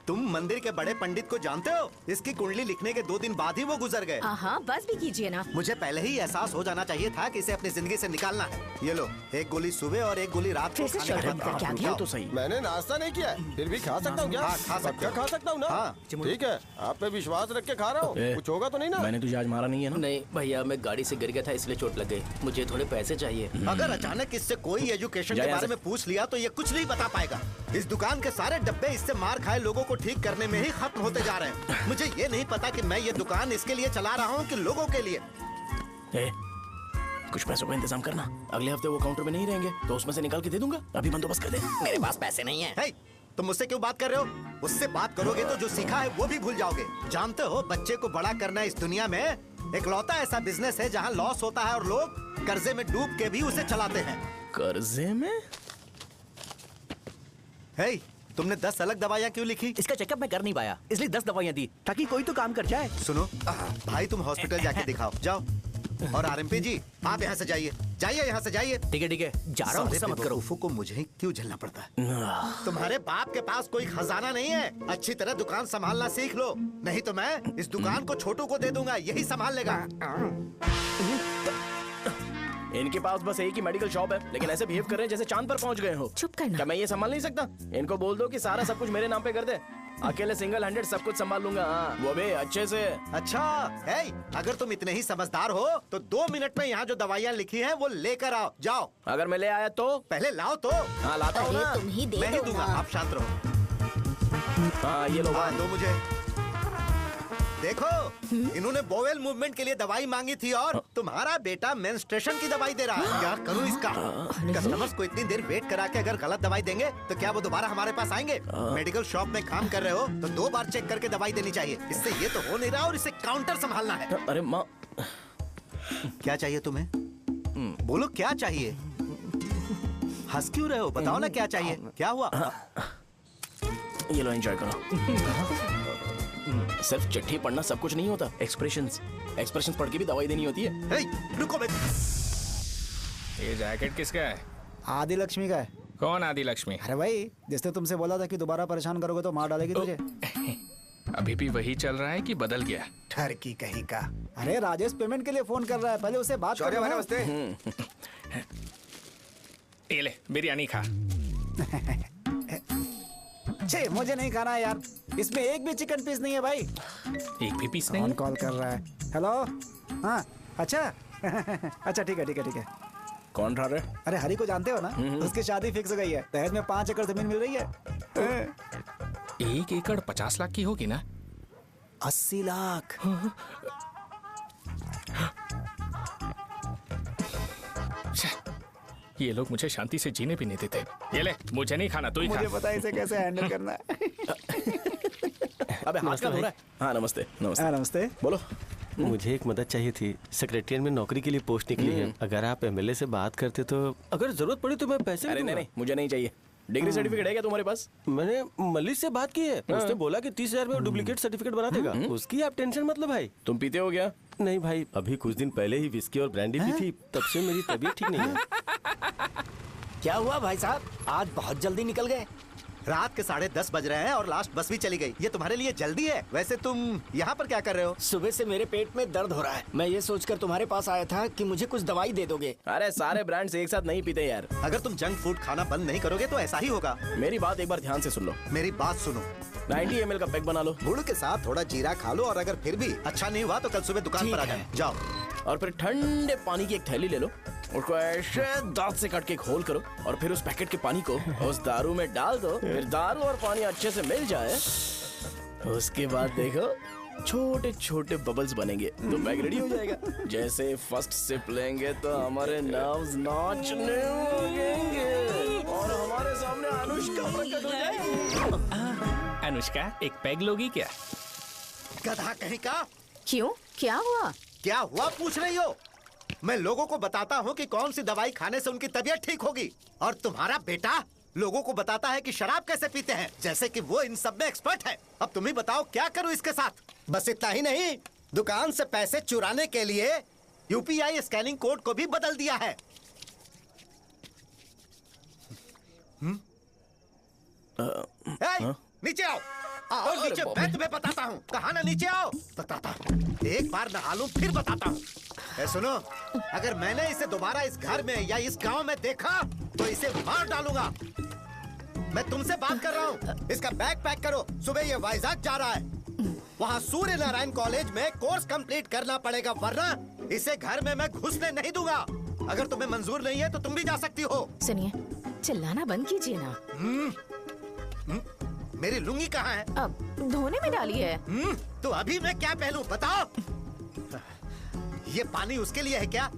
तुम मंदिर के बड़े पंडित को जानते हो? इसकी कुंडली लिखने के 2 दिन बाद ही वो गुजर गए। हाँ, बस भी कीजिए ना। मुझे पहले ही एहसास हो जाना चाहिए था कि इसे अपनी जिंदगी से निकालना है। ये लो, 1 गोली सुबह और 1 गोली रात को खाने के बाद। क्या क्या तो सही। मैंने नाश्ता नहीं किया है, फिर भी खा सकता हूँ क्या? हाँ, खा सकते हो। खा सकता हूँ ना? हाँ। ठीक है, आप पे विश्वास रख के खा रहा हूँ, कुछ होगा तो नहीं ना? मैंने तुझे आज मारा नहीं है ना? नहीं भैया, मैं गाड़ी से गिर गया था इसलिए चोट लग गई। मुझे थोड़े पैसे चाहिए। अगर अचानक इससे कोई एजुकेशन के बारे में पूछ लिया तो ये कुछ नहीं बता पाएगा। इस दुकान के सारे डब्बे इससे मार खाए लोगों को ठीक करने में ही खत्म होते जा रहे हैं। मुझे ये नहीं पता कि मैं ये दुकान इसके लिए चला रहा हूँ कि लोगों के लिए। कुछ पैसों का इंतजाम करना, अगले हफ्ते वो काउंटर में नहीं रहेंगे तो उसमें से निकाल के दे दूंगा। अभी बंदोबस्त कर दे। मेरे पास पैसे नहीं है। hey, तुम मुझसे क्यों बात कर रहे हो? उससे बात करोगे तो जो सीखा है वो भी भूल जाओगे। जानते हो, बच्चे को बड़ा करना इस दुनिया में इकलौता ऐसा बिजनेस है जहाँ लॉस होता है और लोग कर्जे में डूब के भी उसे चलाते हैं। कर्जे में? hey, तुमने 10 अलग दवाइयाँ क्यों लिखी? इसका चेकअप मैं कर नहीं पाया, इसलिए 10 दवाइयाँ दी ताकि कोई तो काम कर जाए। सुनो भाई, तुम हॉस्पिटल जाके दिखाओ, जाओ। और आरएमपी जी, आप यहाँ से जाइए, यहाँ से जाइए। ठीक है, जा रहा हूँ, गुस्सा मत करो। को मुझे ही क्यों झेलना पड़ता है? तुम्हारे बाप के पास कोई खजाना नहीं है। अच्छी तरह दुकान संभालना सीख लो, नहीं तो मैं इस दुकान को छोटू को दे दूंगा, यही संभाल लेगा। इनके पास बस एक ही मेडिकल शॉप है, लेकिन ऐसे बिहेव कर रहे हैं जैसे चांद पर पहुंच गए हो। चुप करना। क्या मैं ये संभाल नहीं सकता? इनको बोल दो कि सारा सब कुछ मेरे नाम पे कर दे। अकेले सिंगल हैंडेड सब कुछ संभाल लूंगा। हाँ, वो भी अच्छे से। अच्छा है, अगर तुम इतने ही समझदार हो तो 2 मिनट में यहाँ जो दवाइयाँ लिखी हैं वो लेकर आओ, जाओ। अगर मैं ले आया तो? पहले लाओ तो। हाँ, लाता हूँ ना। तुम ही दे मैं ही दो दूंगा, ना। आप शांत रहो। हाँ, ये लो। दो मुझे। देखो, इन्होंने बोवेल मूवमेंट के लिए दवाई मांगी थी और तुम्हारा बेटा मेंस्ट्रुएशन की दवाई दे रहा है। क्या करूं इसका? कस्टमर्स को इतनी देर वेट करा के अगर गलत दवाई देंगे तो क्या वो दोबारा हमारे पास आएंगे? मेडिकल शॉप में काम कर रहे हो तो 2 बार चेक करके दवाई देनी चाहिए। इससे ये तो हो नहीं रहा और इसे काउंटर संभालना है। अरे माँ, क्या चाहिए तुम्हें? बोलो क्या चाहिए? हंस क्यों रहे हो? बताओ ना क्या चाहिए? क्या हुआ? ये लो, एंजॉय करो। सिर्फ चिट्ठी पढ़ना सब कुछ नहीं होता। एक्सप्रेशंस पढ़ के भी दवाई देनी होती है। हे, रुको बे। ये जैकेट किसका है? आदि लक्ष्मी का है। कौन आदि लक्ष्मी? अरे भाई, जिसने तुमसे बोला था कि दोबारा परेशान करोगे तो मार डालेगी तुझे। अभी भी वही चल रहा है कि बदल गया? ठरकी कहीं का। अरे राजेश पेमेंट के लिए फोन कर रहा है, पहले उसे बात करो। नमस्ते। ये ले, बिरयानी खा। छे, मुझे नहीं खाना है यार, इसमें एक भी चिकन पीस नहीं है भाई। एक भी पीस नहीं? कौन कॉल कर रहा है? हेलो। हाँ, अच्छा। अच्छा, ठीक है। कौन रहा रे? अरे हरी को जानते हो ना, उसकी शादी फिक्स हो गई है। दहेज में 5 एकड़ जमीन मिल रही है। 1 एकड़ 50 लाख की होगी ना? 80 लाख। ये लोग मुझे शांति से जीने भी नहीं देते। ये ले, मुझे नहीं खाना, तू ही खा। मुझे पता है इसे कैसे हैंडल करना है। अबे हाथ का हो रहा है। हाँ, नमस्ते। नमस्ते। बोलो। मुझे एक मदद चाहिए थी। सेक्रेटरिएट में नौकरी के लिए पोस्ट निकली है। अगर आप एमएलए से बात करते तो अगर जरूरत पड़ी तो मैं पैसे अरे नहीं, मुझे नहीं चाहिए। डिग्री सर्टिफिकेट है क्या तुम्हारे पास? मैंने मलिक से बात की है, उसने बोला कि 30,000 में डुप्लीकेट सर्टिफिकेट बना देगा। उसकी आप टेंशन मत लो भाई। तुम पीते हो क्या? नहीं भाई, अभी कुछ दिन पहले ही विस्की और ब्रांडी पी थी, तब से मेरी तबीयत ठीक नहीं है। क्या हुआ भाई साहब, आज बहुत जल्दी निकल गए? रात के 10:30 बज रहे हैं और लास्ट बस भी चली गई। ये तुम्हारे लिए जल्दी है? वैसे तुम यहाँ पर क्या कर रहे हो? सुबह से मेरे पेट में दर्द हो रहा है। मैं ये सोचकर तुम्हारे पास आया था कि मुझे कुछ दवाई दे दोगे। अरे सारे ब्रांड्स एक साथ नहीं पीते यार। अगर तुम जंक फूड खाना बंद नहीं करोगे तो ऐसा ही होगा। मेरी बात एक बार ध्यान से सुन लो। मेरी बात सुनो। 90 ml का पैक बना लो। गुड़ के साथ थोड़ा जीरा खा लो और अगर फिर भी अच्छा नहीं हुआ तो कल सुबह दुकान पर आ जाना। जाओ। और फिर ठंडे पानी की एक थैली ले लो, उसको ऐसे दांत से काट के घोल करो और फिर उस पैकेट के पानी को उस दारू में डाल दो। फिर दारू और पानी अच्छे से मिल जाए, उसके बाद देखो छोटे छोटे बबल्स बनेंगे तो पैक रेडी हो जाएगा। जैसे फर्स्ट सिप लेंगे तो हमारे नर्व्स नाचने लगेंगे और हमारे सामने अनुष्का प्रकट हो जाएगी। अनुष्का, एक पैग लोगी क्या? गधा कहीं का। क्यों, क्या हुआ? क्या हुआ पूछ रही हो? मैं लोगों को बताता हूँ कि कौन सी दवाई खाने से उनकी तबीयत ठीक होगी, और तुम्हारा बेटा लोगों को बताता है कि शराब कैसे पीते हैं, जैसे कि वो इन सब में एक्सपर्ट है। अब तुम ही बताओ क्या करूँ इसके साथ? बस इतना ही नहीं, दुकान से पैसे चुराने के लिए यूपीआई स्कैनिंग कोड को भी बदल दिया है। नीचे आओ। आओ नीचे, मैं तुम्हें बताता हूँ। कहा ना नीचे आओ, बताता हूँ। एक बार नहा लूं फिर बताता हूँ। सुनो, अगर मैंने इसे दोबारा इस घर में या इस गांव में देखा तो इसे मार डालूंगा। मैं तुमसे बात कर रहा हूँ। इसका बैग पैक करो, सुबह ये वाइजाग जा रहा है। वहाँ सूर्य नारायण कॉलेज में कोर्स कंप्लीट करना पड़ेगा, वरना इसे घर में मैं घुसने नहीं दूंगा। अगर तुम्हें मंजूर नहीं है तो तुम भी जा सकती हो। सुनिए, चिल्लाना बंद कीजिए ना। मेरी लुंगी कहाँ है? अब धोने में डाली है। तो अभी मैं क्या पहनूं बताओ? ये पानी उसके लिए है क्या?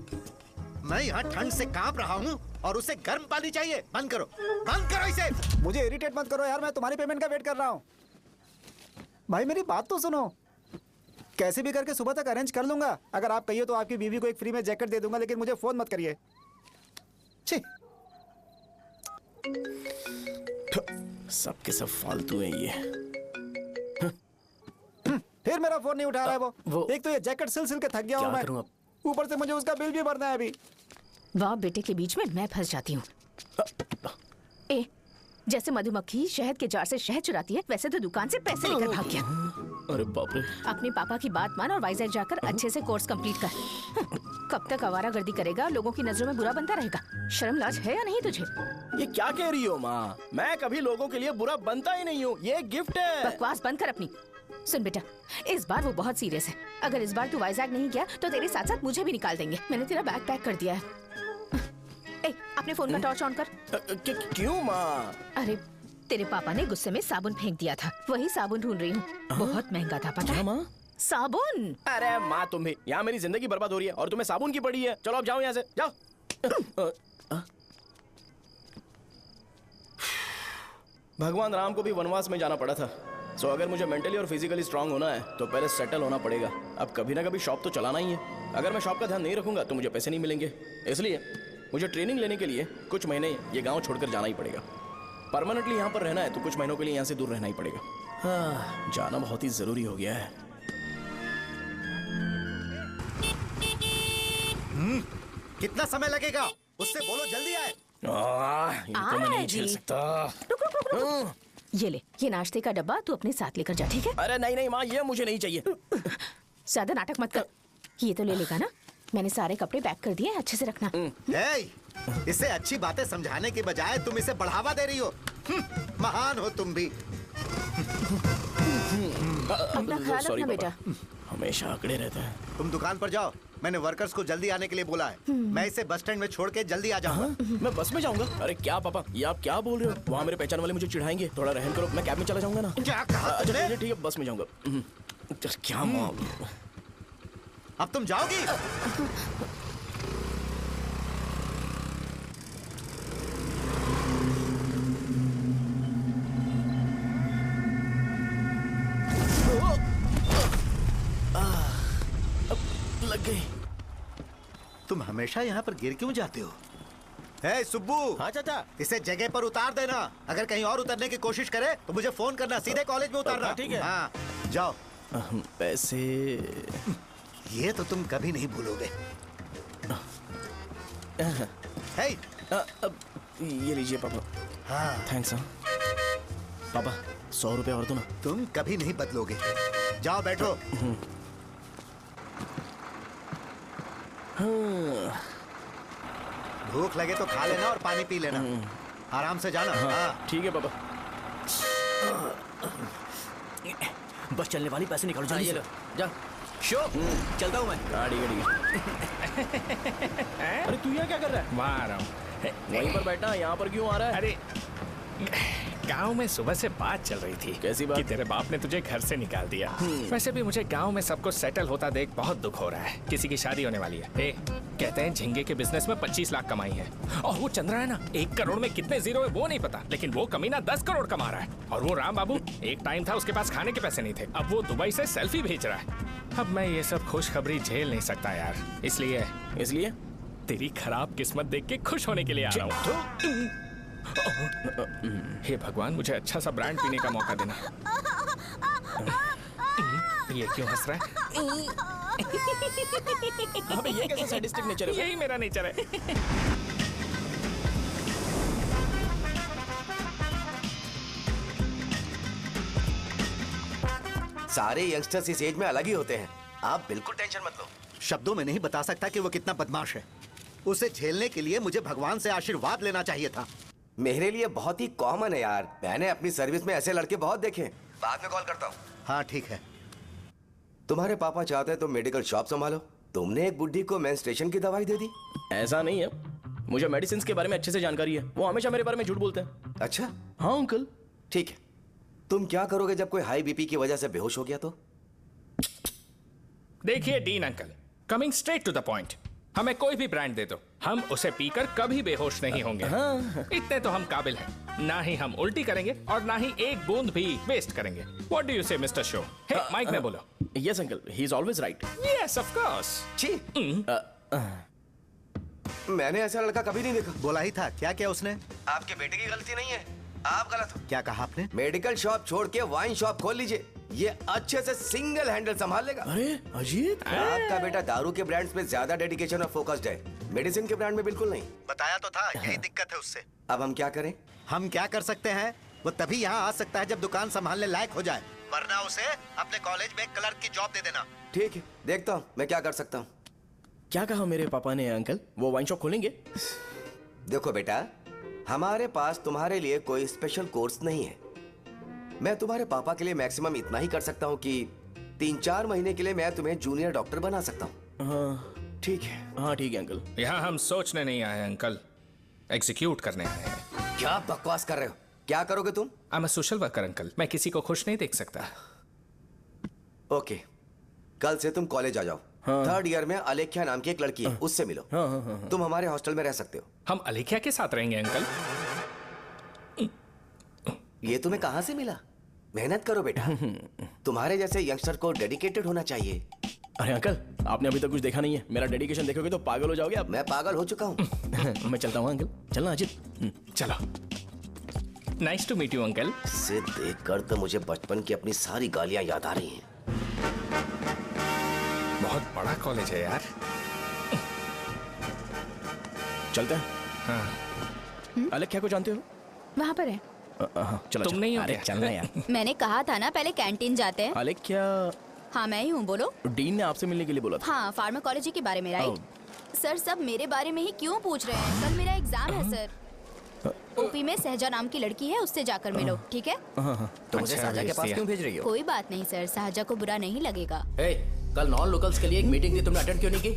मैं यहाँ ठंड से कांप रहा हूँ और उसे गर्म पानी चाहिए। बंद करो, बंद करो इसे। मुझे इरिटेट मत करो यार, मैं तुम्हारी पेमेंट का वेट कर रहा हूँ। भाई मेरी बात तो सुनो। कैसे भी करके सुबह तक अरेंज कर लूंगा। अगर आप कहिए तो आपकी बीवी को एक फ्री में जैकेट दे दूंगा, लेकिन मुझे फोन मत करिए। छी। सबके सब फालतू है ये। फिर मेरा फोन नहीं उठा रहा है वो। एक तो ये जैकेट सिल सिल के थक गया हूँ क्या करूं मैं, अब? ऊपर से मुझे उसका बिल भी भरना है अभी। वाह बेटे के बीच में मैं फंस जाती हूँ। ए, जैसे मधुमक्खी शहद के जार से शहद चुराती है, वैसे तो दुकान से पैसे लेकर भाग गया। अरे बाप रे। अपने पापा की बात मान और वाइजैक जाकर अच्छे से कोर्स कंप्लीट कर। कब तक आवारागर्दी करेगा? लोगों की नजरों में बुरा बनता रहेगा। शर्म लाज है या नहीं तुझे? ये क्या कह रही हो माँ? मैं कभी लोगों के लिए बुरा बनता ही नहीं हूँ। ये गिफ्ट है। बकवास बंद कर अपनी। सुन बेटा, इस बार वो बहुत सीरियस है। अगर इस बार तू वाइजैक नहीं गया तो तेरे साथ साथ मुझे भी निकाल देंगे। मैंने तेरा बैग पैक कर दिया है। ए, अपने फोन का टॉर्च ऑन कर। क्यों माँ? अरे तेरे पापा ने गुस्से में साबुन फेंक दिया था, वही साबुन ढूंढ रही हूँ। बहुत महंगा था, पता है? माँ? साबुन। अरे माँ तुम भी, यहाँ मेरी जिंदगी बर्बाद हो रही है और तुम्हें साबुन की पड़ी है। चलो अब जाओ यहाँ से, जाओ। भगवान राम को भी वनवास में जाना पड़ा था। सो अगर मुझे मेंटली और फिजिकली स्ट्रांग होना है तो पहले सेटल होना पड़ेगा। अब कभी ना कभी शॉप तो चलाना ही है। अगर मैं शॉप का ध्यान नहीं रखूंगा तो मुझे पैसे नहीं मिलेंगे। इसलिए मुझे ट्रेनिंग लेने के लिए कुछ महीने ये गांव छोड़कर जाना ही पड़ेगा। परमानेंटली यहाँ पर रहना है तो कुछ महीनों के लिए यहाँ से दूर रहना ही पड़ेगा। हाँ, जाना बहुत ही जरूरी हो गया है। कितना समय लगेगा? उससे बोलो जल्दी आए। इनको मैं नहीं झेल सकता। रुक रुक रुक रुक। ये ले, ये नाश्ते का डब्बा तू अपने साथ लेकर जा, ठीक है? अरे नहीं नहीं माँ, ये मुझे नहीं चाहिए। ज्यादा नाटक मत कर। ये तो ले लेगा ना? मैंने सारे कपड़े पैक कर दिए, अच्छे से रखना। इसे अच्छी बातें समझाने की बजाय तुम इसे बढ़ावा दे रही हो। महान हो तुम भी। अपना ख्याल रखना बेटा। हमेशा अकड़े रहते हैं। तुम दुकान पर जाओ, मैंने वर्कर्स को जल्दी आने के लिए बोला है। मैं इसे बस स्टैंड में छोड़ के जल्दी आ जाऊंगा। मैं बस में जाऊंगा? अरे क्या पापा, ये आप क्या बोल रहे हो? वहाँ मेरे पहचान वाले मुझे चिढ़ाएंगे। थोड़ा रहम करो, मैं कैब में चला जाऊंगा ना। क्या कहा अच्छा तुमने? ठीक है, बस में जाऊंगा। क्या माँ? अब तुम जाओगी? लग गई। तुम हमेशा यहाँ पर गिर क्यों जाते हो? हे सुब्बू। हाँ चाचा। इसे जगह पर उतार देना। अगर कहीं और उतरने की कोशिश करे तो मुझे फोन करना, सीधे कॉलेज में उतारना। ठीक है। हाँ, जाओ। पैसे? ये तो तुम कभी नहीं भूलोगे। हे, ये लीजिए पापा। हाँ, थैंक्स। पापा 100 रुपए और दो ना। तुम कभी नहीं बदलोगे। जाओ बैठो। भूख लगे तो खा लेना और पानी पी लेना। आराम से जाना। हाँ। ठीक है पापा। बस चलने वाली, पैसे निकालो जल्दी से। जा। शो, चलता हूँ मैं। गाड़ी गाड़ी। अरे तू यहाँ क्या कर रहा है? वहाँ आ रहा हूँ। वहीं पर बैठा, यहाँ पर क्यों आ रहा है? अरे गांव में सुबह से बात चल रही थी। कैसी बात? कि तेरे बाप ने तुझे घर से निकाल दिया। वैसे भी मुझे गांव में सबको सेटल होता देख बहुत दुख हो रहा है। किसी की शादी होने वाली है। कहते हैं झींगे के बिजनेस में 25 लाख कमाई है। और वो चंद्रा है ना, 1 करोड़ में कितने जीरो है वो नहीं पता, लेकिन वो कमीना 10 करोड़ कमा रहा है। और वो राम बाबू, एक टाइम था उसके पास खाने के पैसे नहीं थे, अब वो दुबई से सेल्फी भेज रहा है। अब मैं ये सब खुशखबरी झेल नहीं सकता यार। इसलिए तेरी खराब किस्मत देख के खुश होने के लिए आ रहा हूँ। हे भगवान, मुझे अच्छा सा ब्रांड पीने का मौका देना। ये क्यों हंस रहा है? अबे ये कैसा सैडिस्टिक नेचर है? यही मेरा नेचर है। सारे यंगस्टर्स इस एज में अलग ही होते हैं। आप बिल्कुल टेंशन मत लो। शब्दों में नहीं बता सकता कि वो कितना बदमाश है। उसे झेलने के लिए मुझे भगवान से आशीर्वाद लेना चाहिए था। मेरे लिए बहुत ही कॉमन है यार, मैंने अपनी सर्विस में ऐसे लड़के बहुत देखे। बाद में कॉल करता हूँ। हाँ ठीक है। तुम्हारे पापा चाहते हैं तुम मेडिकल शॉप संभालो। तुमने एक बुढ़ी को मेंस्ट्रुएशन की दवाई दे दी। ऐसा नहीं है, मुझे मेडिसिन के बारे में अच्छे से जानकारी है। वो हमेशा मेरे बारे में झूठ बोलते हैं। अच्छा हाँ अंकल। ठीक है, तुम क्या करोगे जब कोई हाई बीपी की वजह से बेहोश हो गया तो? देखिए Dean uncle, coming straight to the point, हमें कोई भी ब्रांड दे दो, हम उसे पीकर कभी बेहोश नहीं होंगे। इतने तो हम काबिल हैं। ना ही हम उल्टी करेंगे और ना ही एक बूंद भी वेस्ट करेंगे। व्हाट डू यू से मिस्टर शो? हे माइक में बोलो। Yes uncle, he is always right. Yes of course. छी, मैंने ऐसा लड़का कभी नहीं देखा। बोला ही था। क्या क्या उसने? आपके बेटे की गलती नहीं है, आप गलत हो। क्या कहा आपने? मेडिकल शॉप छोड़ के वाइन शॉप खोल लीजिए, ये अच्छे से सिंगल हैंडल संभाल लेगा। अरे अजीत, आपका बेटा दारू के ब्रांड्स में ज्यादा डेडिकेशन और फोकस्ड है, मेडिसिन के ब्रांड में बिल्कुल नहीं। बताया तो था, यही दिक्कत है उससे। अब हम क्या करें? हम क्या कर सकते हैं? वो तभी यहाँ आ सकता है जब दुकान संभालने लायक हो जाए, वरना उसे अपने कॉलेज में क्लर्क की जॉब दे देना। ठीक है, देखता हूँ मैं क्या कर सकता हूँ। क्या कहा मेरे पापा ने अंकल? वो वाइन शॉप खोलेंगे? देखो बेटा, हमारे पास तुम्हारे लिए कोई स्पेशल कोर्स नहीं है। मैं तुम्हारे पापा के लिए मैक्सिमम इतना ही कर सकता हूँ कि 3-4 महीने के लिए मैं तुम्हें जूनियर डॉक्टर बना सकता हूँ। हाँ ठीक है। हाँ ठीक है अंकल। यहाँ हम सोचने नहीं आए अंकल, एग्जीक्यूट करने आए हैं। क्या बकवास कर रहे हो? क्या करोगे तुम? I am a social worker uncle, मैं किसी को खुश नहीं देख सकता। ओके, कल से तुम कॉलेज आ जाओ। हाँ। 3rd ईयर में अलेख्या नाम की एक लड़की है, उससे मिलो। हाँ। तुम हमारे हॉस्टल में रह सकते हो। हम अलेख्या के साथ रहेंगे अंकल। ये तुम्हें कहाँ से मिला? मेहनत करो बेटा, तुम्हारे जैसे यंगस्टर को डेडिकेटेड होना चाहिए। अरे अंकल, आपने अभी तक कुछ देखा नहीं है। मेरा डेडिकेशन देखोगे तो पागल हो जाओगे आप। मैं पागल हो चुका हूँ। मैं चलता हूँ अंकल। चलना अजित। चलो। Nice to meet you uncle. इसे देखकर तो मुझे बचपन की अपनी सारी गालियां याद आ रही हैं। बहुत बड़ा कॉलेज है यार। चलते हैं। हाँ। अलेख्या को जानते हो? वहाँ पर है। चलो तुम नहीं हो अरे क्या? चलना यार। मैंने कहा था ना पहले कैंटीन जाते हैं। अलेख्या, हाँ मैं ही हूँ, बोलो। डीन ने आपसे मिलने के लिए बोला था। हाँ, फार्माकोलॉजी के बारे में, राइट? सर सब मेरे बारे में ही क्यों पूछ रहे हैं? कल मेरा एग्जाम है सर। ओपी में सहजा नाम की लड़की है, उससे जाकर मिलो, ठीक है? तुम मुझे साजा के पास क्यों भेज रही हो? कोई बात नहीं सर, सहजा को बुरा नहीं लगेगा। कल नॉन लोकल्स के लिए एक मीटिंग थी, तुमने अटेंड क्यों नहीं की?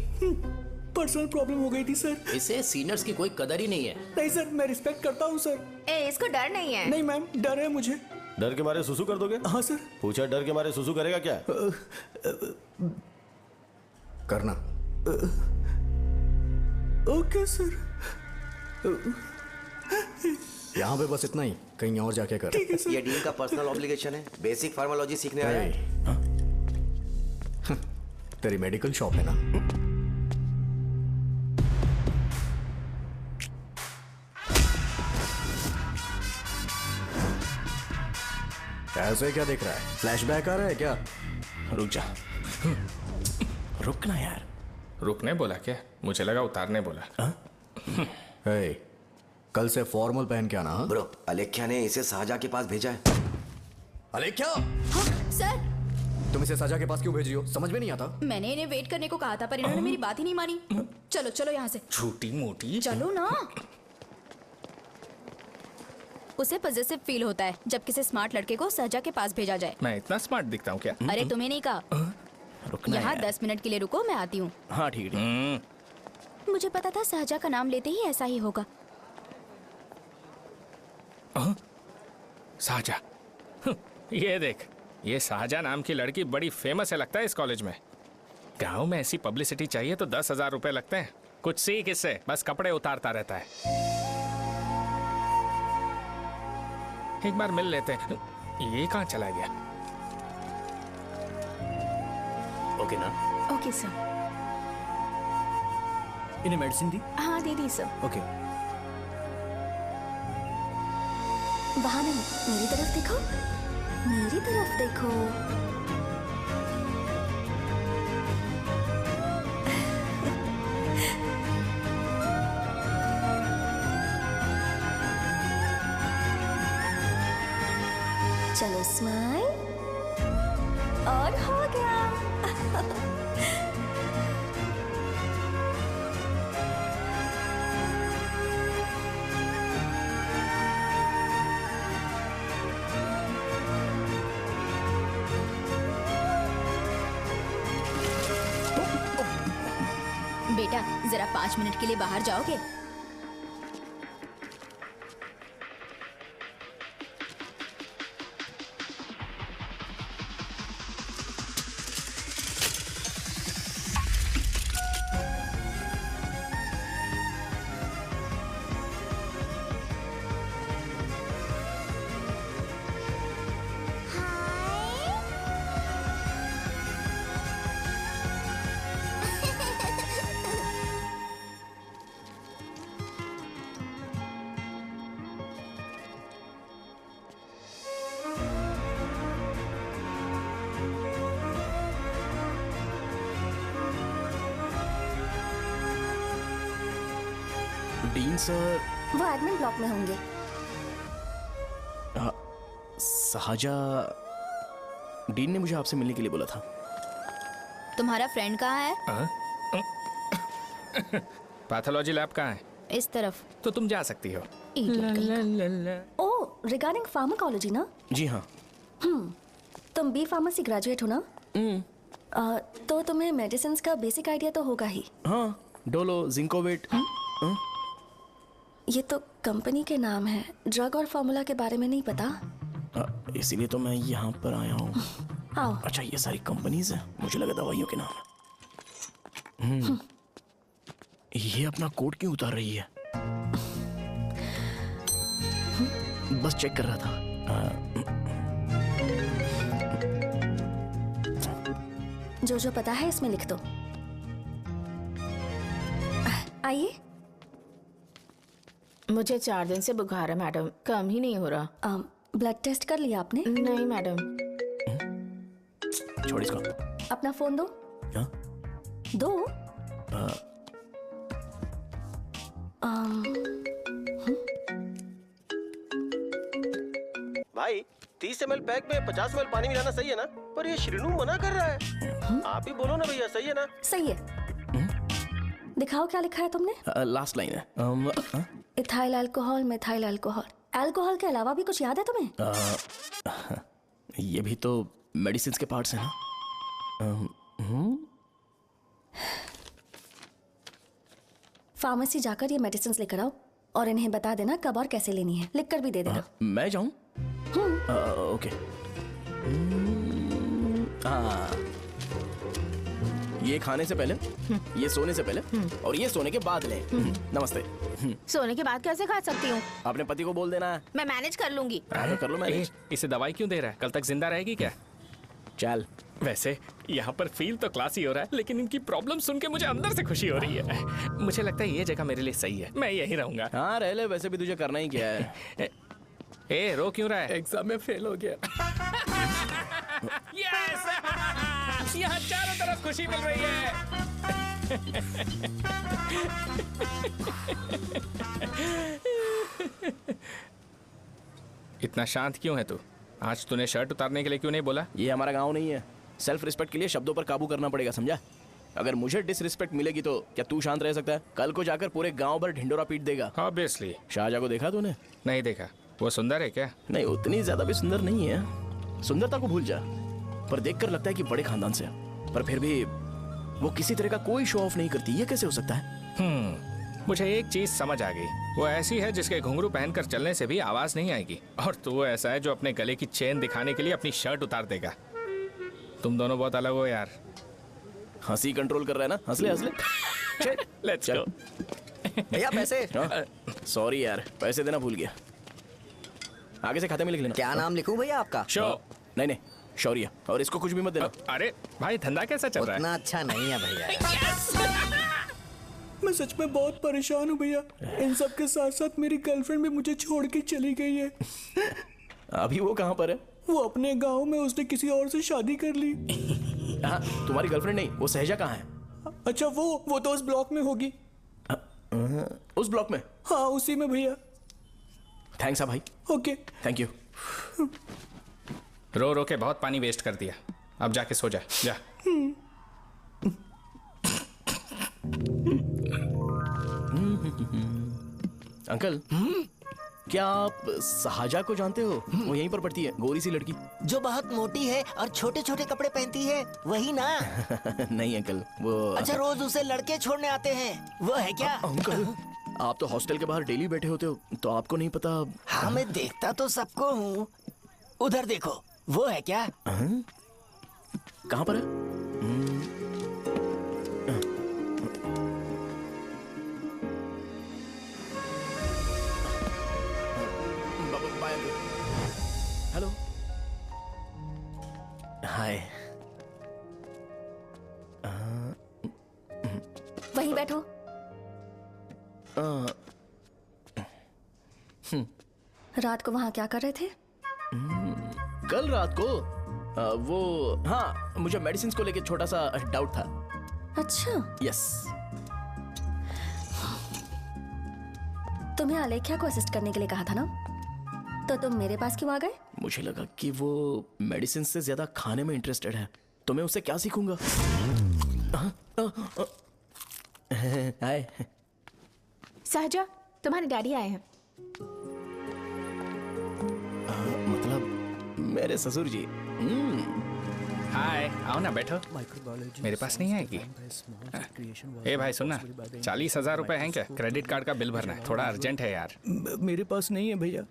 पर्सनल प्रॉब्लम हो गई थी सर। इसे सीनियर्स की कोई कदर ही नहीं है। नहीं सर, मैं रिस्पेक्ट करता हूँ सर। इसको डर नहीं है। नहीं मैम, डर है मुझे। डर के मारे सुसु कर दोगे? हाँ सर। पूछा डर के मारे सुसु करेगा क्या? करना। Okay sir. यहाँ पे बस इतना ही, कहीं और जाके कर। ये डीन का पर्सनल ऑब्लिगेशन है, बेसिक फार्माकोलॉजी सीखने आया है। तेरी मेडिकल शॉप है ना? ऐसे क्या देख रहा है? फ्लैशबैक आ रहा है क्या? रुक जा। रुकना यार। रुकने बोला क्या? मुझे लगा उतारने बोला। हे, कल से फॉर्मल पहन के आना। हाँ? ब्रो, अलेख्या ने इसे साजा के पास भेजा है। अलेख्या, हाँ सर। तुम इसे साजा के पास क्यों भेज रही हो? समझ में नहीं आता। मैंने इन्हें वेट करने को कहा था, पर इन्होंने मेरी बात ही नहीं मानी। चलो चलो यहाँ से। छोटी मोटी। चलो ना। उसे पॉजिटिव फील होता है जब किसी स्मार्ट लड़के को सहजा के पास भेजा जाए। मैं इतना स्मार्ट दिखता हूँ क्या? अरे तुम्हें नहीं कहा। रुकना यहाँ यार। 10 मिनट के लिए रुको, मैं आती हूँ। हाँ ठीक है। मुझे पता था सहजा का नाम लेते ही ऐसा ही होगा। साजा। ये देख, ये साजा नाम की लड़की बड़ी फेमस है लगता है इस कॉलेज में। गांव में ऐसी पब्लिसिटी चाहिए तो 10,000 रुपए लगते हैं। कुछ सीख इससे, बस कपड़े उतारता रहता है। एक बार मिल लेते हैं। ये कहाँ चला गया? ओके ना? Okay sir. इन्हें मेडिसिन दी? हाँ दे दी सर। ओके। वहाँ नहीं, मेरी तरफ देखो, मेरी तरफ देखो। चलो स्माइल। और हो गया। बेटा जरा 5 मिनट के लिए बाहर जाओगे? डीन सर वो एडमिन ब्लॉक में होंगे। साजा, डीन ने मुझे आपसे मिलने के लिए बोला था। तुम्हारा फ्रेंड कहाँ है? पैथोलॉजी लैब कहाँ है? इस तरफ। तो तुम जा सकती हो। ओ, रिगार्डिंग फार्माकोलॉजी ना? जी हाँ। तुम बी फार्मेसी ग्रेजुएट हो ना? तो तुम्हें मेडिसिन का बेसिक आइडिया तो होगा ही। हाँ, डोलो, जिंकोवेट। ये तो कंपनी के नाम है, ड्रग और फॉर्मूला के बारे में नहीं पता। इसीलिए तो मैं यहाँ पर आया हूँ। आओ। अच्छा, ये सारी कंपनीज हैं, मुझे लगा दवाइयों के नाम है। ये अपना कोट क्यों उतार रही है? बस चेक कर रहा था। जो जो पता है इसमें लिख दो। आइए। मुझे 4 दिन से बुखार है मैडम, कम ही नहीं हो रहा। ब्लड टेस्ट कर लिया आपने? नहीं मैडम। छोड़ इसको। अपना फोन दो। हाँ? दो। भाई 30 ml पैक में 50 ml पानी मिलाना सही है ना? पर ये श्रीनू मना कर रहा है। आप ही बोलो ना भैया, सही है ना? सही है। दिखाओ क्या लिखा है तुमने? लास्ट लाइन है। Ethyl alcohol, methyl alcohol. Alcohol के अलावा भी कुछ याद है तुम्हें? ये भी तो मेडिसिन के पार्ट्स हैं ना? फार्मेसी जाकर ये मेडिसिन लेकर आओ और इन्हें बता देना कब और कैसे लेनी है। लिख कर भी दे देना। मैं जाऊं? ओके। ये खाने से पहले, ये सोने से पहले और ये सोने के बाद ले। नमस्ते। सोने के बाद कैसे खा सकती हूँ? अपने पति को बोल देना। मैं मैनेज कर लूंगी। तो कर लो मैनेज। इसे दवाई क्यों दे रहा है? कल तक जिंदा रहेगी क्या? चल। वैसे यहाँ पर फील तो क्लासी हो रहा है, लेकिन इनकी प्रॉब्लम सुन के मुझे अंदर से खुशी हो रही है। मुझे लगता है ये जगह मेरे लिए सही है, मैं यहीं रहूंगा। हाँ रह ले, वैसे भी तुझे करना ही क्या है। ए, रो क्यों रहा है? एग्जाम में फेल हो गया। यस! यहाँ चारों तरफ खुशी मिल रही है। इतना शांत क्यों है तू? आज तूने शर्ट उतारने के लिए क्यों नहीं बोला? ये हमारा गांव नहीं है। सेल्फ रिस्पेक्ट के लिए शब्दों पर काबू करना पड़ेगा, समझा? अगर मुझे डिसरिस्पेक्ट मिलेगी तो क्या तू शांत रह सकता है? कल को जाकर पूरे गांव भर ढिंडोरा पीट देगा। ऑब्वियसली। शाहजहां को देखा तूने? नहीं देखा। वो सुंदर है क्या? नहीं, उतनी ज्यादा भी सुंदर नहीं है। सुंदरता को भूल जा, पर देखकर लगता है कि बड़े खानदान से है। पर फिर भी वो किसी तरह का कोई शो ऑफ नहीं करती। ये कैसे हो सकता है? मुझे एक चीज समझ आ गई। वो ऐसी है जिसके घुंघरू पहनकर चलने से भी आवाज नहीं आएगी, और तू ऐसा है जो अपने गले की चेन दिखाने के लिए अपनी शर्ट उतार देगा। तुम दोनों बहुत अलग हो यार। हंसी कंट्रोल कर रहा है ना? हंस ले हंस ले। Let's go. भैया पैसे। सॉरी यार, पैसे देना भूल गया। आगे से खाते में लिख लेना। क्या नाम लिखूं भैया आपका? शो। नहीं, शौर्य। और इसको कुछ भी मत देना। अरे भाई, धंधा कैसा चल रहा है? उतना अच्छा नहीं है भैया। मैं सच में बहुत परेशान हूँ भैया। इन सब के साथ साथ मेरी गर्लफ्रेंड भी मुझे छोड़ के चली गई है। अभी वो कहाँ पर है? वो अपने गांव में, उसने किसी और से शादी कर ली। तुम्हारी गर्लफ्रेंड नहीं, वो सहजा कहाँ है? अच्छा, वो तो उस ब्लॉक में होगी। उस ब्लॉक में? हाँ, उसी में भैया। थैंक्स भाई। Okay, thank you. रो रो के बहुत पानी वेस्ट कर दिया। अब जाके सो जा जा। अंकल, क्या आप साहजा को जानते हो? वो यहीं पर पढ़ती है, गोरी सी लड़की। जो बहुत मोटी है और छोटे छोटे कपड़े पहनती है, वही ना? नहीं अंकल, वो अच्छा, रोज उसे लड़के छोड़ने आते हैं, वो है क्या? अंकल, आप तो हॉस्टल के बाहर डेली बैठे होते हो, तो आपको नहीं पता? हाँ, मैं देखता तो सबको हूँ। उधर देखो, वो है क्या? कहाँ पर है? हेलो, हाय। वहीं बैठो। रात को वहाँ क्या कर रहे थे? कल रात को वो, हाँ, मुझे मेडिसिन को लेके छोटा सा डाउट था। अच्छा। यस। तुम्हें अलेख्या को असिस्ट करने के लिए कहा था ना, तो तुम मेरे पास क्यों आ गए? मुझे लगा कि वो मेडिसिन से ज्यादा खाने में इंटरेस्टेड है, तो मैं उससे क्या सीखूंगा? हाय। सहजा, तुम्हारे डैडी आए हैं। मतलब मेरे ससुर जी। हाय, आओ ना, बैठो। मेरे पास नहीं आएगी? ए भाई सुनना, 40,000 रुपए हैं क्या? क्रेडिट कार्ड का बिल भरना है, थोड़ा अर्जेंट है यार। मेरे पास नहीं है भैया।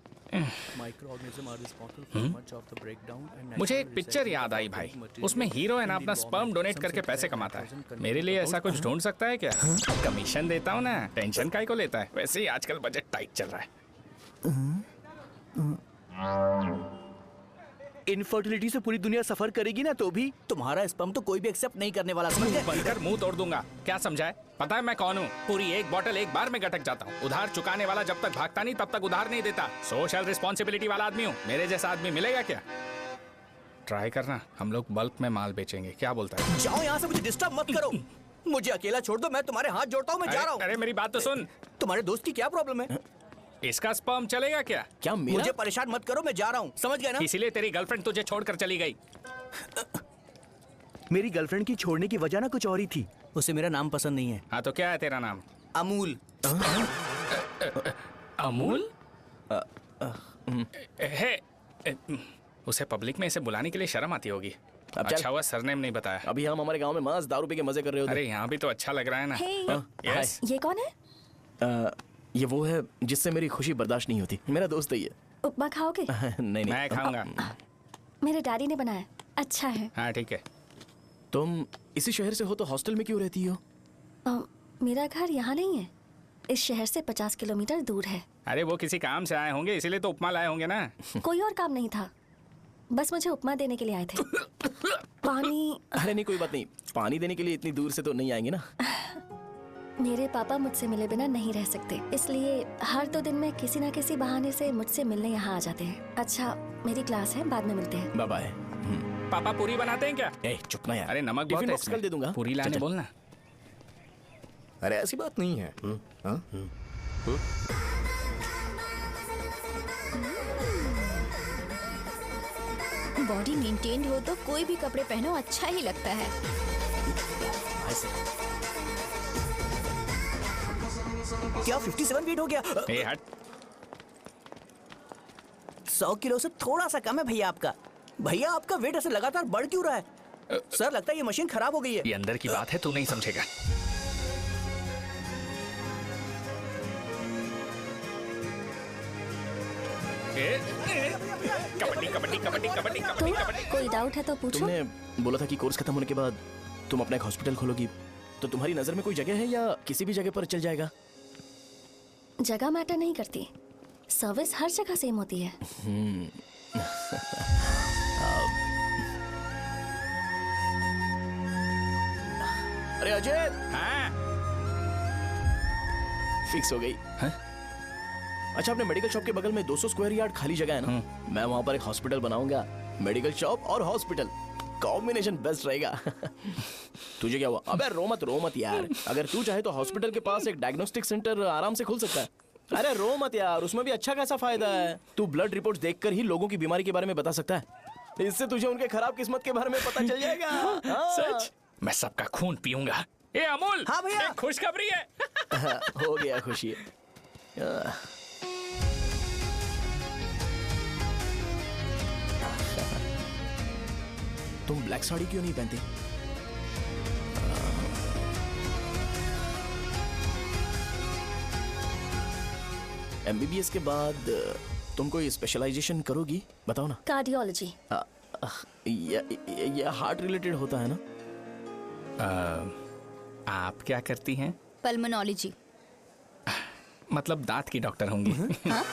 मुझे एक पिक्चर याद आई भाई, उसमें हीरो है ना अपना स्पर्म डोनेट करके पैसे कमाता है। मेरे लिए ऐसा कुछ ढूंढ सकता है क्या? कमीशन देता हूँ ना, टेंशन काहे को लेता है? वैसे ही आजकल बजट टाइट चल रहा है। इनफर्टिलिटी से पूरी दुनिया सफर करेगी ना, तो भी तुम्हारा स्पर्म तो कोई भी एक्सेप्ट नहीं करने वाला, समझ गए? बनकर मुंह तोड़ दूंगा। क्या समझा है? पता है मैं कौन हूँ? पूरी एक बॉटल एक बार में गटक जाता हूँ। उधार चुकाने वाला जब तक भागता नहीं तब तक उधार नहीं देता। सोशल रिस्पॉन्सिबिलिटी वाला आदमी हूँ। मेरे जैसा आदमी मिलेगा क्या? ट्राई करना, हम लोग बल्क में माल बेचेंगे। क्या बोलता है? जाओ यहाँ से, मुझे डिस्टर्ब मत करो। मुझे अकेला छोड़ दो, मैं तुम्हारे हाथ जोड़ता हूँ, मैं जा रहा हूँ। अरे मेरी बात तो सुन। तुम्हारे दोस्त की क्या प्रॉब्लम है? इसका स्पर्म चलेगा क्या? क्या मेरा? मुझे परेशान मत करो, मैं जा रहा हूँ, समझ गए ना? इसीलिए तेरी गर्लफ्रेंड तुझे छोड़कर चली गई। मेरी गर्लफ्रेंड की छोड़ने की वजह ना कुछ और ही थी। उसे मेरा नाम पसंद नहीं है। हाँ तो क्या है तेरा नाम? अमूल। अमूल? उसे पब्लिक में इसे बुलाने के लिए शर्म आती होगी। अच्छा हुआ सरनेम नहीं बताया। अभी हम हमारे गांव में मस्त दारू पी के मजे कर रहे होते। अरे यहाँ भी तो अच्छा लग रहा है ना। यस। ये कौन है? ये वो है जिससे मेरी खुशी बर्दाश्त नहीं होती। मेरा दोस्त ही है। उपमा खाओगे? नहीं। मैं खाऊंगा। मेरे डैडी ने बनाया, अच्छा है। हाँ ठीक है। तुम इसी शहर से हो तो हॉस्टल में क्यों रहती हो? मेरा घर यहाँ नहीं है, इस शहर से 50 किलोमीटर दूर है। अरे वो किसी काम से आए होंगे, इसीलिए तो उपमा लाए होंगे ना। कोई और काम नहीं था, बस मुझे उपमा देने के लिए आए थे। पानी? अरे नहीं, कोई बात नहीं। पानी देने के लिए इतनी दूर से तो नहीं आएंगे ना। मेरे पापा मुझसे मिले बिना नहीं रह सकते, इसलिए हर 2 दिन में किसी न किसी बहाने से मुझसे मिलने यहाँ आ जाते हैं। अच्छा, मेरी क्लास है, बाद में मिलते हैं। Bye bye. पापा पूरी बनाते हैं क्या? चुप ना यार। अरे नमक बहुत है इसमें। कल दे दूंगा। पूरी लाने बोलना। अरे ऐसी बात नहीं है। बॉडी मेंटेन्ड हो तो कोई भी कपड़े पहनो अच्छा ही लगता है। क्या 57 फीट हो गया? ए हट। 100 किलो से थोड़ा सा कम है भैया आपका। भैया आपका वेट ऐसे लगातार बढ़ क्यों रहा है? सर लगता है ये मशीन खराब हो गई है। ये अंदर की बात है, तू नहीं समझेगा। कबड्डी कबड्डी कबड्डी कबड्डी कबड्डी कबड्डी। कोई डाउट है तो पूछो। तुमने बोला था कि कोर्स खत्म होने के बाद तुम अपना एक हॉस्पिटल खोलोगी, तो तुम्हारी नजर में कोई जगह है या किसी भी जगह पर चल जाएगा? जगह मैटर नहीं करती, सर्विस हर जगह सेम होती है। अरे अजय। हाँ? फिक्स हो गई। अच्छा, अपने मेडिकल शॉप के बगल में 200 स्क्वायर यार्ड खाली जगह है ना? मैं वहां पर एक हॉस्पिटल बनाऊंगा। मेडिकल शॉप और हॉस्पिटल, कॉम्बिनेशन बेस्ट रहेगा। तुझे क्या हुआ? अबे रो मत यार। अगर तू चाहे तो हॉस्पिटल के पास एक डायग्नोस्टिक सेंटर आराम से खुल सकता है। अरे रो मत यार, उसमें भी अच्छा खासा फायदा है। तू ब्लड रिपोर्ट्स देखकर ही लोगों की बीमारी के बारे में बता सकता है। इससे तुझे उनके खराब किस्मत के बारे में पता चल जाएगा। हाँ। सच? मैं सबका खून पीऊंगा। ए अमूल, हाँ भैया। एक खुशखबरी है। हो गया खुशी। तुम ब्लैक साड़ी क्यों नहीं पहनती? एमबीबीएस के बाद तुम कोई स्पेशलाइजेशन करोगी? बताओ ना। कार्डियोलॉजी। ये हार्ट रिलेटेड होता है ना? आप क्या करती हैं? पल्मोनोलॉजी। मतलब दांत की डॉक्टर होंगी। हाँ?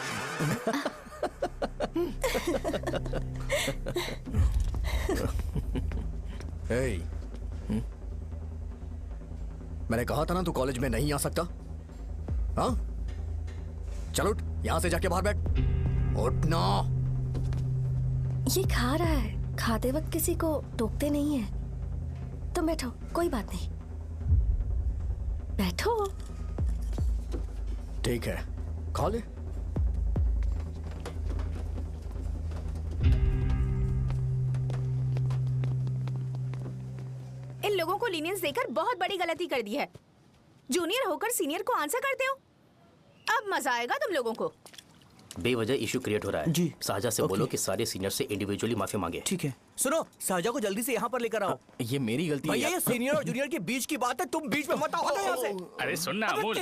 hey. मैंने कहा था ना तू कॉलेज में नहीं आ सकता। हाँ, चल उठ, यहां से जाके बाहर बैठ। उठ ना। ये खा रहा है, खाते वक्त किसी को टोकते नहीं है। तुम बैठो, कोई बात नहीं, बैठो। ठीक है, खा ले। इन लोगों को लीनियंस देकर बहुत बड़ी गलती कर दी है। जूनियर होकर सीनियर को आंसर करते हो। अब मजा आएगा तुम लोगों को। बेवजह इशू क्रिएट हो रहा है। जी। साजा से बोलो कि सारे सीनियर से इंडिविजुअली माफी मांगे। ठीक है। सुनो, साजा को जल्दी से यहाँ पर लेकर आओ। ये मेरी गलती है। भैया ये सीनियर और जूनियर के बीच की बात है, तुम बीच में मत आओ यहाँ से। अरे सुनना अमूल,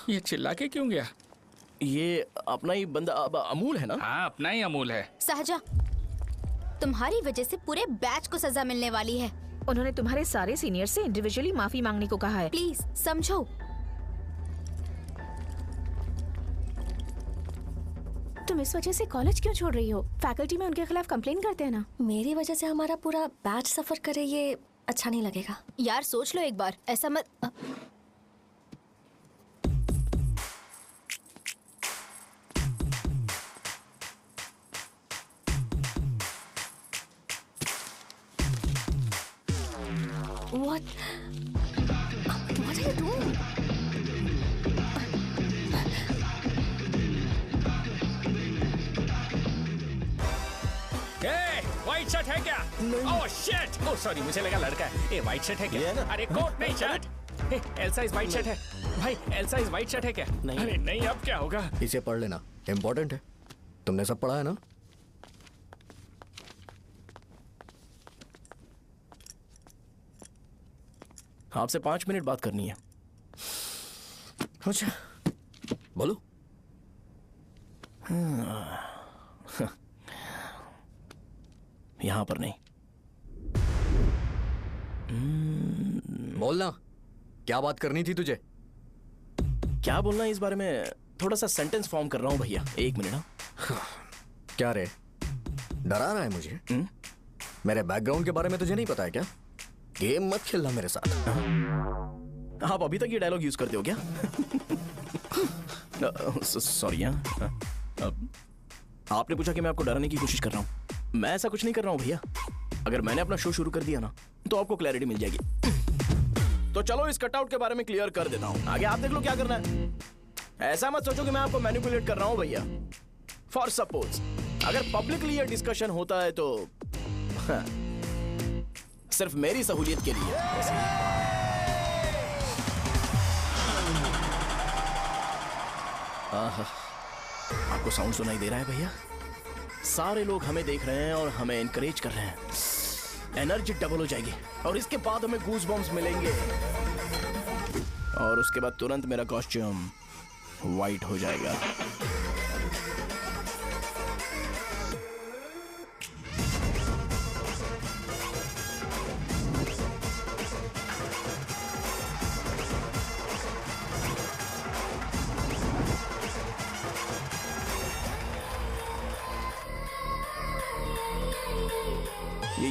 ये चिल्ला के क्यों गया? ये अपना ही बंदा अमूल है ना? हाँ, अपना ही अमूल है। साजा, तुम्हारी वजह से पूरे बैच को सजा मिलने वाली है। उन्होंने तुम्हारे सारे सीनियर से इंडिविजुअली माफी मांगने को कहा है। प्लीज समझो। तुम इस वजह से कॉलेज क्यों छोड़ रही हो? फैकल्टी में उनके खिलाफ कंप्लेन करते हैं ना। मेरी वजह से हमारा पूरा बैच सफर करे, ये अच्छा नहीं लगेगा। यार सोच लो एक बार, ऐसा मत। What are you doing? White shirt है क्या? Oh shit! ओह सॉरी, मुझे लगा लड़का है। ए व्हाइट शर्ट है क्या? अरे कोट नहीं shirt. L size white shirt है। भाई एल साइज व्हाइट शर्ट है क्या? नहीं। अरे नहीं, अब क्या होगा? इसे पढ़ लेना, इम्पोर्टेंट है। तुमने सब पढ़ा है ना? आपसे 5 मिनट बात करनी है। अच्छा, बोलो। यहां पर नहीं। बोलना, क्या बात करनी थी तुझे? क्या बोलना है इस बारे में? थोड़ा सा सेंटेंस फॉर्म कर रहा हूं भैया, 1 मिनट। क्या रे, डरा रहा है मुझे? मेरे बैकग्राउंड के बारे में तुझे नहीं पता है क्या? गेम मत खेलना मेरे साथ। आप अभी तक ये डायलॉग यूज करते हो क्या? सॉरी। आपने पूछा कि मैं आपको डराने की कोशिश कर रहा हूं। मैं ऐसा कुछ नहीं कर रहा हूं भैया। अगर मैंने अपना शो शुरू कर दिया ना, तो आपको क्लैरिटी मिल जाएगी। तो चलो इस कटआउट के बारे में क्लियर कर देता हूं। आगे आप देख लो क्या करना है। ऐसा मत सोचो कि मैं आपको मैनिपुलेट कर रहा हूं भैया। फॉर सपोज अगर पब्लिकली ये डिस्कशन होता है तो सिर्फ मेरी सहूलियत के लिए। आपको साउंड सुनाई दे रहा है भैया? सारे लोग हमें देख रहे हैं और हमें एनकरेज कर रहे हैं। एनर्जी डबल हो जाएगी और इसके बाद हमें गूज बम्स मिलेंगे और उसके बाद तुरंत मेरा कॉस्ट्यूम वाइट हो जाएगा।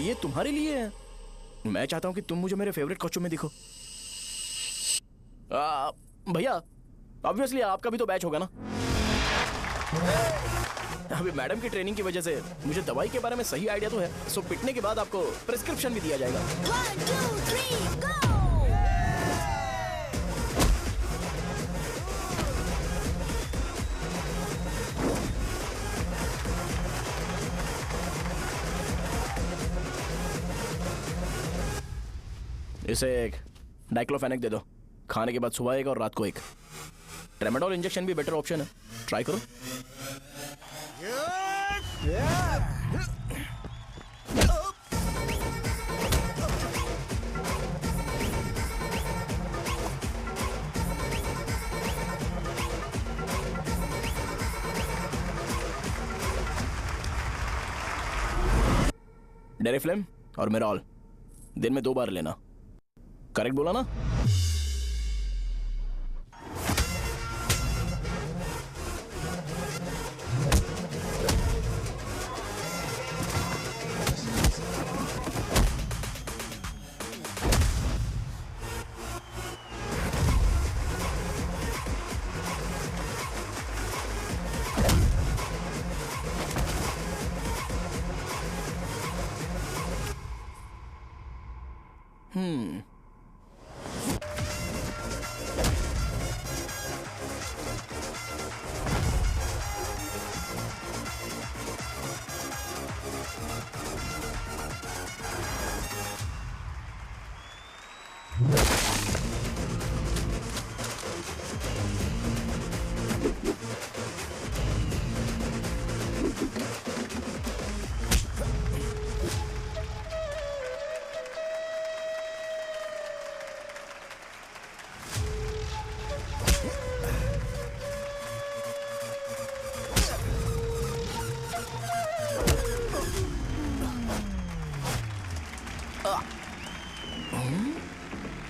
ये तुम्हारे लिए है। मैं चाहता हूं कि तुम मुझे मेरे फेवरेट कॉस्ट्यूम में दिखो। भैया ऑब्वियसली आपका भी तो बैच होगा ना। अभी मैडम की ट्रेनिंग की वजह से मुझे दवाई के बारे में सही आइडिया तो है। सो पिटने के बाद आपको प्रिस्क्रिप्शन भी दिया जाएगा। 1 2 3 गो। इसे एक डाइक्लोफेनेक दे दो। खाने के बाद सुबह एक और रात को एक। ट्रेमाडोल इंजेक्शन भी बेटर ऑप्शन है, ट्राई करो। डेरिफ्लेम और मेरॉल दिन में 2 बार लेना। करेक्ट बोला ना?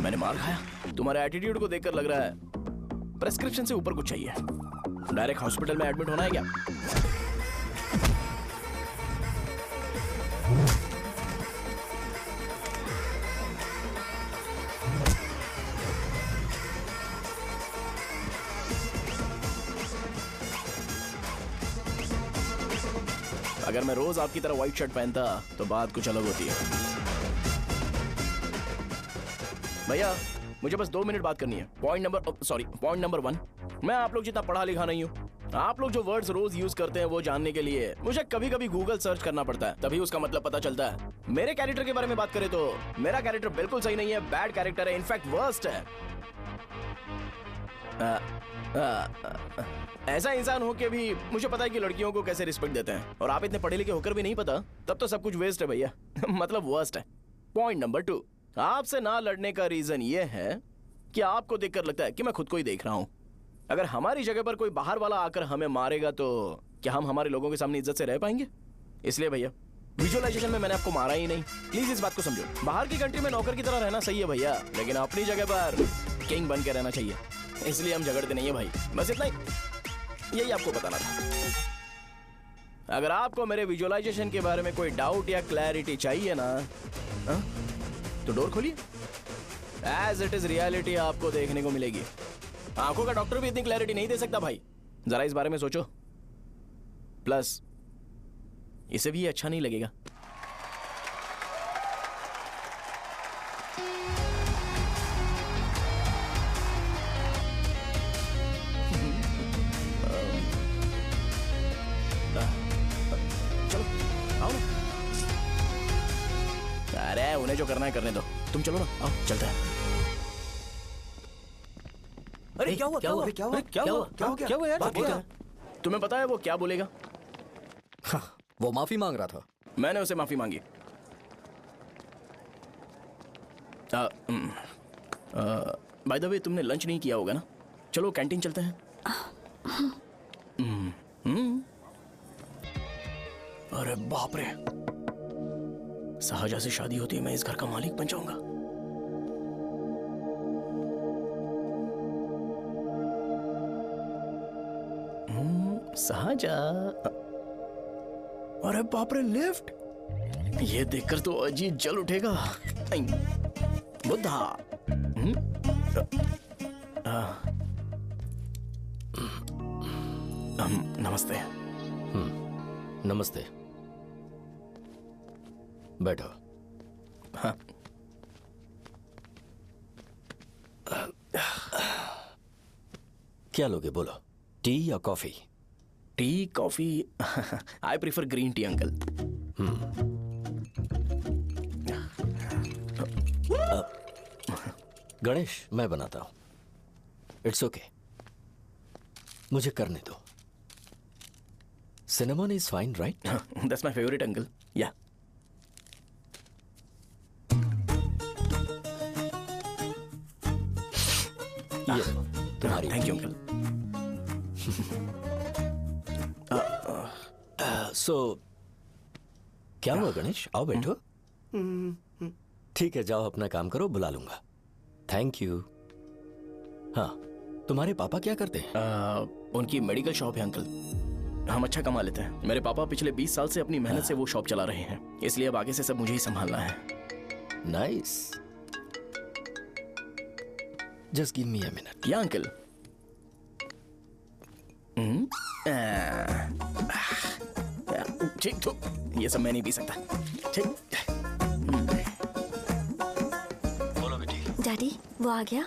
मैंने मार खाया। तुम्हारे एटीट्यूड को देखकर लग रहा है प्रेस्क्रिप्शन से ऊपर कुछ चाहिए। डायरेक्ट हॉस्पिटल में एडमिट होना है क्या? अगर मैं रोज आपकी तरह व्हाइट शर्ट पहनता तो बात कुछ अलग होती है। भैया मुझे बस 2 मिनट बात करनी है। पॉइंट नंबर 1, मैं आप लोग जितना पढ़ा लिखा नहीं हूँ। आप लोग जो वर्ड्स रोज यूज करते हैं वो जानने के लिए मुझे कभी कभी गूगल सर्च करना पड़ता है, तभी उसका मतलब पता चलता है। मेरे कैरेक्टर के बारे में बात करें तो मेरा कैरेक्टर बिल्कुल सही नहीं है, बैड कैरेक्टर है, इनफैक्ट वर्स्ट है। ऐसा इंसान हो के भी मुझे पता है कि लड़कियों को कैसे रिस्पेक्ट देते हैं, और आप इतने पढ़े लिखे होकर भी नहीं पता, तब तो सब कुछ वेस्ट है भैया। मतलब वर्स्ट है। पॉइंट नंबर 2, आपसे ना लड़ने का रीजन ये है कि आपको देखकर लगता है कि मैं खुद को ही देख रहा हूं। अगर हमारी जगह पर कोई बाहर वाला आकर हमें मारेगा तो क्या हम हमारे लोगों के सामने इज्जत से रह पाएंगे? इसलिए भैया विजुअलाइजेशन में मैंने आपको मारा ही नहीं। प्लीज इस बात को समझो। बाहर की कंट्री में नौकर की तरह रहना सही है भैया, लेकिन अपनी जगह पर किंग बन के रहना चाहिए। इसलिए हम झगड़ते नहीं है भाई, बस इतना ही, यही आपको बताना था। अगर आपको मेरे विजुअलाइजेशन के बारे में कोई डाउट या क्लैरिटी चाहिए ना, तो डोर खोलिए। एज इट इज रियलिटी आपको देखने को मिलेगी। आंखों का डॉक्टर भी इतनी क्लैरिटी नहीं दे सकता भाई, जरा इस बारे में सोचो। प्लस इसे भी अच्छा नहीं लगेगा। चलो आओ ना। अरे उन्हें जो करना है करने दो, तुम चलो ना, आओ चलते हैं। अरे क्या हुआ? यार? तुम्हें पता है वो क्या बोलेगा? वो माफी मांग रहा था। मैंने उसे माफी मांगी। बाय द वे तुमने लंच नहीं किया होगा ना? चलो कैंटीन चलते हैं। अरे बाप रे, सहजा से शादी होती है मैं इस घर का मालिक बन जाऊंगा। सहजा, अरे बाप रे लिफ्ट, ये देखकर तो अजीब जल उठेगा। बुद्धा। नमस्ते। नमस्ते, बैठो। हाँ। क्या लोगे बोलो, टी या coffee? Tea coffee? I prefer green tea uncle. Ganesh, मैं बनाता हूँ। इट्स ओके, मुझे करने दो। Cinnamon is fine, right? That's my favourite uncle. या ये तुम्हारी। Thank you uncle. सो क्या हुआ गणेश? आओ बैठो। ठीक है, जाओ अपना काम करो, बुला लूंगा। Thank you. हाँ, तुम्हारे पापा क्या करते हैं? उनकी मेडिकल शॉप है अंकल। हम अच्छा कमा लेते हैं। मेरे पापा पिछले 20 साल से अपनी मेहनत से वो शॉप चला रहे हैं, इसलिए अब आगे से सब मुझे ही संभालना है। Nice. Just give me a minute. या अंकल। ठीक तो ये सब मैं नहीं पी सकता। ठीक। बोलो बेटी। डैडी, वो आ गया?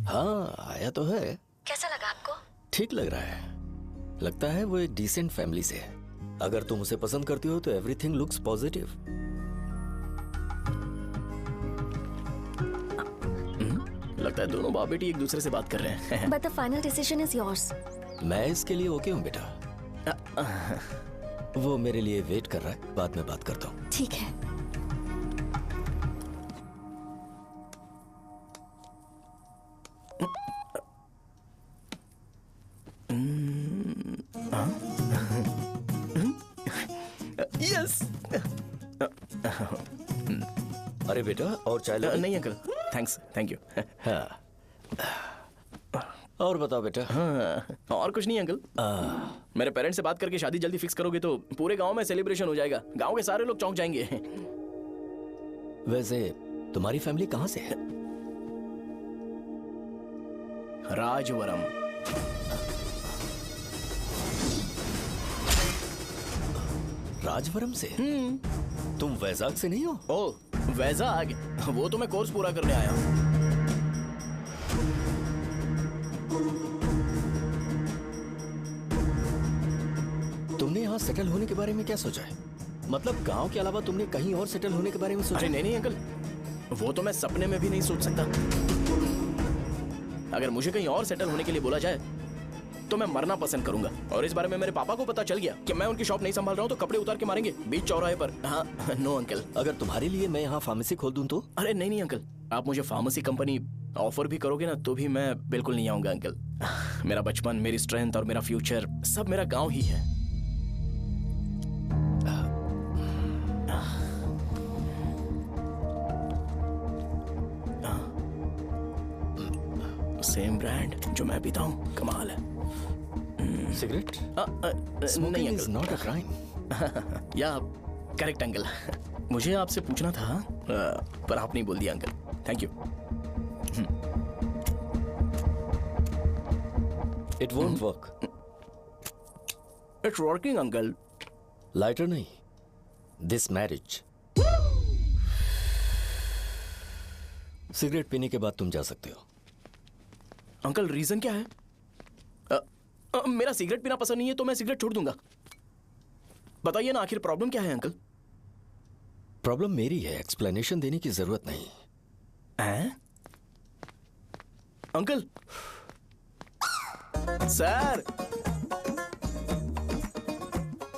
हाँ, आया तो है। कैसा लगा आपको? ठीक लग रहा है। लगता है वो एक डिसेंट फैमिली से है। अगर तुम उसे पसंद करती हो तो एवरीथिंग लुक्स पॉजिटिव। लगता है दोनों बाप बेटी एक दूसरे से बात कर रहे हैं। But the final decision is yours. मैं इसके लिए ओके हूँ बेटा। वो मेरे लिए वेट कर रहा है, बाद में बात करता हूँ। ठीक है। यस। अरे बेटा, और चाय लो? नहीं अंकल, थैंक्स, थैंक यू। हाँ। और बताओ बेटा। हाँ, और कुछ नहीं अंकल। मेरे पेरेंट्स से बात करके शादी जल्दी फिक्स करोगे तो पूरे गांव में सेलिब्रेशन हो जाएगा। गांव के सारे लोग चौंक जाएंगे। वैसे तुम्हारी फैमिली कहाँ से है? राजवरम। राजवरम से? तुम वैजाग से नहीं हो? ओ, वैजाग? वो तो मैं कोर्स पूरा करने आया हूँ। तुमने यहाँ सेटल होने के बारे में क्या सोचा है? मतलब गांव के अलावा तुमने कहीं और सेटल होने के बारे में सोचा? अरे नहीं अंकल, वो तो मैं सपने में भी नहीं सोच सकता। अगर मुझे कहीं और सेटल होने के लिए बोला जाए तो मैं मरना पसंद करूंगा। और इस बारे में मेरे पापा को पता चल गया कि मैं उनकी शॉप नहीं संभाल रहा हूँ तो कपड़े उतार के मारेंगे बीच चौराहे पर। हाँ, नो अंकल। अगर तुम्हारे लिए मैं यहाँ फार्मेसी खोल दूं तो? अरे नहीं अंकल, आप मुझे फार्मेसी कंपनी ऑफर भी करोगे ना तो भी मैं बिल्कुल नहीं आऊंगा अंकल। मेरा बचपन, मेरी स्ट्रेंथ और मेरा फ्यूचर सब मेरा गाँव ही है। सेम ब्रांड जो मैं पीता हूँ, कमाल है। सिगरेट? नहीं इज नॉट अ क्राइम। या करेक्ट अंकल। मुझे आपसे पूछना था पर आपने बोल दिया uncle. Thank you. It won't work. It's working uncle. Lighter नहीं, दिस मैरिज। सिगरेट पीने के बाद तुम जा सकते हो। अंकल रीजन क्या है? मेरा सिगरेट पीना पसंद नहीं है तो मैं सिगरेट छोड़ दूंगा। बताइए ना, आखिर प्रॉब्लम क्या है अंकल? प्रॉब्लम मेरी है, एक्सप्लेनेशन देने की जरूरत नहीं है। अंकल सर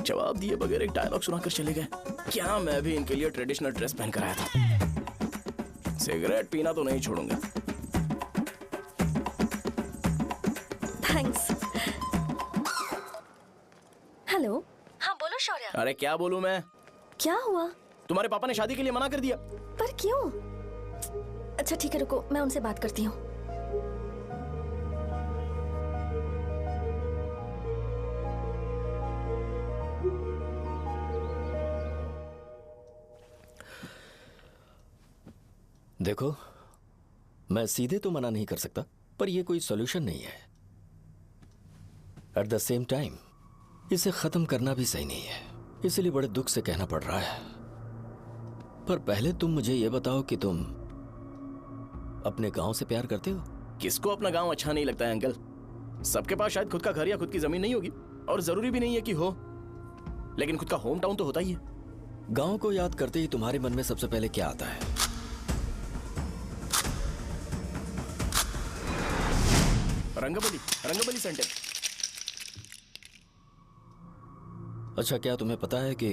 जवाब दिए बगैर एक डायलॉग सुनाकर चले गए। क्या मैं भी इनके लिए ट्रेडिशनल ड्रेस पहन कर आया था। सिगरेट पीना तो नहीं छोड़ूंगा। थैंक्स। हेलो। हाँ बोलो शौर्य। अरे क्या बोलूं मैं? क्या हुआ? तुम्हारे पापा ने शादी के लिए मना कर दिया। पर क्यों? अच्छा ठीक है, रुको मैं उनसे बात करती हूँ। देखो, मैं सीधे तो मना नहीं कर सकता, पर यह कोई सॉल्यूशन नहीं है। एट द सेम टाइम इसे खत्म करना भी सही नहीं है, इसलिए बड़े दुख से कहना पड़ रहा है। पर पहले तुम मुझे यह बताओ कि तुम अपने गांव से प्यार करते हो? किसको अपना गांव अच्छा नहीं लगता है अंकल? सबके पास शायद खुद का घर या खुद की जमीन नहीं होगी, और जरूरी भी नहीं है कि हो, लेकिन खुद का होम टाउन तो होता ही है। गांव को याद करते ही तुम्हारे मन में सबसे पहले क्या आता है? रंगबली सेंटर। अच्छा, क्या तुम्हें पता है कि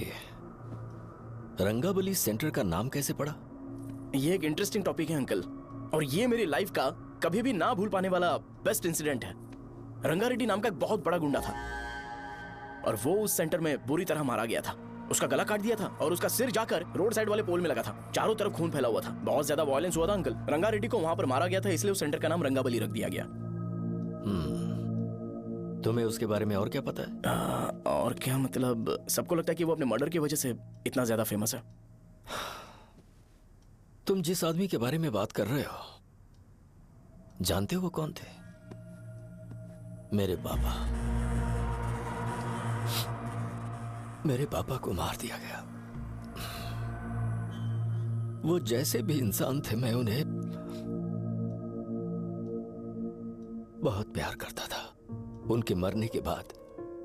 रंगाबली सेंटर का नाम कैसे पड़ा? ये एक इंटरेस्टिंग टॉपिक है अंकल, और ये मेरी लाइफ का कभी भी ना भूल पाने वाला बेस्ट इंसिडेंट है। रंगारेड्डी नाम का एक बहुत बड़ा गुंडा था और वो उस सेंटर में बुरी तरह मारा गया था। उसका गला काट दिया था और उसका सिर जाकर रोड साइड वाले पोल में लगा था। चारों तरफ खून फैला हुआ था, बहुत ज्यादा वायलेंस हुआ था अंकल। रंगारेड्डी को वहां पर मारा गया था, इसलिए उस सेंटर का नाम रंगाबली रख दिया गया। तुम्हें उसके बारे में और क्या पता है? और क्या मतलब, सबको लगता है कि वो अपने मर्डर की वजह से इतना ज्यादा फेमस है। तुम जिस आदमी के बारे में बात कर रहे हो, जानते हो वो कौन थे? मेरे पापा। मेरे पापा को मार दिया गया। वो जैसे भी इंसान थे, मैं उन्हें बहुत प्यार करता था। उनके मरने के बाद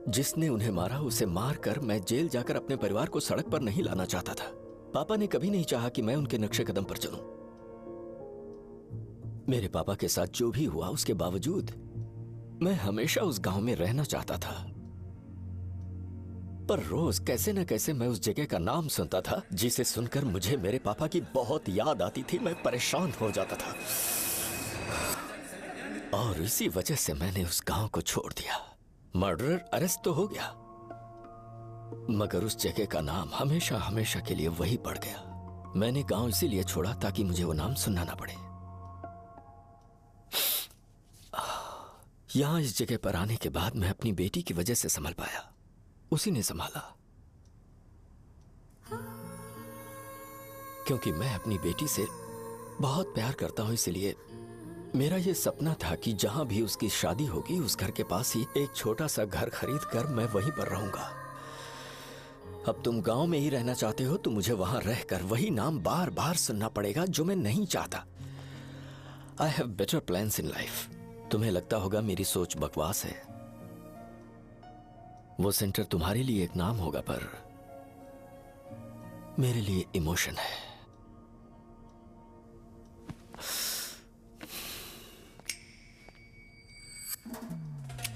जिसने उन्हें मारा उसे मारकर मैं जेल जाकर अपने परिवार को सड़क पर नहीं लाना चाहता था। पापा ने कभी नहीं चाहा कि मैं उनके नक्शे कदम पर चलूं। मेरे पापा के साथ जो भी हुआ, उसके बावजूद मैं हमेशा उस गांव में रहना चाहता था। पर रोज कैसे न कैसे मैं उस जगह का नाम सुनता था, जिसे सुनकर मुझे मेरे पापा की बहुत याद आती थी। मैं परेशान हो जाता था और इसी वजह से मैंने उस गांव को छोड़ दिया। मर्डरर अरेस्ट तो हो गया, मगर उस जगह का नाम हमेशा हमेशा के लिए वही पड़ गया। मैंने गांव इसीलिए छोड़ा ताकि मुझे वो नाम सुनना ना पड़े। यहां इस जगह पर आने के बाद मैं अपनी बेटी की वजह से संभल पाया, उसी ने संभाला। क्योंकि मैं अपनी बेटी से बहुत प्यार करता हूं, इसलिए मेरा यह सपना था कि जहां भी उसकी शादी होगी, उस घर के पास ही एक छोटा सा घर खरीद कर मैं वहीं पर रहूंगा। अब तुम गांव में ही रहना चाहते हो तो मुझे वहां रहकर वही नाम बार बार सुनना पड़ेगा, जो मैं नहीं चाहता। I have better plans in life. तुम्हें लगता होगा मेरी सोच बकवास है। वो सेंटर तुम्हारे लिए एक नाम होगा, पर मेरे लिए इमोशन है।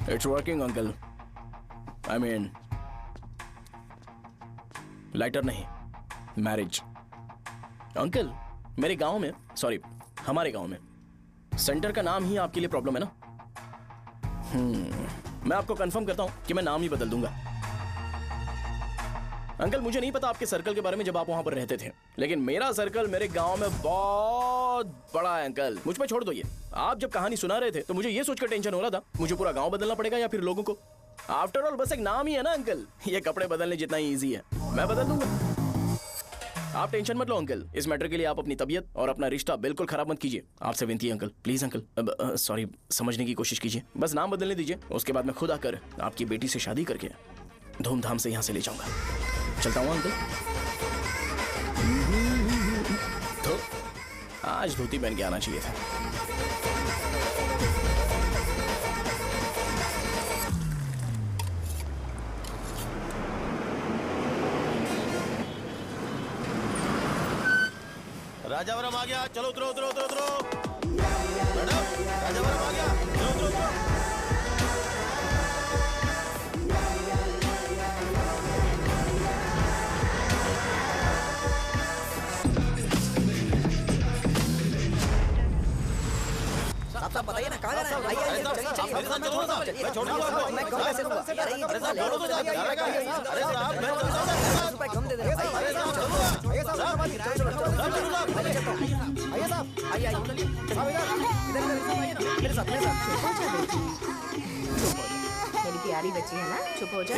It's working uncle. I mean, lighter नहीं, मैरिज। अंकल, मेरे गांव में, सॉरी हमारे गांव में सेंटर का नाम ही आपके लिए प्रॉब्लम है ना? मैं आपको कंफर्म करता हूं कि मैं नाम ही बदल दूंगा। अंकल, मुझे नहीं पता आपके सर्कल के बारे में जब आप वहां पर रहते थे, लेकिन मेरा सर्कल मेरे गांव में बहुत बड़ा है अंकल। मुझ पे छोड़ दो ये। आप जब कहानी सुना रहे थे तो मुझे ये सोचकर टेंशन हो रहा था मुझे पूरा गांव बदलना पड़ेगा या फिर लोगों को। आफ्टर ऑल बस एक नाम ही है ना अंकल, ये कपड़े बदलने जितना ही ईजी है। मैं बदल दूंगा, आप टेंशन मत लो अंकल। इस मैटर के लिए आप अपनी तबीयत और अपना रिश्ता बिल्कुल खराब मत कीजिए। आपसे विनती है अंकल, प्लीज अंकल। अब सॉरी, समझने की कोशिश कीजिए। बस नाम बदलने दीजिए, उसके बाद मैं खुद आकर आपकी बेटी से शादी करके धूमधाम से यहाँ से ले जाऊंगा। चलता हूँ अंकल। तो आज धोती पहन के आना चाहिए था। राजावरम आ गया, चलो उतरो उतरो उतरो उतरो। मैडम, राजावरम आ गया, चलो उतरो उतरो। साहब बताइए ना कहाँ जाना है? आइए आइए चलिए चलिए। मैं छोड़ दूंगा आपको। मैं कम कैसे दूंगा? अरे साहब छोड़ो तो जाके। अरे साहब मैं ₹10 कम दे देना। अरे साहब चलो। आइए साहब, आइए साहब आइए आइए मेरे साथ मेरी प्यारी बच्ची है ना, चुप हो जा।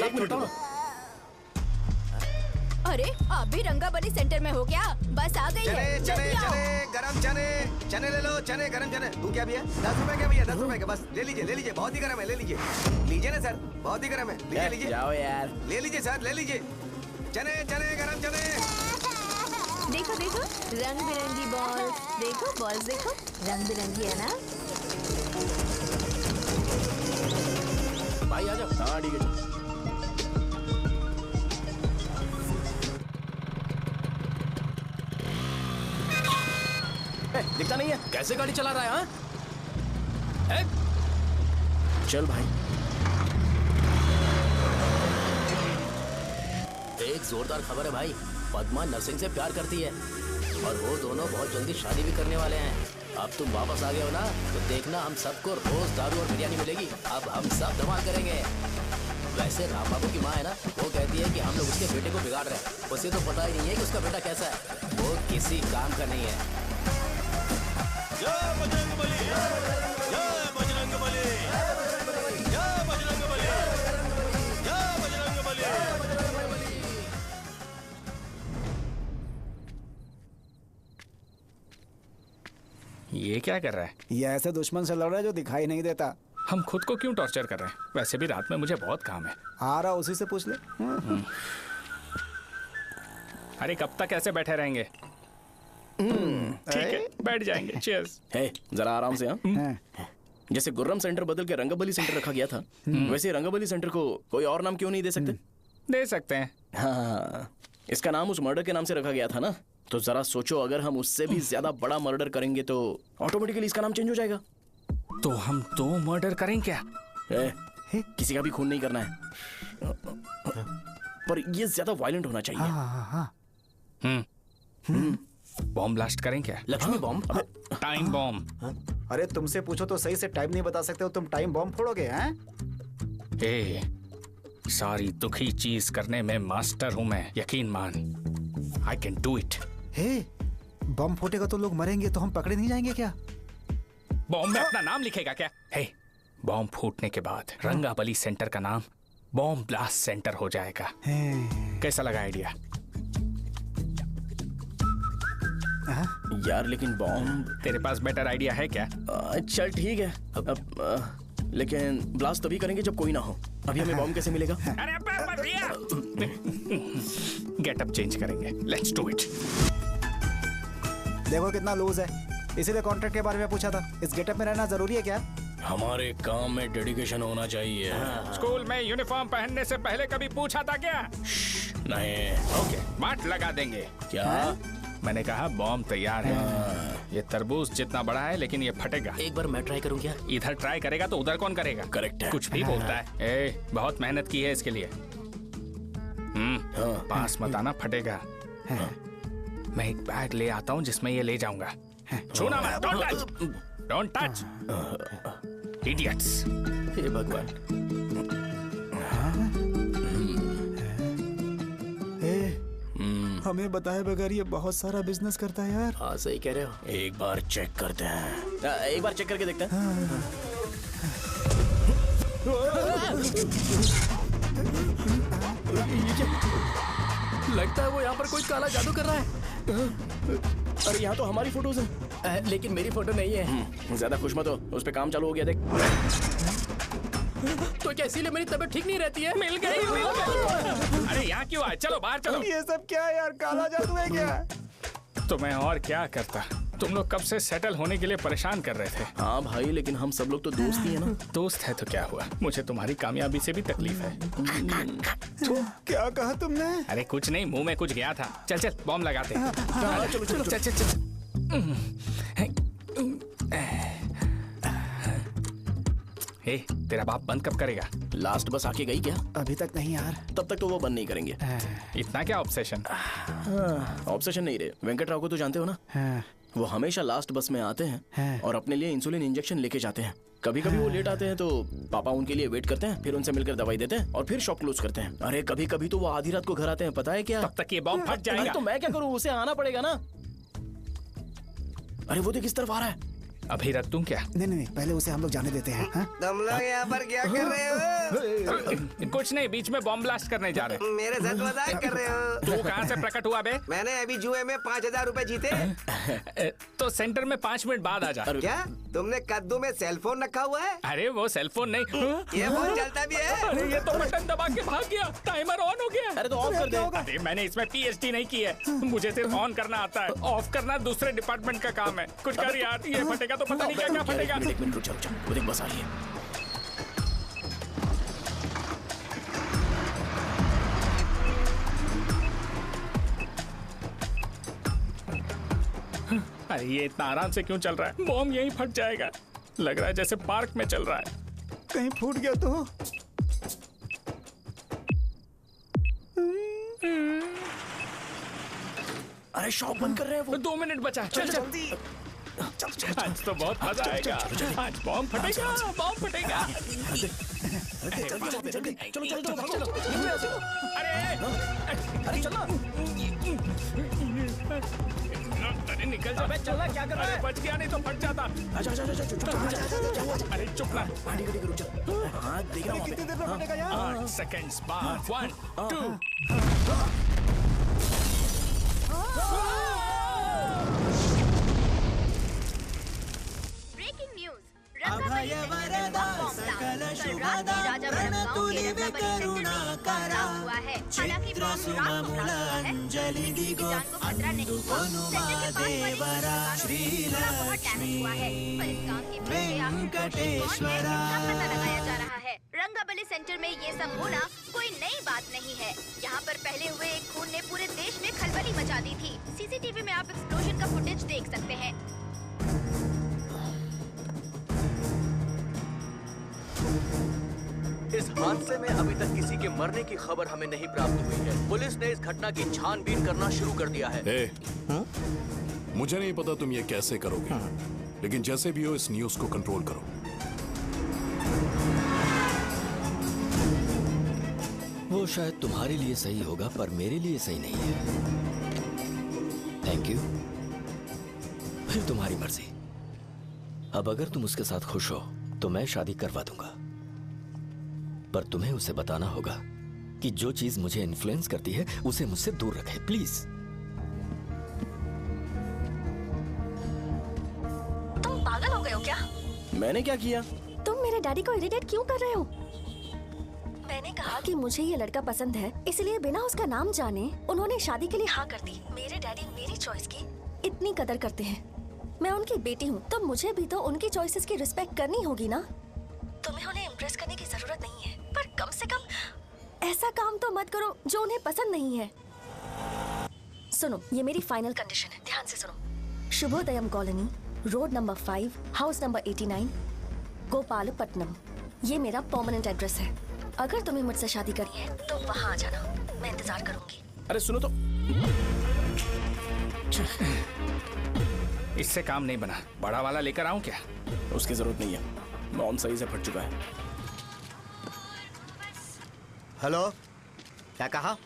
अरे आप भी रंगाबली सेंटर में हो क्या? बस आ गई है, चने जल्दी आओ। गरम चने, चने ले लो, चने गरम चने। तू क्या भैया? 10 रुपए का भैया, 10 रुपए का। बस ले लीजिए, बहुत ही गरम है, ले लीजिए। लीजिए ना सर, बहुत ही गरम है, लीजिए। जाओ यार, ले लीजिए सर, ले लीजिए। चने चने गरम चने। देखो देखो रंग बिरंगी बॉल, देखो बॉल्स देखो रंग बिरंगी है ना। भाई आ जाओ। हाँ ठीक है। दिखता नहीं है, कैसे गाड़ी चला रहा है? चल भाई। एक जोरदार खबर है भाई, पद्मा नर्सिंग से प्यार करती है और वो दोनों बहुत जल्दी शादी भी करने वाले हैं। अब तुम वापस आ गए हो ना, तो देखना हम सबको रोज दारू और बिरयानी मिलेगी। अब हम सब धमाल करेंगे। वैसे राम बाबू की माँ है ना, वो कहती है कि हम लोग उसके बेटे को बिगाड़ रहे हैं। उसे तो पता ही नहीं है कि उसका बेटा कैसा है, वो किसी काम का नहीं है। जय बजरंग बली, जय बजरंग बली, जय बजरंग बली, जय बजरंग बली। ये क्या कर रहा है? ये ऐसे दुश्मन से लड़ रहा है जो दिखाई नहीं देता। हम खुद को क्यों टॉर्चर कर रहे हैं? वैसे भी रात में मुझे बहुत काम है। आ रहा उसी से पूछ ले। अरे कब तक ऐसे बैठे रहेंगे? ठीक है, बैठ जाएंगे। चीयर्स। हे, जरा आराम से। हाँ, जैसे गुर्रम सेंटर बदल के रंगबली सेंटर रखा गया था, वैसे रंगबली सेंटर को कोई और नाम क्यों नहीं दे सकते? दे सकते हैं। हाँ, इसका नाम उस मर्डर के नाम से रखा गया था ना, तो जरा सोचो अगर हम उससे भी ज्यादा बड़ा मर्डर करेंगे तो ऑटोमेटिकली इसका नाम चेंज हो जाएगा। तो हम 2 मर्डर करें क्या? किसी का भी खून नहीं करना है, पर ये ज्यादा वायलेंट होना चाहिए। बॉम्ब ब्लास्ट करें क्या? लक्ष्मी बॉम्ब? Time bomb. अरे तुमसे पूछो तो सही से टाइम नहीं बता सकते हो, तुम टाइम बॉम्ब फोड़ोगे? हैं? सारी दुखी चीज करने में मास्टर हूं मैं, यकीन मान। I can do it. Bomb फूटेगा तो लोग मरेंगे, तो हम पकड़े नहीं जाएंगे क्या? बॉम्ब में अपना नाम लिखेगा क्या? बॉम्ब फूटने के बाद रंगाबली सेंटर का नाम बॉम्ब ब्लास्ट सेंटर हो जाएगा। कैसा लगा आइडिया? यार लेकिन बॉम्ब, तेरे पास बेटर आइडिया है क्या? चल ठीक है, लेकिन ब्लास्ट तभी करेंगे जब कोई ना हो। अभी हमें बॉम्ब कैसे मिलेगा? अरे गेटअप चेंज करेंगे। Let's do it. देखो कितना लूज है, इसीलिए कॉन्ट्रैक्ट के बारे में पूछा था। इस गेटअप में रहना जरूरी है क्या? हमारे काम में डेडिकेशन होना चाहिए। स्कूल में यूनिफॉर्म पहनने से पहले कभी पूछा था क्या? नहीं। ओके, मार्ट लगा देंगे। क्या? मैंने कहा बॉम्ब तैयार है। ये तरबूज जितना बड़ा है, लेकिन ये फटेगा। एक बार मैं ट्राई करूं क्या? इधर ट्राई करेगा तो उधर कौन करेगा? करेक्ट है। कुछ भी बोलता है। बहुत मेहनत की है इसके लिए। पास मत आना, फटेगा। मैं एक बैग ले आता हूँ जिसमें ये ले जाऊंगा। छूना मत, don't touch, don't touch, idiots. हे भगवान। हमें बताए बगैर ये बहुत सारा बिजनेस करता है यार। हाँ सही कह रहे हो। एक बार चेक करते हैं। एक बार चेक करके देखते हैं। लगता है वो यहाँ पर कोई काला जादू कर रहा है। अरे यहाँ तो हमारी फोटोज हैं, लेकिन मेरी फोटो नहीं है। ज्यादा खुश मत हो, उस पे काम चालू हो गया। देख तो क्या इसीलिए मेरी तबीयत ठीक नहीं रहती है? मिल गई, मिल गई। अरे यहाँ क्यों आए? चलो बाहर चलो। ये सब क्या है यार? काला जादू है क्या? तो मैं और क्या करता? तुम लोग कब से सेटल होने के लिए परेशान कर रहे थे। हाँ भाई, लेकिन हम सब लोग तो दोस्त ही है ना। दोस्त है तो क्या हुआ? मुझे तुम्हारी कामयाबी से भी तकलीफ है। क्या कहा तुमने? अरे कुछ नहीं, मुंह में कुछ गया था। चल चल बॉम्ब लगाते। चलो चलो चल चल चल। तेरा बाप बंद कब करेगा? लास्ट बस आके गई क्या? अभी तक नहीं यार। तब तक तो वो बंद नहीं करेंगे। इतना क्या ऑब्सेशन? ऑब्सेशन नहीं रे, वेंकट राव को तो जानते हो ना? वो हमेशा लास्ट बस में आते हैं और अपने लिए इंसुलिन इंजेक्शन लेके जाते हैं। कभी कभी वो लेट आते हैं तो पापा उनके लिए वेट करते हैं, फिर उनसे मिलकर दवाई देते हैं और फिर शॉप क्लोज करते हैं। अरे कभी कभी तो वो आधी रात को घर आते हैं, पता है क्या? तब तक ये बॉम्ब फट जाएगा। तो मैं क्या करूँ, उसे आना पड़ेगा ना। अरे वो देख किस तरफ आ रहा है। अभी रख दूं क्या? नहीं, पहले उसे हम लोग जाने देते हैं। तुम लोग यहाँ पर क्या कर रहे हो? कुछ नहीं, बीच में बॉम्ब ब्लास्ट करने जा रहे हैं। मेरे साथ मजाक कर रहे हो? तू कहाँ से प्रकट हुआ बे? मैंने अभी जुए में 5000 रुपए जीते। तो सेंटर में 5 मिनट बाद आ जा। क्या तुमने कद्दू में सेलफोन रखा हुआ है? अरे वो सेलफोन नहीं, ये फोन चलता भी है। अरे ये तो बटन दबा के भाग गया, टाइमर ऑन हो गया। अरे तो ऑफ कर दे। अरे मैंने इसमें PhD नहीं की है, मुझे सिर्फ ऑन करना आता है। ऑफ करना दूसरे डिपार्टमेंट का काम है। कुछ कर यार, ये फटेगा तो पता नहीं क्या क्या फटेगा। एक मिनट रुक जा, वो देख बस आ रही है। अरे ये इतना आराम से क्यों चल रहा है? बॉम्ब यहीं फट जाएगा। लग रहा है जैसे पार्क में चल रहा है। कहीं फूट गया तो। अरे शॉप बंद कर रहे हैं वो। 2 मिनट बचा, चल जल्दी। आज तो बहुत मजा आएगा। आज बॉम्ब फटेगा, बॉम्ब फटेगा। चलो। अरे चलो। अरे निकल जा। चल क्या कर रहा है? बच गया, नहीं तो फट जाता। अरे चुप ना। रुक जा। हाँ देख रहा हूँ। कितनी देर में फटेगा यार? 8 सेकंड्स बाद 1 2। ब्रेकिंग न्यूज, रंगाबली सेंटर में बॉम्ब ब्लास्ट। कल रात में राजापुरम गांव के रंगाबली सेंटर में एक बम ब्लास्ट हुआ है। हालांकि बम रात को ब्लास्ट हुआ है, इसलिए किसी की जान को खतरा नहीं हुआ। सेंटर के पास वाली दुकानों में थोड़ा बहुत डैमेज हुआ है, पर इस काम के पीछे आखिर कौन है इसका पता लगाया जा रहा है। रंगाबली सेंटर में ये सब होना कोई नई बात नहीं है। यहाँ पर पहले हुए एक खून ने पूरे देश में खलबली मचा दी थी। सीसीटीवी में आप एक्सप्लोजन का फुटेज देख सकते हैं। इस हादसे में अभी तक किसी के मरने की खबर हमें नहीं प्राप्त हुई है। पुलिस ने इस घटना की छानबीन करना शुरू कर दिया है। मुझे नहीं पता तुम ये कैसे करोगे, लेकिन जैसे भी हो इस न्यूज को कंट्रोल करो। वो शायद तुम्हारे लिए सही होगा, पर मेरे लिए सही नहीं है। Thank you. फिर तुम्हारी मर्जी। अब अगर तुम उसके साथ खुश हो तो मैं शादी करवा दूंगा, पर तुम्हें उसे बताना होगा कि जो चीज मुझे इन्फ्लुएंस करती है उसे मुझसे दूर रखे, प्लीज। तुम पागल हो गए हो क्या? मैंने क्या किया? तुम मेरे डैडी को इरिटेट क्यों कर रहे हो? मैंने कहा कि मुझे ये लड़का पसंद है, इसलिए बिना उसका नाम जाने उन्होंने शादी के लिए हाँ कर दी। मेरे डैडी मेरी चॉइस की इतनी कदर करते हैं। मैं उनकी बेटी हूँ, तो मुझे भी तो उनकी चॉइसेस की रिस्पेक्ट करनी होगी ना। तुम्हें उन्हें इम्प्रेस करने की जरूरत नहीं है, पर कम से कम ऐसा काम तो मत करो जो उन्हें पसंद नहीं है। सुनो, ये मेरी फाइनल कंडीशन है, ध्यान से सुनो। Shubhodayam colony, road number 5, house number 89, Gopalapatnam. ये मेरा परमानेंट एड्रेस है। अगर तुम्हें मुझसे शादी करनी है तो वहाँ आ जाना, मैं इंतजार करूंगी। अरे सुनो तो। इससे काम नहीं बना। बड़ा वाला लेकर आऊं क्या? उसकी जरूरत नहीं है, बॉम्ब सही से फट चुका है। हेलो, क्या कहा?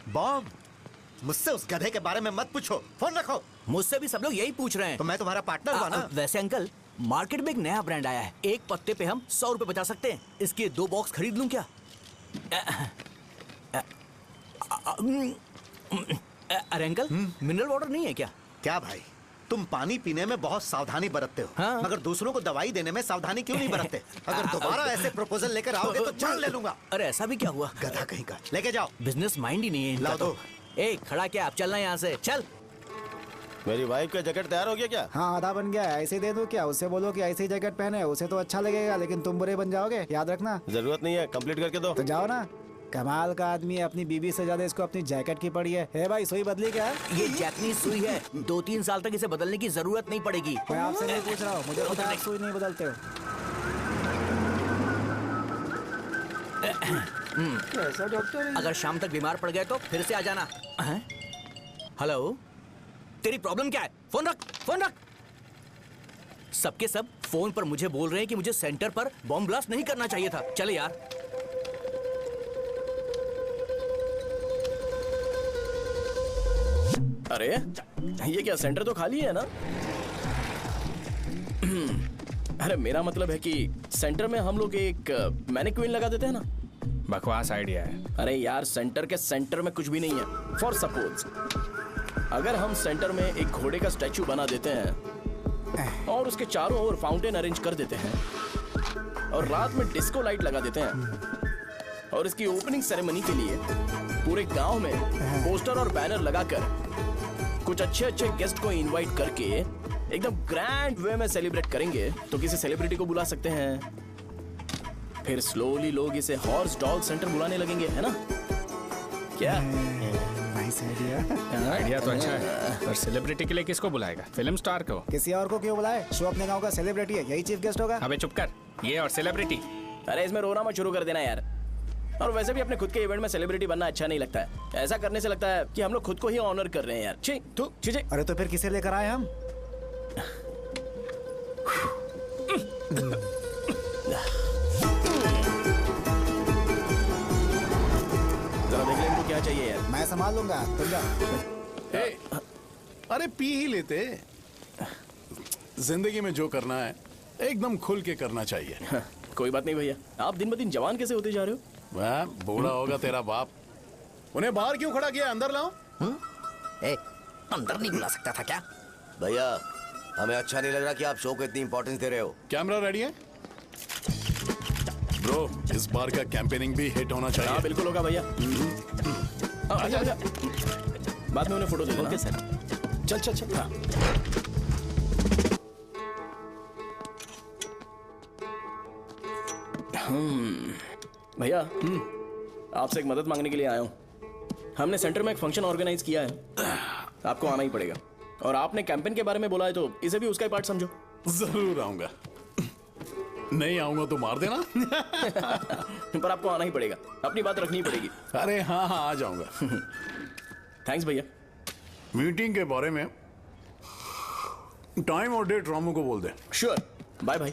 बॉम्ब? मुझसे उस गधे के बारे में मत पूछो, फोन रखो। मुझसे भी सब लोग यही पूछ रहे हैं। तो मैं तुम्हारा पार्टनर हुआ ना। वैसे अंकल, मार्केट में एक नया ब्रांड आया है, एक पत्ते पे हम 100 रुपए बचा सकते हैं। इसके 2 बॉक्स खरीद लूं क्या? अरे अंकल, मिनरल वाटर नहीं है क्या? क्या भाई, तुम पानी पीने में बहुत सावधानी बरतते हो, हाँ? मगर दूसरों को दवाई देने में सावधानी क्यों नहीं बरतते? अगर दोबारा ऐसे प्रपोजल लेकर आओगे तो जान ले लूंगा। अरे ऐसा भी क्या हुआ? गधा कहीं का, लेके जाओ। बिजनेस माइंड ही नहीं है इनका। लाओ दो। ए, खड़ा क्या? आप चलना यहाँ से, चल। मेरी वाइफ का जैकेट तैयार हो गया क्या? हाँ, आधा बन गया है। ऐसे दे दो क्या? उससे बोलो कि ऐसे ही जैकेट पहने, उसे तो अच्छा लगेगा, लेकिन तुम बुरे बन जाओगे, याद रखना। जरूरत नहीं है, कंप्लीट करके दो। तो जाओ ना। कमाल का आदमी है, अपनी बीवी से ज्यादा इसको अपनी जैकेट की पड़ी है। हे भाई, सुई बदली क्या? ये जैपनीज सुई है, 2-3 साल तक इसे बदलने की जरूरत नहीं पड़ेगी। मैं आपसे नहीं पूछ रहा हूँ, मुझे पता है आप सुई नहीं बदलते हो। कैसा डॉक्टर? अगर शाम तक बीमार पड़ गए तो फिर से आ जाना। हेलो, तेरी प्रॉब्लम क्या है? फोन रख, फोन रख। सबके सब फोन पर मुझे बोल रहे हैं कि मुझे सेंटर पर बॉम्ब ब्लास्ट नहीं करना चाहिए था। चले यार। अरे ये क्या, सेंटर तो खाली है ना? अरे मेरा मतलब है कि सेंटर में हम लोग एक मैनिक्विन लगा देते हैं ना। बकवास आइडिया है। अरे यार, सेंटर के सेंटर में कुछ भी नहीं है। फॉर सपोज अगर हम सेंटर में एक घोड़े का स्टैचू बना देते हैं और उसके चारों ओर फाउंटेन अरेंज कर देते हैं और रात में डिस्को लाइट लगा देते हैं और इसकी ओपनिंग सेरेमनी के लिए पूरे गांव में पोस्टर और बैनर लगाकर कुछ अच्छे अच्छे गेस्ट को इनवाइट करके एकदम ग्रैंड वे में सेलिब्रेट करेंगे, तो किसी सेलिब्रिटी को बुला सकते हैं। फिर स्लोली लोग इसे हॉर्स डॉग सेंटर बुलाने लगेंगे, है ना? क्या? Nice idea. आइडिया तो अच्छा है, पर सेलिब्रिटी के लिए किसको बुलाएगा? फिल्म स्टार को। किसी और को क्यों बुलाए? शो अपने गांव का सेलिब्रिटी है, यही चीफ गेस्ट होगा। अबे चुप कर। ये और सेलिब्रिटी अरे इसमें रोना मत शुरू कर देना यार। और वैसे भी अपने खुद के इवेंट में सेलिब्रिटी बनना अच्छा नहीं लगता है। ऐसा करने से लगता है कि हम लोग खुद को ही ऑनर कर रहे हैं यार। छी तू छी। अरे तो फिर किसे लेकर आए हम? जरा देख ले इनको क्या चाहिए यार। मैं संभाल लूंगा, तुम जा। अरे पी ही लेते। जिंदगी में जो करना है एकदम खुल के करना चाहिए। कोई बात नहीं भैया, आप दिन ब दिन जवान कैसे होते जा रहे हो? वह बूढ़ा होगा तेरा बाप। उन्हें बाहर क्यों खड़ा किया? अंदर लाओ। अंदर नहीं बुला सकता था क्या? भैया हमें अच्छा नहीं लग रहा कि आप शो को इतनी इंपॉर्टेंस दे रहे हो। कैमरा रेडी है ब्रो? इस बार का कैंपेनिंग भी हिट होना चाहिए। हाँ बिल्कुल होगा भैया। आजा आजा, बाद में उन्हें फोटो दे देना। Okay sir. चल चल चल। हाँ। भैया आपसे एक मदद मांगने के लिए आया हूँ। हमने सेंटर में एक फंक्शन ऑर्गेनाइज किया है, आपको आना ही पड़ेगा। और आपने कैंपेन के बारे में बोला है तो इसे भी उसका ही पार्ट समझो। जरूर आऊंगा। नहीं आऊंगा तो मार देना। पर आपको आना ही पड़ेगा, अपनी बात रखनी पड़ेगी। अरे हाँ हाँ आ जाऊंगा। थैंक्स भैया। मीटिंग के बारे में टाइम और डेट रामू को बोल दे। Sure, bye bye.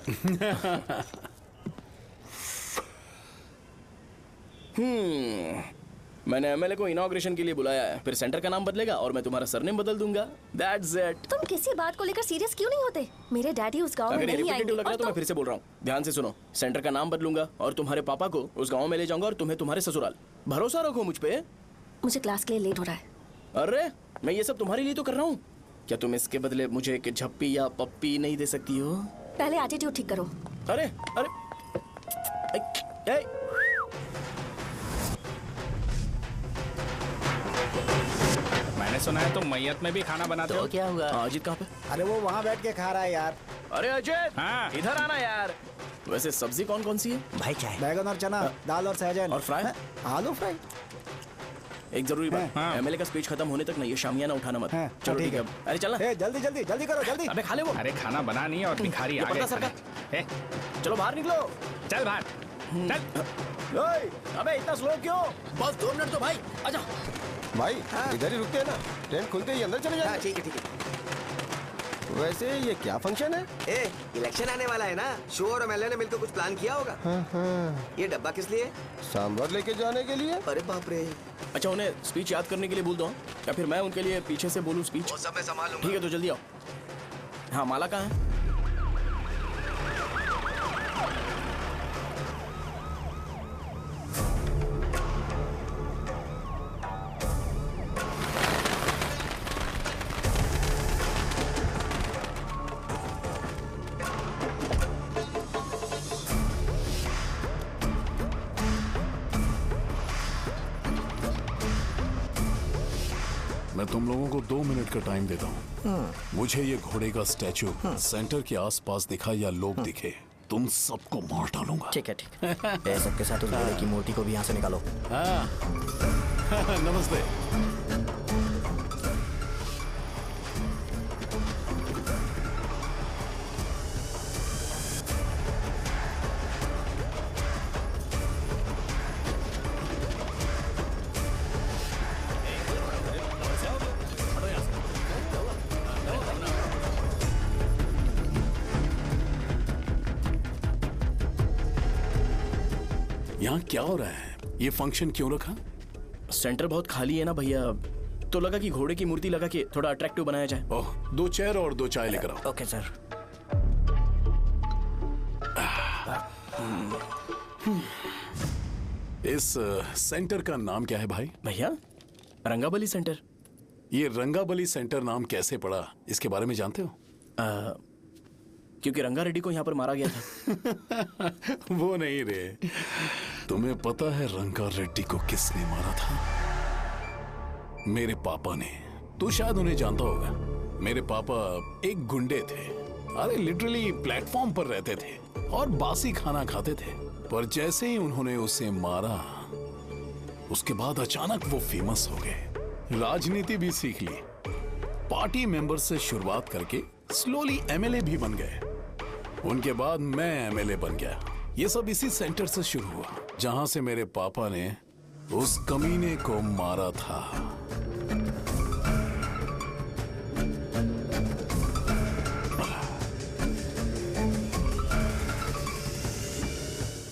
मैंने एमएलए को इनॉग्रेशन के लिए बुलाया है, फिर सेंटर का नाम बदलेगा और मैं तुम्हारा सरनेम बदल दूंगा। That's it. तुम किसी बात को लेकर सीरियस क्यों नहीं होते? मेरे डैडी उस गांव में अगर नहीं रिपीटेटिव आएंगे। लग रहा है तो मैं फिर से बोल रहा हूँ, ध्यान से सुनो। सेंटर का नाम बदलूंगा और तुम्हारे पापा को उस गांव में ले जाऊंगा और तुम्हें तुम्हारे ससुराल। भरोसा रखो मुझ पे। मुझे क्लास के लिए लेट हो रहा है। अरे मैं ये सब तुम्हारे लिए तो कर रहा हूँ। क्या तुम इसके बदले मुझे एक झप्पी या पप्पी नहीं दे सकती हो? पहले एटीट्यूड ठीक करो। अरे अरे ए, मैंने सुना है तुम मैयत में भी खाना बनाते हो। क्या हुआ? अजीत कहाँ पे? अरे वो वहाँ बैठ के खा रहा है यार। अरे अजय हाँ। इधर आना यार। वैसे सब्जी कौन कौन सी है? भाई चाय। बैगन और चना, दाल और सहजन और फ्राई? आलू फ्राई। एक जरूरी बात, हाँ। एमएलए का स्पीच खत्म होने तक ना ये शामियाना उठाना मत। हाँ, चलो ठीक है। अरे चलना। जल्दी जल्दी जल्दी करो जल्दी। अबे खा ले वो। अरे खाना बना नहीं और भिखारी ये आ गए पत्ता सरका। खाने। चलो बाहर निकलो। चल बाहर चल। अबे इतना स्लो क्यों? बस 2 मिनट तो भाई, आजा। भाई इधर ही रुकते हैं ना, ट्रेन खुलते ही अंदर चले जाए। ठीक है ठीक है। वैसे ये क्या फंक्शन है? इलेक्शन आने वाला है ना, शो और एमएलए ने मिलकर कुछ प्लान किया होगा। ये डब्बा किस लिए? सांभर लेके जाने के लिए। अरे बाप रे। अच्छा उन्हें स्पीच याद करने के लिए बोल दो या फिर मैं उनके लिए पीछे से बोलूं स्पीच? वो सब मैं संभाल लूंगा। ठीक है तो जल्दी आओ। हाँ माला कहाँ है? मैं तुम लोगों को 2 मिनट का टाइम देता हूँ। मुझे ये घोड़े का स्टैचू सेंटर के आसपास दिखा या लोग दिखे, तुम सबको मार डालूंगा। ठीक है ठीक है। सबके साथ उस घोड़े की मूर्ति को भी यहाँ से निकालो। हाँ। नमस्ते। यहाँ क्या हो रहा है? ये फंक्शन क्यों रखा? सेंटर बहुत खाली है ना भैया, तो लगा कि घोड़े की मूर्ति लगा के थोड़ा अट्रैक्टिव बनाया जाए। ओह, 2 चेयर और 2 चाय लेकर आओ। Okay sir. इस सेंटर का नाम क्या है भाई? भैया रंगाबली सेंटर। ये रंगाबली सेंटर नाम कैसे पड़ा, इसके बारे में जानते हो? क्योंकि रंगा रेड्डी को यहाँ पर मारा गया था। वो नहीं रे, तुम्हें पता है रंगा रेड्डी को किसने मारा था? मेरे पापा ने। तू शायद उन्हें जानता होगा। मेरे पापा एक गुंडे थे। अरे लिटरली प्लेटफॉर्म पर रहते थे और बासी खाना खाते थे। पर जैसे ही उन्होंने उसे मारा, उसके बाद अचानक वो फेमस हो गए। राजनीति भी सीख ली, पार्टी मेंबर से शुरुआत करके स्लोली एमएलए भी बन गए। उनके बाद मैं एमएलए बन गया ये सब इसी सेंटर से शुरू हुआ जहां से मेरे पापा ने उस कमीने को मारा था।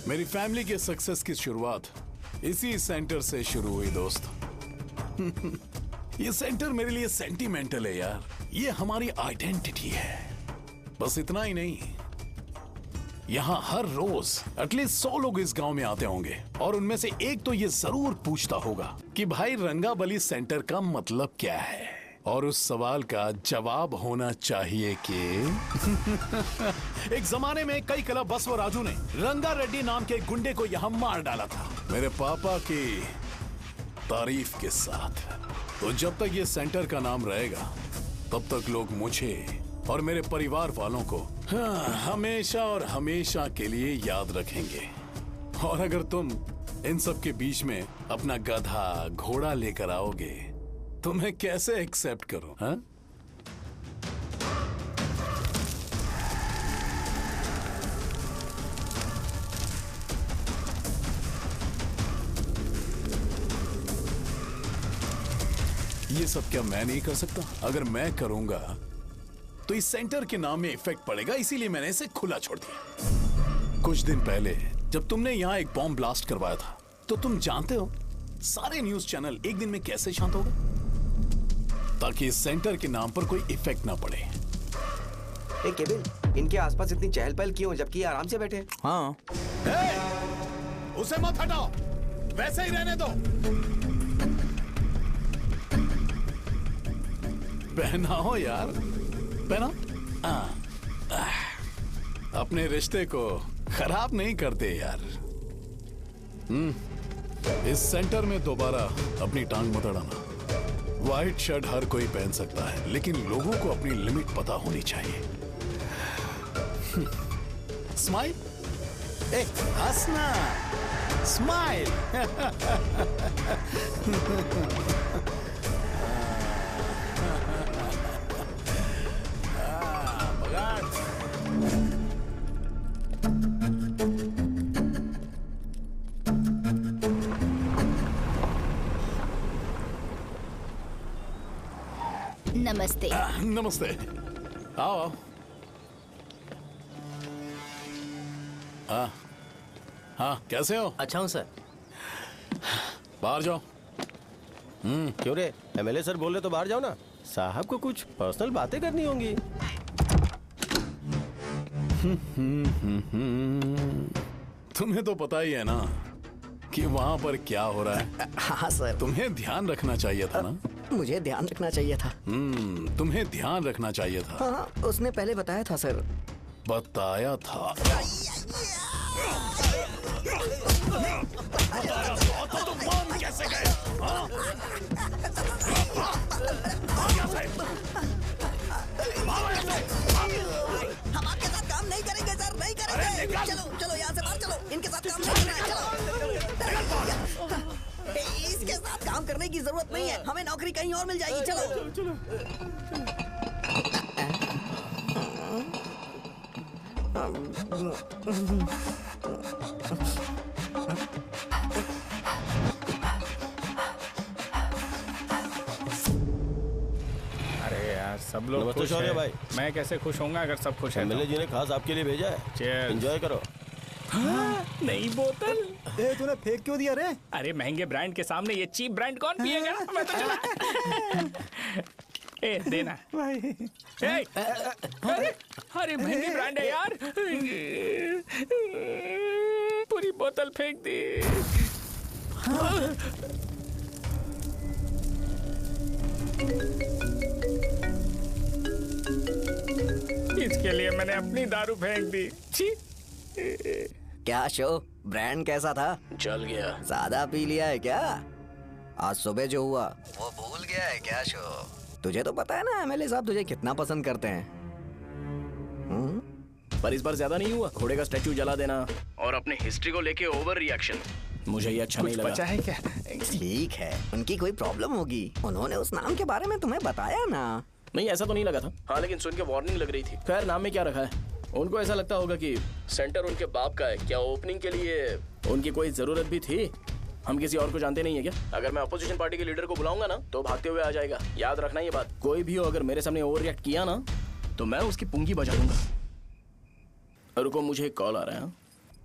मेरी फैमिली के सक्सेस की शुरुआत इसी सेंटर से शुरू हुई दोस्त। ये सेंटर मेरे लिए सेंटिमेंटल है यार। ये हमारी आइडेंटिटी है। बस इतना ही नहीं, यहाँ हर रोज एटलीस्ट 100 लोग इस गांव में आते होंगे और उनमें से एक तो ये जरूर पूछता होगा कि भाई रंगाबली सेंटर का मतलब क्या है, और उस सवाल का जवाब होना चाहिए कि एक जमाने में कई क्लब बसव राजू ने रंगा रेड्डी नाम के गुंडे को यहाँ मार डाला था मेरे पापा की तारीफ के साथ। तो जब तक ये सेंटर का नाम रहेगा तब तक लोग मुझे और मेरे परिवार वालों को हमेशा और हमेशा के लिए याद रखेंगे। और अगर तुम इन सब के बीच में अपना गधा घोड़ा लेकर आओगे तो मैं कैसे एक्सेप्ट करूं? हाँ? ये सब क्या मैं नहीं कर सकता? अगर मैं करूंगा तो इस सेंटर के नाम में इफेक्ट पड़ेगा, इसीलिए मैंने इसे खुला छोड़ दिया। कुछ दिन पहले जब तुमने यहाँ एक बॉम्ब ब्लास्ट करवाया था तो तुम जानते हो सारे न्यूज चैनल एक दिन में कैसे शांत हो गए? ताकि इस सेंटर के नाम पर कोई इफेक्ट ना पड़े। ए केविन, इनके आसपास इतनी चहल पहल क्यों जबकि आराम से बैठे? हाँ। उसे मत हटाओ, वैसे ही रहने दो। पहनाओ यार, पहनाओ। अपने रिश्ते को खराब नहीं करते यार। इस सेंटर में दोबारा अपनी टांग मत अड़ाना। व्हाइट शर्ट हर कोई पहन सकता है, लेकिन लोगों को अपनी लिमिट पता होनी चाहिए। स्माइल, हंसना, स्माइल। नमस्ते। नमस्ते, आओ। हाँ हाँ, कैसे हो? अच्छा हूँ सर। बाहर जाओ। क्यों रे, एमएलए सर बोल रहे तो बाहर जाओ ना। साहब को कुछ पर्सनल बातें करनी होंगी। तुम्हें तो पता ही है ना कि वहाँ पर क्या हो रहा है। हाँ सर। तुम्हें ध्यान रखना चाहिए था ना। मुझे ध्यान रखना चाहिए था। तुम्हें ध्यान रखना चाहिए था। हाँ, उसने पहले बताया था सर। बताया था। तो तुम मान कैसे गए? हम आपके साथ काम नहीं करेंगे सर, नहीं करेंगे। चलो चलो यहाँ से बाहर चलो, इनके साथ काम नहीं करना है। चलो, इसके साथ काम करने की जरूरत नहीं है, हमें नौकरी कहीं और मिल जाएगी। चलो चलो। अरे यार, सब लोग खुश हैं। भाई मैं कैसे खुश होऊंगा अगर सब खुश हैं? एमएलए जी ने खास आपके लिए भेजा है। Cheers। एंजॉय करो। नई बोतल। तूने फेंक क्यों दिया रे? अरे महंगे ब्रांड के सामने ये चीप ब्रांड कौन पिएगा? मैं तो चला। ए देना भाई। अरे महंगी ब्रांड है यार। पूरी बोतल फेंक दी। इसके लिए मैंने अपनी दारू फेंक दी। छी। क्या शो, ब्रांड कैसा था? चल गया। ज्यादा पी लिया है क्या? आज सुबह जो हुआ वो भूल गया है क्या शो? तुझे तो पता है ना एमएलए साहब तुझे कितना पसंद करते हैं। पर इस बार ज्यादा नहीं हुआ। घोड़े का स्टैचू जला देना और अपने हिस्ट्री को लेके ओवर रिएक्शन, मुझे ये अच्छा नहीं लगा। बचा है क्या? ठीक है, उनकी कोई प्रॉब्लम होगी। उन्होंने उस नाम के बारे में तुम्हें बताया ना? नहीं, ऐसा तो नहीं लगा था। हाँ, लेकिन सुन के वार्निंग लग रही थी। खैर, नाम में क्या रखा है? उनको ऐसा लगता होगा कि सेंटर उनके बाप का है। क्या ओपनिंग के लिए उनकी कोई जरूरत भी थी? हम किसी और को जानते नहीं है क्या? अगर मैं अपोजिशन पार्टी के लीडर को बुलाऊंगा ना तो भागते हुए आ जाएगा। याद रखना ये बात। कोई भी हो अगर मेरे सामने ओवर रिएक्ट किया ना तो मैं उसकी पुंगी बजा दूंगा। रुको, मुझे एक कॉल आ रहा है।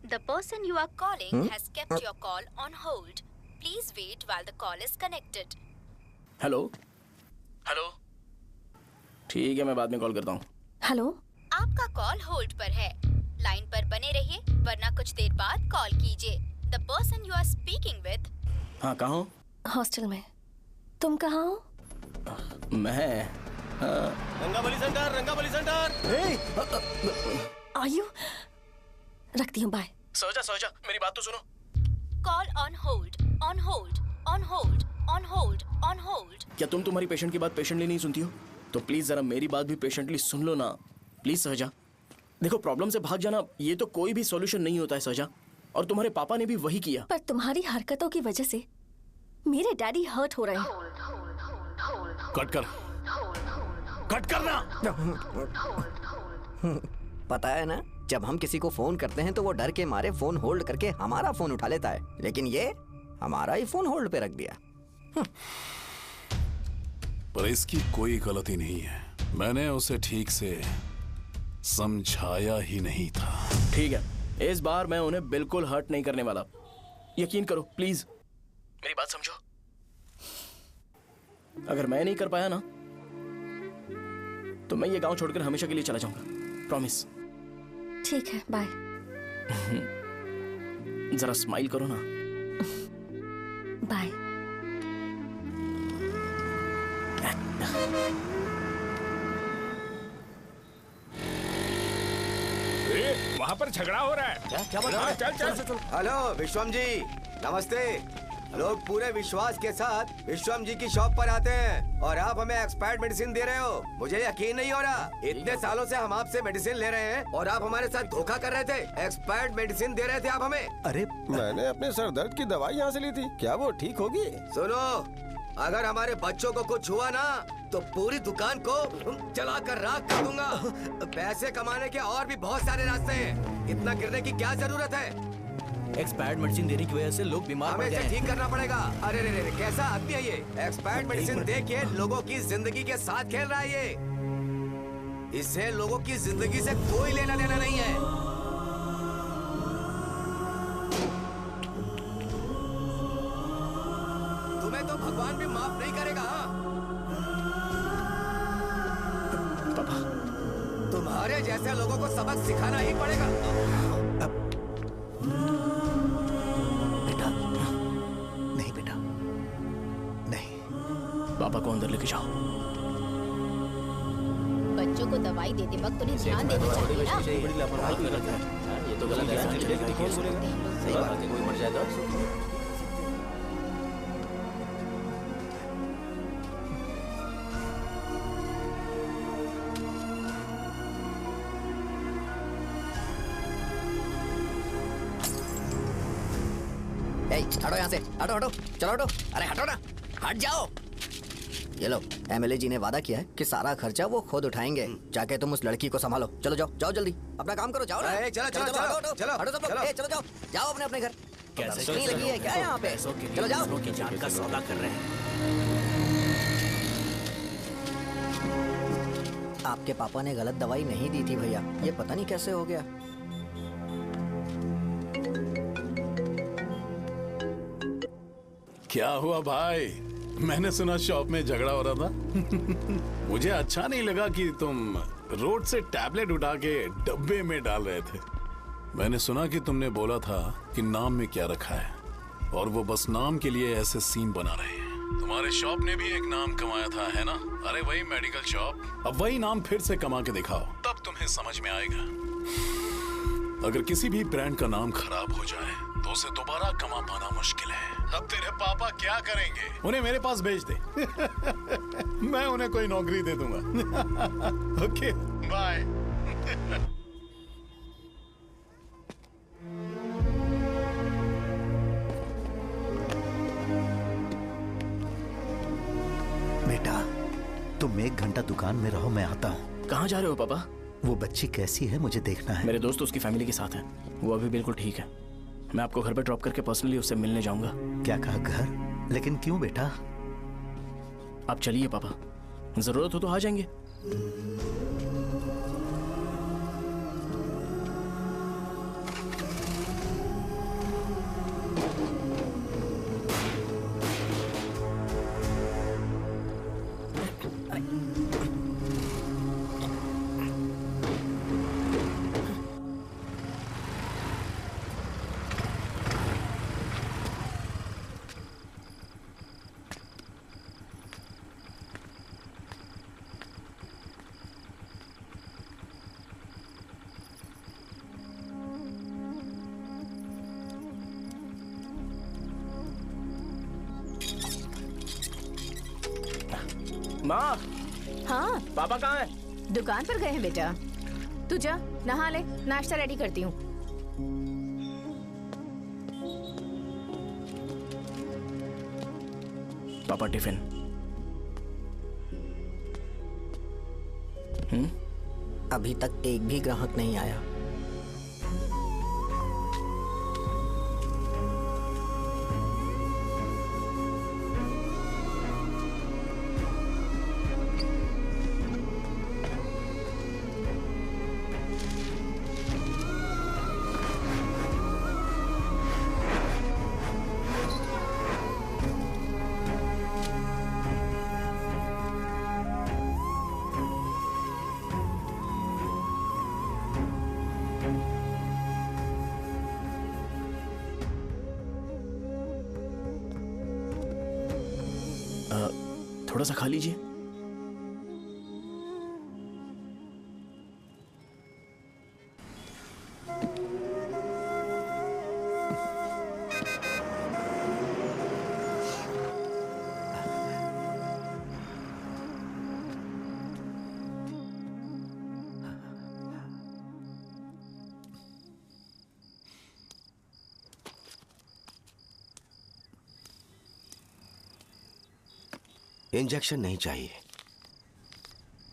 The person you are calling has kept your call on hold. Please wait while the call is connected. Hello hello, ठीक है मैं बाद में कॉल करता हूँ। हेलो, आपका कॉल होल्ड पर है। लाइन पर बने रहिए वरना कुछ देर बाद कॉल कीजिए। The person you are speaking with. हाँ, कहाँ हो? हॉस्टल में। तुम कहाँ हो? मैं रंगाबली सेंटर, रंगाबली सेंटर। आयु, रखती हूँ, बाय। सोचा मेरी बात तो सुनो। Call on hold, on hold, on hold, on hold, on hold. क्या तुम तुम्हारी पेशेंट की बात पेशेंटली नहीं सुनती हो? तो प्लीज जरा मेरी बात भी पेशेंटली सुन लो ना। प्लीज सहजा, देखो प्रॉब्लम से भाग जाना ये तो कोई भी सॉल्यूशन नहीं होता है सहजा, और तुम्हारे पापा ने भी वही किया। पर तुम्हारी हरकतों की वजह से मेरे डैडी हर्ट हो रहे हैं। कट करना। पता है ना, जब हम किसी को फोन करते हैं तो वो डर के मारे फोन होल्ड करके हमारा फोन उठा लेता है, लेकिन ये हमारा ही फोन होल्ड पे रख दिया। पर इसकी कोई गलती नहीं है, मैंने उसे ठीक से समझाया ही नहीं था। ठीक है, इस बार मैं उन्हें बिल्कुल हर्ट नहीं करने वाला, यकीन करो प्लीज, मेरी बात समझो। अगर मैं नहीं कर पाया ना तो मैं ये गांव छोड़कर हमेशा के लिए चला जाऊंगा, प्रॉमिस। ठीक है, बाय। जरा स्माइल करो ना। बाय। वहाँ पर झगड़ा हो रहा है। क्या बात है? चल। हेलो विश्वम जी, नमस्ते। लोग पूरे विश्वास के साथ विश्वम जी की शॉप पर आते हैं और आप हमें एक्सपायर्ड मेडिसिन दे रहे हो। मुझे यकीन नहीं हो रहा, इतने सालों से हम आपसे मेडिसिन ले रहे हैं और आप हमारे साथ धोखा कर रहे थे। एक्सपायर्ड मेडिसिन दे रहे थे आप हमें। अरे मैंने अपने सर दर्द की दवाई यहाँ से ली थी, क्या वो ठीक होगी? सुनो, अगर हमारे बच्चों को कुछ हुआ ना तो पूरी दुकान को जला कर राख कर दूंगा। पैसे कमाने के और भी बहुत सारे रास्ते हैं, इतना गिरने की क्या जरूरत है? एक्सपायर्ड मेडिसिन देने की वजह से लोग बीमार पड़ गए हैं। ठीक करना पड़ेगा। अरे रे, कैसा आदमी है ये? एक्सपायर्ड मेडिसिन दे के लोगों की जिंदगी के साथ खेल रहा है ये। इससे लोगों की जिंदगी से कोई लेना देना नहीं है। तुम्हें तो भगवान भी माफ नहीं करेगा। पापा, तुम्हारे जैसे लोगों को सबक सिखाना ही पड़ेगा। पापा को अंदर लेके जाओ। बच्चों को दवाई देते वक्त उन्हें ध्यान देना चाहिए ना। ये तो गलत है। सही बात है, कोई मर जाए तो हटो यहाँ से, हटो, चलो हटो। अरे हटो ना, हट जाओ। ये लो, एमएलए जी ने वादा किया है कि सारा खर्चा वो खुद उठाएंगे। जाके तुम उस लड़की को संभालो। चलो जाओ जल्दी, अपना काम करो। जाओ ना। चलो हटो सब लोग, चलो जाओ अपने घर। नहीं लगी है क्या यहाँ पे? चलो जाओ। की जान का सौदा कर रहे हैं। आपके पापा ने गलत दवाई नहीं दी थी भैया, ये पता नहीं कैसे हो गया। क्या हुआ भाई? मैंने सुना शॉप में झगड़ा हो रहा था। मुझे अच्छा नहीं लगा कि तुम रोड से टैबलेट उठा के डब्बे में डाल रहे थे। मैंने सुना कि तुमने बोला था कि नाम में क्या रखा है, और वो बस नाम के लिए ऐसे सीन बना रहे हैं। तुम्हारे शॉप ने भी एक नाम कमाया था, है ना? अरे वही मेडिकल शॉप। अब वही नाम फिर से कमा के दिखाओ, तब तुम्हें समझ में आएगा। अगर किसी भी ब्रांड का नाम खराब हो जाए तो उसे दोबारा कमा पाना मुश्किल है। अब तेरे पापा क्या करेंगे? उन्हें मेरे पास भेज दे। मैं उन्हें कोई नौकरी दे दूंगा। Okay, bye. बेटा, तुम 1 घंटा दुकान में रहो, मैं आता हूँ। कहाँ जा रहे हो पापा? वो बच्ची कैसी है मुझे देखना है। मेरे दोस्त उसकी फैमिली के साथ हैं। वो अभी बिल्कुल ठीक है। मैं आपको घर पे ड्रॉप करके पर्सनली उससे मिलने जाऊंगा। क्या कहा घर? लेकिन क्यों बेटा? आप चलिए पापा, जरूरत हो तो आ जाएंगे। माँ, हाँ पापा कहाँ हैं? दुकान पर गए हैं बेटा। तू जा नहा ले, नाश्ता रेडी करती हूँ। पापा टिफिन। अभी तक एक भी ग्राहक नहीं आया। थोड़ा सा खा लीजिए। इंजेक्शन नहीं चाहिए।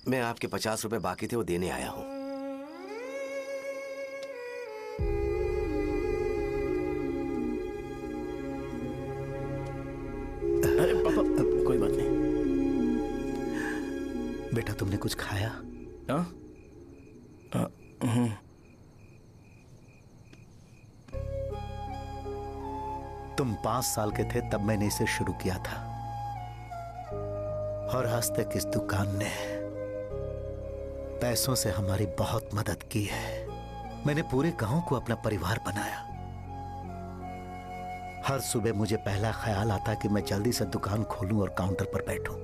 मैं आपके 50 रुपए बाकी थे, वो देने आया हूं। अरे पापा, कोई बात नहीं। बेटा तुमने कुछ खाया? हाँ? तुम 5 साल के थे तब मैंने इसे शुरू किया था, और आज तक इस दुकान ने पैसों से हमारी बहुत मदद की है। मैंने पूरे गांव को अपना परिवार बनाया। हर सुबह मुझे पहला ख्याल आता कि मैं जल्दी से दुकान खोलूं और काउंटर पर बैठूं।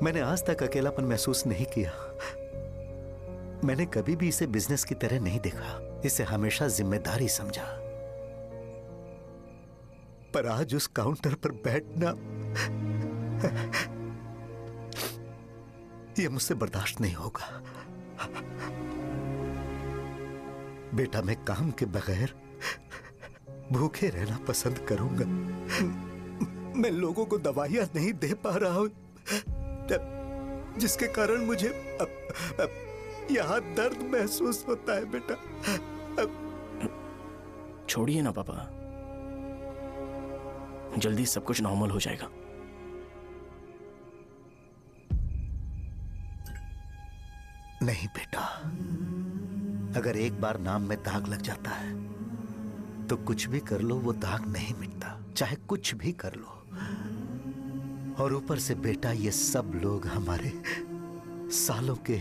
मैंने आज तक अकेलापन महसूस नहीं किया। मैंने कभी भी इसे बिजनेस की तरह नहीं देखा, इसे हमेशा जिम्मेदारी समझा। पर आज उस काउंटर पर बैठना यह मुझसे बर्दाश्त नहीं होगा। बेटा मैं काम के बगैर भूखे रहना पसंद करूंगा। मैं लोगों को दवाइयां नहीं दे पा रहा हूं, जिसके कारण मुझे यहां दर्द महसूस होता है। बेटा छोड़िए ना पापा, जल्दी सब कुछ नॉर्मल हो जाएगा। नहीं बेटा, अगर एक बार नाम में दाग लग जाता है तो कुछ भी कर लो वो दाग नहीं मिटता, चाहे कुछ भी कर लो। और ऊपर से बेटा ये सब लोग हमारे सालों के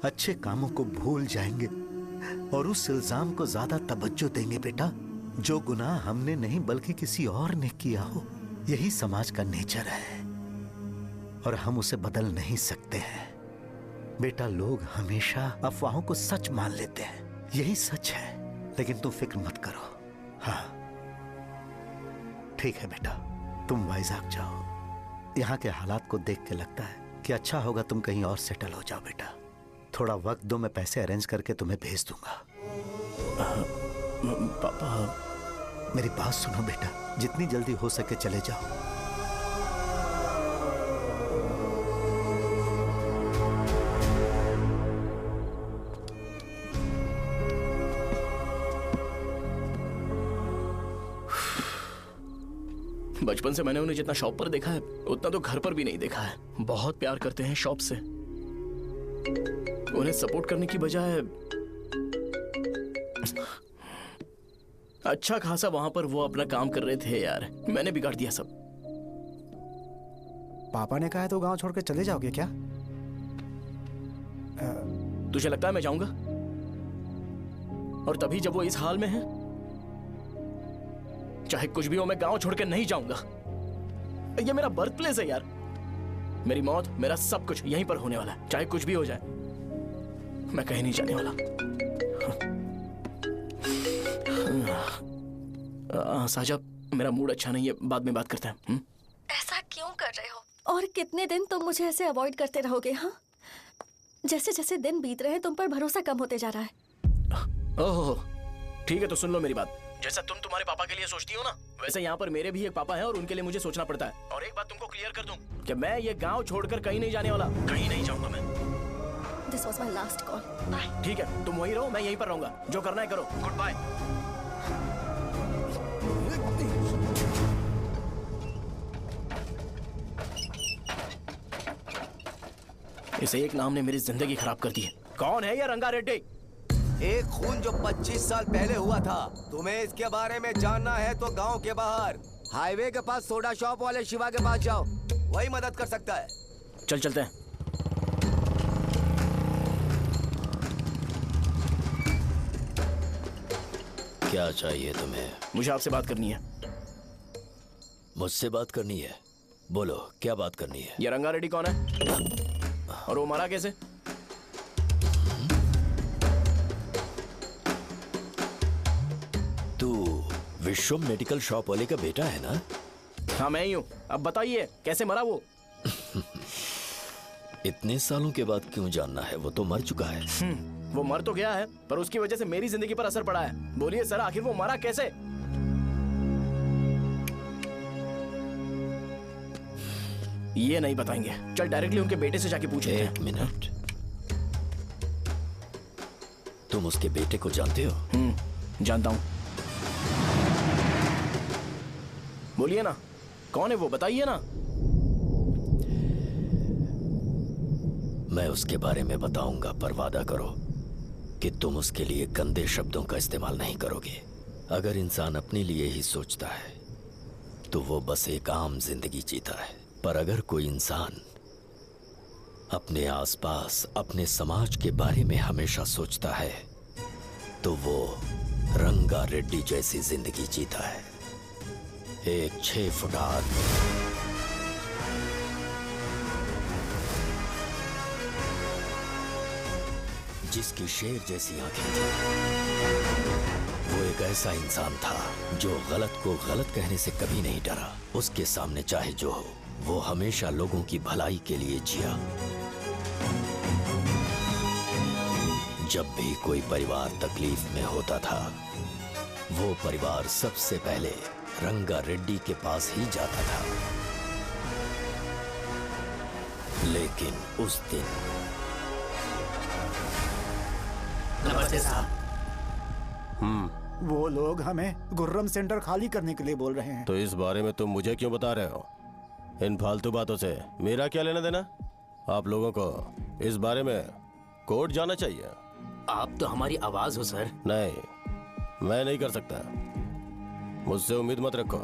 अच्छे कामों को भूल जाएंगे और उस इल्जाम को ज्यादा तवज्जो देंगे बेटा जो गुनाह हमने नहीं बल्कि किसी और ने किया हो। यही समाज का नेचर है और हम उसे बदल नहीं सकते हैं। बेटा लोग हमेशा अफवाहों को सच मान लेते हैं, यही सच है। लेकिन तुम फिक्र मत करो। हाँ ठीक है बेटा, तुम वाइजाग जाओ। यहाँ के हालात को देख के लगता है कि अच्छा होगा तुम कहीं और सेटल हो जाओ। बेटा थोड़ा वक्त दो, मैं पैसे अरेंज करके तुम्हें भेज दूंगा। पापा मेरी बात सुनो बेटा, जितनी जल्दी हो सके चले जाओ। बचपन से मैंने उन्हें जितना शॉप पर देखा है उतना तो घर पर भी नहीं देखा है। बहुत प्यार करते हैं शॉप से। उन्हें सपोर्ट करने की बजाय अच्छा खासा वहां पर वो अपना काम कर रहे थे यार। मैंने बिगाड़ दिया सब। पापा ने कहा है तो गांव छोड़कर चले जाओगे क्या? तुझे लगता है मैं जाऊंगा? और तभी जब वो इस हाल में है, चाहे कुछ भी हो मैं गांव छोड़कर नहीं जाऊंगा। ये मेरा बर्थ प्लेस है यार। मेरी मौत, मेरा सब कुछ यहीं पर होने वाला है। चाहे कुछ भी हो जाए मैं कहीं नहीं जाने वाला। साजा, मेरा मूड अच्छा नहीं है, बाद में बात करते हैं। ऐसा क्यों कर रहे हो? और कितने दिन तुम मुझे ऐसे अवॉइड करते रहोगे? हाँ, जैसे जैसे दिन बीत रहे हैं तुम पर भरोसा कम होते जा रहा है। ओह ठीक है, तो सुन लो मेरी बात। जैसा तुम तुम्हारे पापा के लिए सोचती हो ना, वैसे यहाँ पर मेरे भी एक पापा हैं और उनके लिए मुझे सोचना पड़ता है। और एक बात तुमको क्लियर कर दूं कि मैं ये गांव छोड़कर कहीं नहीं जाने वाला। कहीं नहीं जाऊंगा मैं। This was my last call. Bye. ठीक है, तुम वहीं रहो, मैं यहीं पर रहूंगा। जो करना है करो। Goodbye. इसे एक नाम ने मेरी जिंदगी खराब कर दी है। कौन है ये रंगा रेड्डी? एक खून जो 25 साल पहले हुआ था। तुम्हें इसके बारे में जानना है तो गांव के बाहर हाईवे के पास सोडा शॉप वाले शिवा के पास जाओ, वही मदद कर सकता है। चल चलते हैं। क्या चाहिए तुम्हें? मुझे आपसे बात करनी है। मुझसे बात करनी है? बोलो क्या बात करनी है? ये रंगा रेड्डी कौन है और वो मरा कैसे? तू विश्वम मेडिकल शॉप वाले का बेटा है ना? हाँ मैं ही हूँ। अब बताइए कैसे मरा वो? इतने सालों के बाद क्यों जानना है? वो तो मर चुका है। वो मर तो गया है पर उसकी वजह से मेरी जिंदगी पर असर पड़ा है। बोलिए सर, आखिर वो मरा कैसे? ये नहीं बताएंगे। चल डायरेक्टली उनके बेटे से जाके पूछे। एक मिनट, तुम उसके बेटे को जानते हो? जानता हूं। बोलिए ना, कौन है वो? बताइए ना। मैं उसके बारे में बताऊंगा, पर वादा करो कि तुम उसके लिए गंदे शब्दों का इस्तेमाल नहीं करोगे। अगर इंसान अपने लिए ही सोचता है तो वो बस एक आम जिंदगी जीता है, पर अगर कोई इंसान अपने आसपास, अपने समाज के बारे में हमेशा सोचता है तो वो रंगा रेड्डी जैसी जिंदगी जीता है। एक 6 फुट आदमी, जिसकी शेर जैसी आंखें थी। वो एक ऐसा इंसान था जो गलत को गलत कहने से कभी नहीं डरा। उसके सामने चाहे जो हो, वो हमेशा लोगों की भलाई के लिए जिया। जब भी कोई परिवार तकलीफ में होता था, वो परिवार सबसे पहले रंगा रेड्डी के पास ही जाता था। लेकिन उस दिन नमस्ते साहब। वो लोग हमें गुर्रम सेंटर खाली करने के लिए बोल रहे हैं। तो इस बारे में तुम मुझे क्यों बता रहे हो? इन फालतू बातों से मेरा क्या लेना देना? आप लोगों को इस बारे में कोर्ट जाना चाहिए। आप तो हमारी आवाज हो सर। नहीं, मैं नहीं कर सकता। मुझसे उम्मीद मत रखो।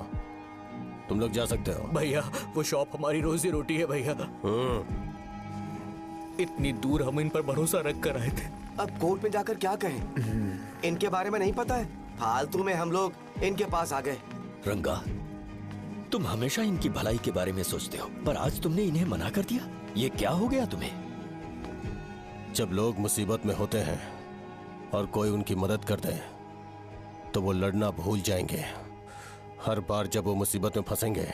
तुम लोग जा सकते हो। भैया वो शॉप हमारी रोजी रोटी है भैया। इतनी दूर हम इन पर भरोसा रख कर आए थे। अब कोर्ट में जाकर क्या कहें? इनके बारे में नहीं पता है। फालतू में हम लोग इनके पास आ गए। रंगा, तुम हमेशा इनकी भलाई के बारे में सोचते हो, पर आज तुमने इन्हें मना कर दिया। ये क्या हो गया तुम्हें? जब लोग मुसीबत में होते हैं और कोई उनकी मदद करते हैं तो वो लड़ना भूल जाएंगे। हर बार जब वो मुसीबत में फंसेंगे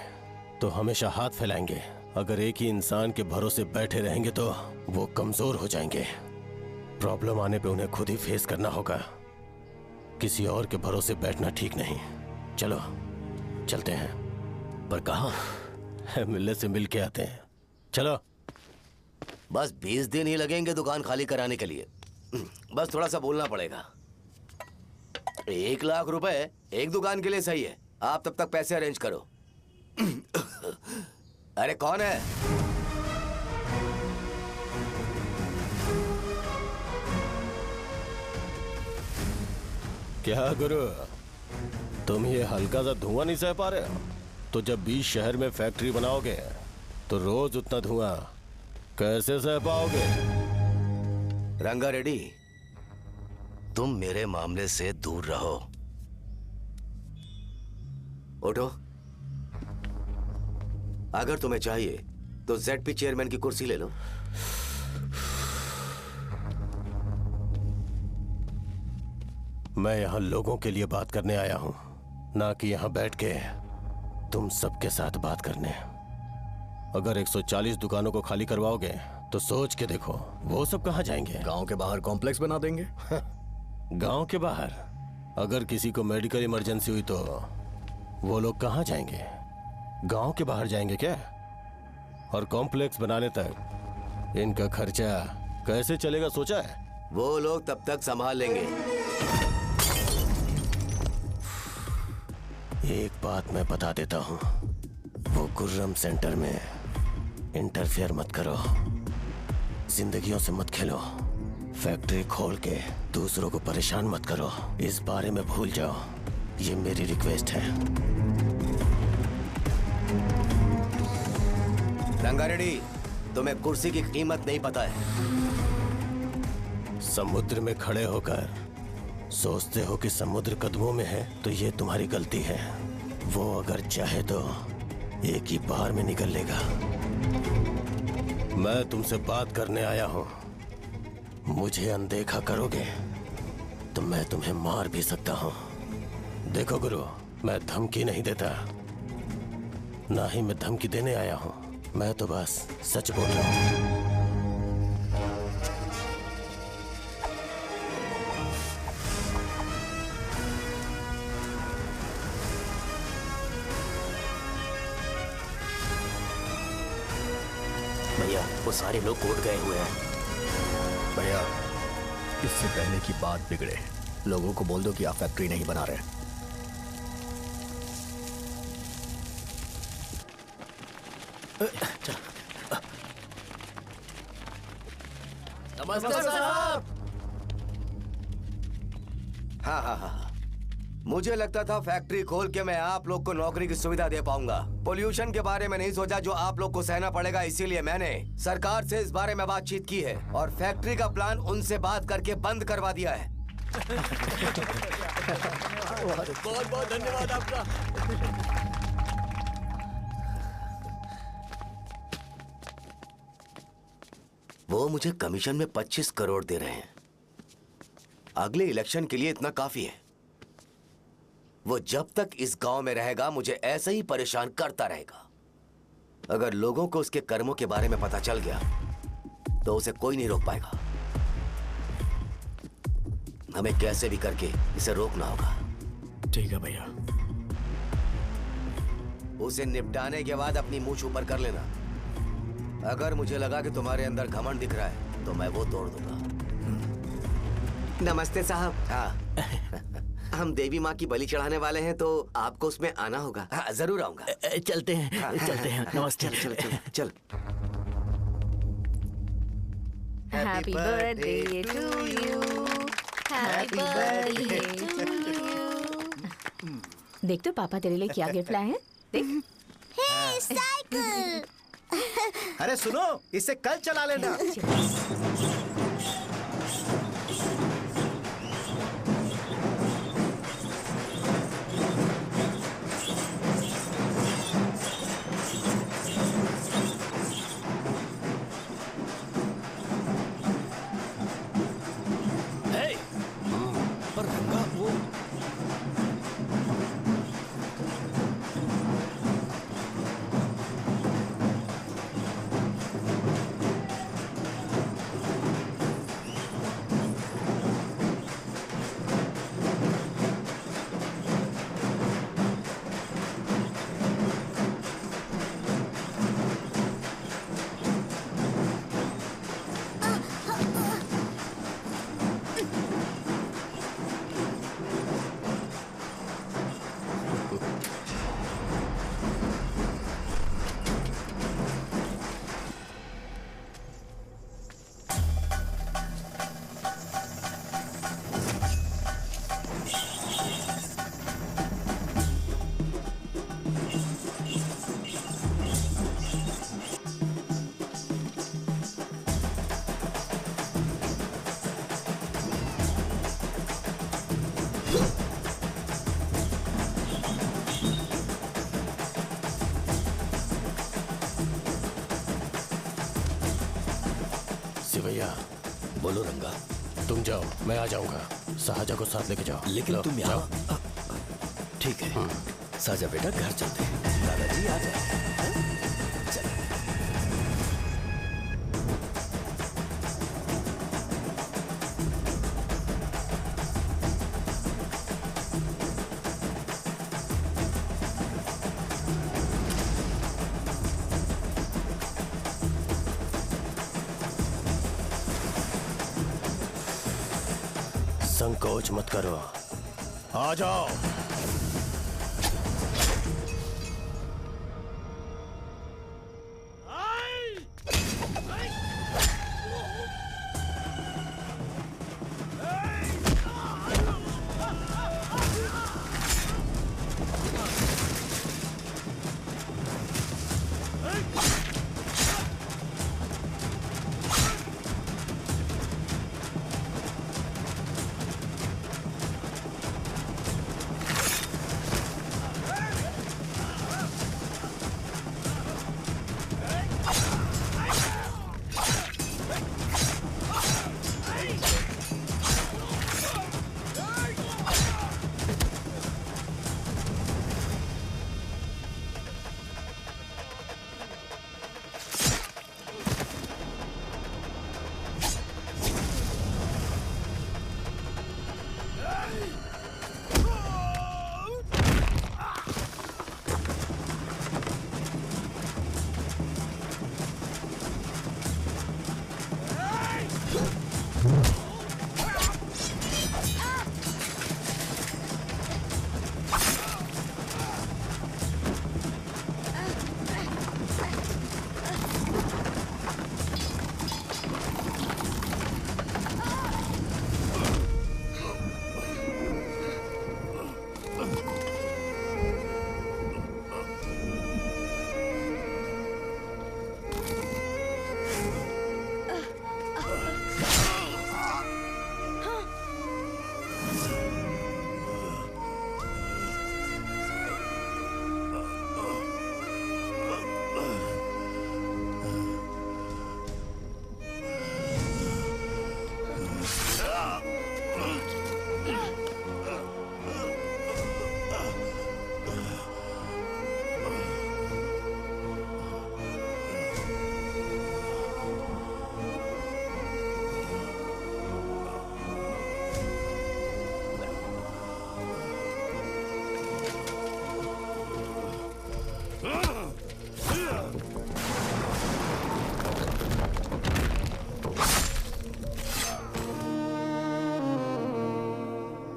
तो हमेशा हाथ फैलाएंगे। अगर एक ही इंसान के भरोसे बैठे रहेंगे तो वो कमजोर हो जाएंगे। प्रॉब्लम आने पे उन्हें खुद ही फेस करना होगा। किसी और के भरोसे बैठना ठीक नहीं। चलो चलते हैं। पर कहाँ? मिलने से मिल के आते हैं। चलो। बस 20 दिन ही लगेंगे दुकान खाली कराने के लिए। बस थोड़ा सा बोलना पड़ेगा। 1 लाख रुपए एक दुकान के लिए सही है। आप तब तक पैसे अरेंज करो। अरे कौन है? क्या गुरु, तुम ये हल्का सा धुआं नहीं सह पा रहे हो? तो जब बीच शहर में फैक्ट्री बनाओगे तो रोज उतना धुआं कैसे सह पाओगे? रंगा रेड्डी, तुम मेरे मामले से दूर रहो। उठो। अगर तुम्हें चाहिए तो जेडपी चेयरमैन की कुर्सी ले लो। मैं यहाँ लोगों के लिए बात करने आया हूँ, ना कि यहाँ बैठ के तुम सबके साथ बात करने। अगर 140 दुकानों को खाली करवाओगे तो सोच के देखो वो सब कहाँ जाएंगे? गांव के बाहर कॉम्प्लेक्स बना देंगे। गांव के बाहर? अगर किसी को मेडिकल इमरजेंसी हुई तो वो लोग कहाँ जाएंगे? गांव के बाहर जाएंगे क्या? और कॉम्प्लेक्स बनाने तक इनका खर्चा कैसे चलेगा सोचा है? वो लोग तब तक संभाल लेंगे। एक बात मैं बता देता हूँ, वो गुर्रम सेंटर में इंटरफेयर मत करो, जिंदगियों से मत खेलो, फैक्ट्री खोल के दूसरों को परेशान मत करो, इस बारे में भूल जाओ। ये मेरी रिक्वेस्ट है। रंगा रेड्डी, तुम्हें कुर्सी की कीमत नहीं पता है। समुद्र में खड़े होकर सोचते हो कि समुद्र कदमों में है तो ये तुम्हारी गलती है। वो अगर चाहे तो एक ही बार में निकल लेगा। मैं तुमसे बात करने आया हूं, मुझे अनदेखा करोगे तो मैं तुम्हें मार भी सकता हूं। देखो गुरु, मैं धमकी नहीं देता, ना ही मैं धमकी देने आया हूं, मैं तो बस सच बोल रहा हूं। भैया वो सारे लोग कोर्ट गए हुए हैं। भैया, इससे पहले की बात बिगड़े, लोगों को बोल दो कि आप फैक्ट्री नहीं बना रहे। नमस्ते साहब। हाँ हाँ हाँ, मुझे लगता था फैक्ट्री खोल के मैं आप लोग को नौकरी की सुविधा दे पाऊंगा। पोल्यूशन के बारे में नहीं सोचा जो आप लोग को सहना पड़ेगा, इसीलिए मैंने सरकार से इस बारे में बातचीत की है और फैक्ट्री का प्लान उनसे बात करके बंद करवा दिया है। बहुत बहुत धन्यवाद आपका। वो मुझे कमीशन में 25 करोड़ दे रहे हैं। अगले इलेक्शन के लिए इतना काफी है। वो जब तक इस गांव में रहेगा मुझे ऐसे ही परेशान करता रहेगा। अगर लोगों को उसके कर्मों के बारे में पता चल गया तो उसे कोई नहीं रोक पाएगा। हमें कैसे भी करके इसे रोकना होगा। ठीक है भैया। उसे निपटाने के बाद अपनी मूंछ ऊपर कर लेना। अगर मुझे लगा कि तुम्हारे अंदर घमंड दिख रहा है तो मैं वो तोड़ दूंगा। नमस्ते साहब। हाँ हम देवी माँ की बलि चढ़ाने वाले हैं तो आपको उसमें आना होगा। हाँ, जरूर आऊंगा। चलते हैं। हाँ, चलते हैं। नमस्ते। चल चल चल। Happy birthday to you. Happy birthday to you. देख तो पापा तेरे लिए क्या गिफ्ट लाए हैं। देख। हे साइकिल। अरे सुनो, इसे कल चला लेना। पर रंगा वो सी भैया। बोलो रंगा। तुम जाओ, मैं आ जाऊंगा। साजा को साथ लेके जाओ। लेकिन लो, तुम जाओ। यहाँ। ठीक है साजा बेटा, घर चलते हैं। दादाजी आ जाओ। संकोच मत करो, आ जाओ।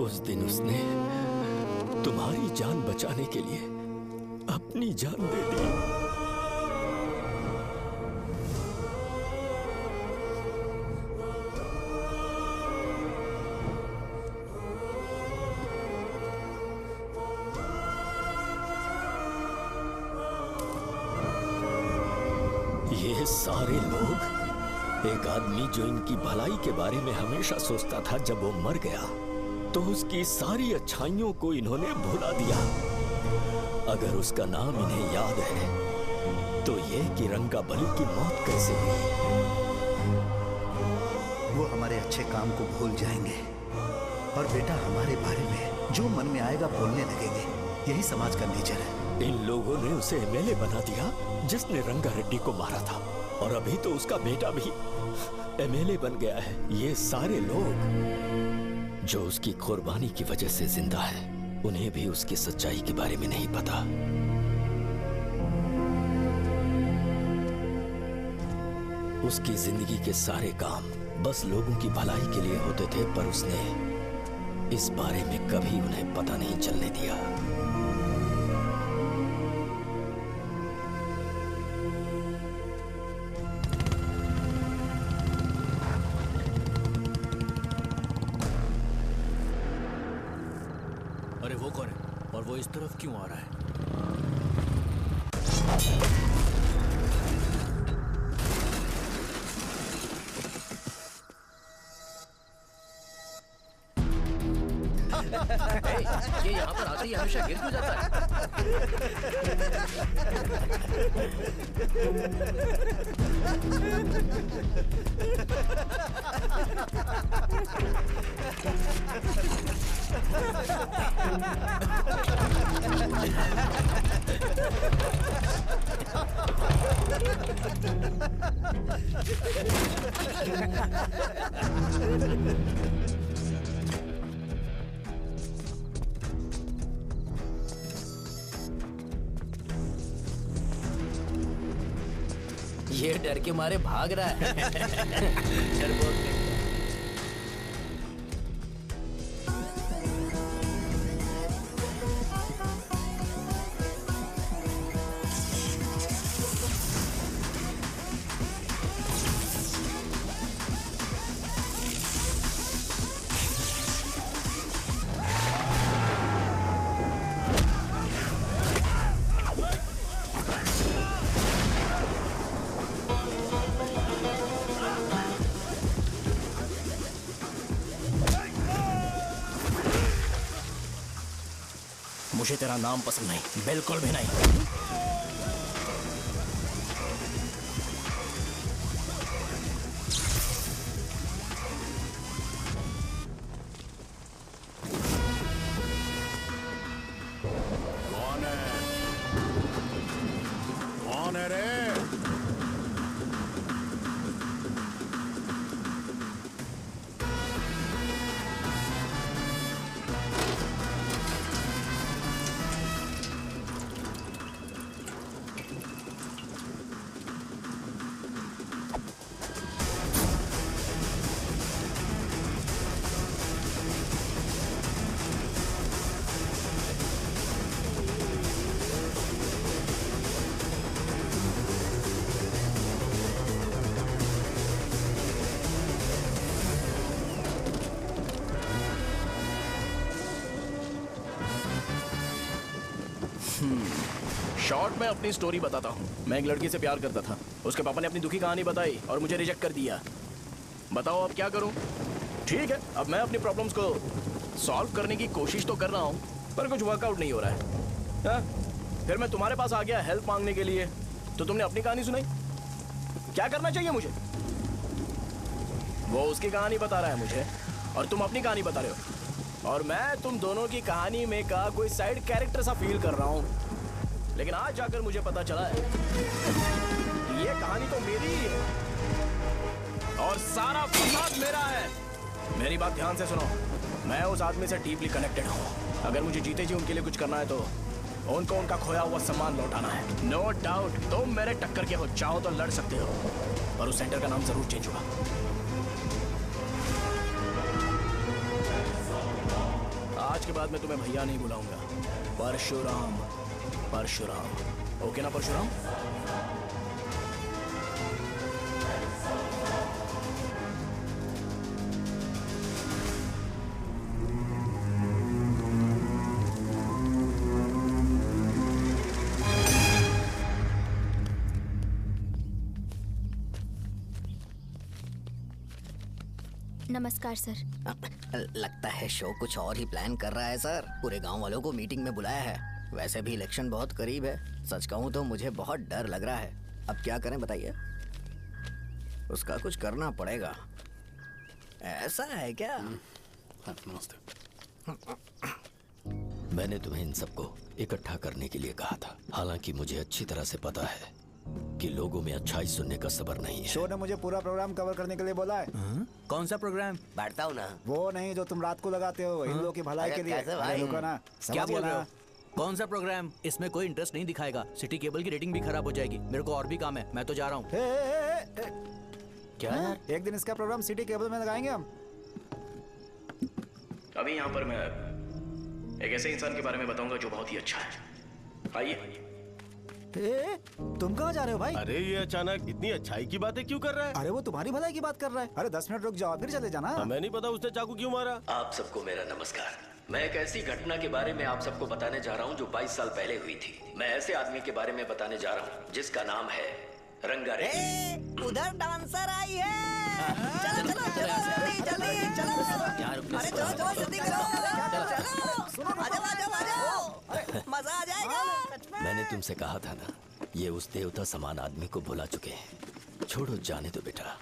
उस दिन उसने तुम्हारी जान बचाने के लिए अपनी जान दे दी। ये सारे लोग, एक आदमी जो इनकी भलाई के बारे में हमेशा सोचता था, जब वो मर गया तो उसकी सारी अच्छाइयों को इन्होंने भुला दिया। अगर उसका नाम इन्हें याद है तो ये कि रंगाबली की मौत कैसे हुई। वो हमारे अच्छे काम को भूल जाएंगे और बेटा हमारे बारे में जो मन में आएगा बोलने लगेंगे। यही समाज का नेचर है। इन लोगों ने उसे एमएलए बना दिया जिसने रंगा रेड्डी को मारा था, और अभी तो उसका बेटा भी एमएलए बन गया है। ये सारे लोग जो उसकी कुर्बानी की वजह से जिंदा है, उन्हें भी उसकी सच्चाई के बारे में नहीं पता। उसकी जिंदगी के सारे काम बस लोगों की भलाई के लिए होते थे, पर उसने इस बारे में कभी उन्हें पता नहीं चलने दिया। अरे वो कौन है और वो इस तरफ क्यों आ रहा है? ये यहाँ पर आते ही हमेशा गिर क्यों जाता है? ये डर के मारे भाग रहा है। डरपोक नहीं। मुझे तेरा नाम पसंद नहीं, बिल्कुल भी नहीं। कौन है? कौन है रे? शॉर्ट में अपनी स्टोरी बताता हूँ। मैं एक लड़की से प्यार करता था। उसके पापा ने अपनी दुखी कहानी बताई और मुझे रिजेक्ट कर दिया। बताओ अब क्या करूँ? ठीक है, अब मैं अपनी प्रॉब्लम्स को सॉल्व करने की कोशिश तो कर रहा हूँ, पर कुछ वर्कआउट नहीं हो रहा है। हाँ? फिर मैं तुम्हारे पास आ गया हेल्प मांगने के लिए, तो तुमने अपनी कहानी सुनाई। क्या करना चाहिए मुझे? वो उसकी कहानी बता रहा है मुझे, और तुम अपनी कहानी बता रहे हो, और मैं तुम दोनों की कहानी में का कोई साइड कैरेक्टर सा फील कर रहा हूँ। लेकिन आज जाकर मुझे पता चला है कि ये कहानी तो मेरी ही है और सारा फसाद मेरा है। मेरी बात ध्यान से सुनो, मैं उस आदमी से डीपली कनेक्टेड हूँ। अगर मुझे जीते जी उनके लिए कुछ करना है तो उनको उनका खोया हुआ सम्मान लौटाना है। नो डाउट तुम मेरे टक्कर के हो, चाहो तो लड़ सकते हो, पर उस सेंटर का नाम जरूर चेंज होगा। आज के बाद मैं तुम्हें भैया नहीं बुलाऊंगा, परशुराम। परशुराम, ओके ना परशुराम? नमस्कार सर। लगता है शो कुछ और ही प्लान कर रहा है सर। पूरे गांव वालों को मीटिंग में बुलाया है। वैसे भी इलेक्शन बहुत करीब है। सच कहूँ तो मुझे बहुत डर लग रहा है। अब क्या करें बताइए? उसका कुछ करना पड़ेगा। ऐसा है क्या? मैंने तुम्हें इन सबको इकट्ठा करने के लिए कहा था। हालांकि मुझे अच्छी तरह से पता है कि लोगों में अच्छाई सुनने का सब्र नहीं है। शो ने मुझे पूरा प्रोग्राम कवर करने के लिए बोला है। कौन सा प्रोग्राम? बैठता हूँ ना। वो नहीं जो तुम रात को लगाते हो इन लोगों की भलाई के लिए। अरे रुको ना, क्या समझ बोल गया रहे ना? हो? कौन सा प्रोग्राम? इसमें कोई इंटरेस्ट नहीं दिखाएगा। सिटी केबल की रेटिंग भी खराब हो जाएगी। मेरे को और भी काम है, मैं तो जा रहा हूँ। क्या यार? एक दिन इसका प्रोग्राम सिटी केबल में लगाएंगे हम। अभी यहाँ पर मैं एक ऐसे इंसान के बारे में बताऊंगा जो बहुत ही अच्छा है। आइए। तुम कहाँ जा रहे हो भाई? अरे ये अचानक इतनी अच्छाई की बातें क्यों कर रहा है? अरे वो तुम्हारी भलाई की बात कर रहा है। अरे 10 मिनट रुक जाओ फिर चले जाना। हमें नहीं पता उसने चाकू क्यों मारा। आप सबको मेरा नमस्कार। मैं एक ऐसी घटना के बारे में आप सबको बताने जा रहा हूँ जो 22 साल पहले हुई थी। मैं ऐसे आदमी के बारे में बताने जा रहा हूँ जिसका नाम है रंगारेड्डी। उधर डांसर आई है। चलो चलो जल्दी जल्दी चलो। अरे चलो चलो जल्दी करो। चलो आ जाओ आ जाओ। मजा आ जाएगा। मैंने तुमसे कहा था ना, ये उस देवता समान आदमी को भुला चुके हैं। छोड़ो, जाने दो बेटा।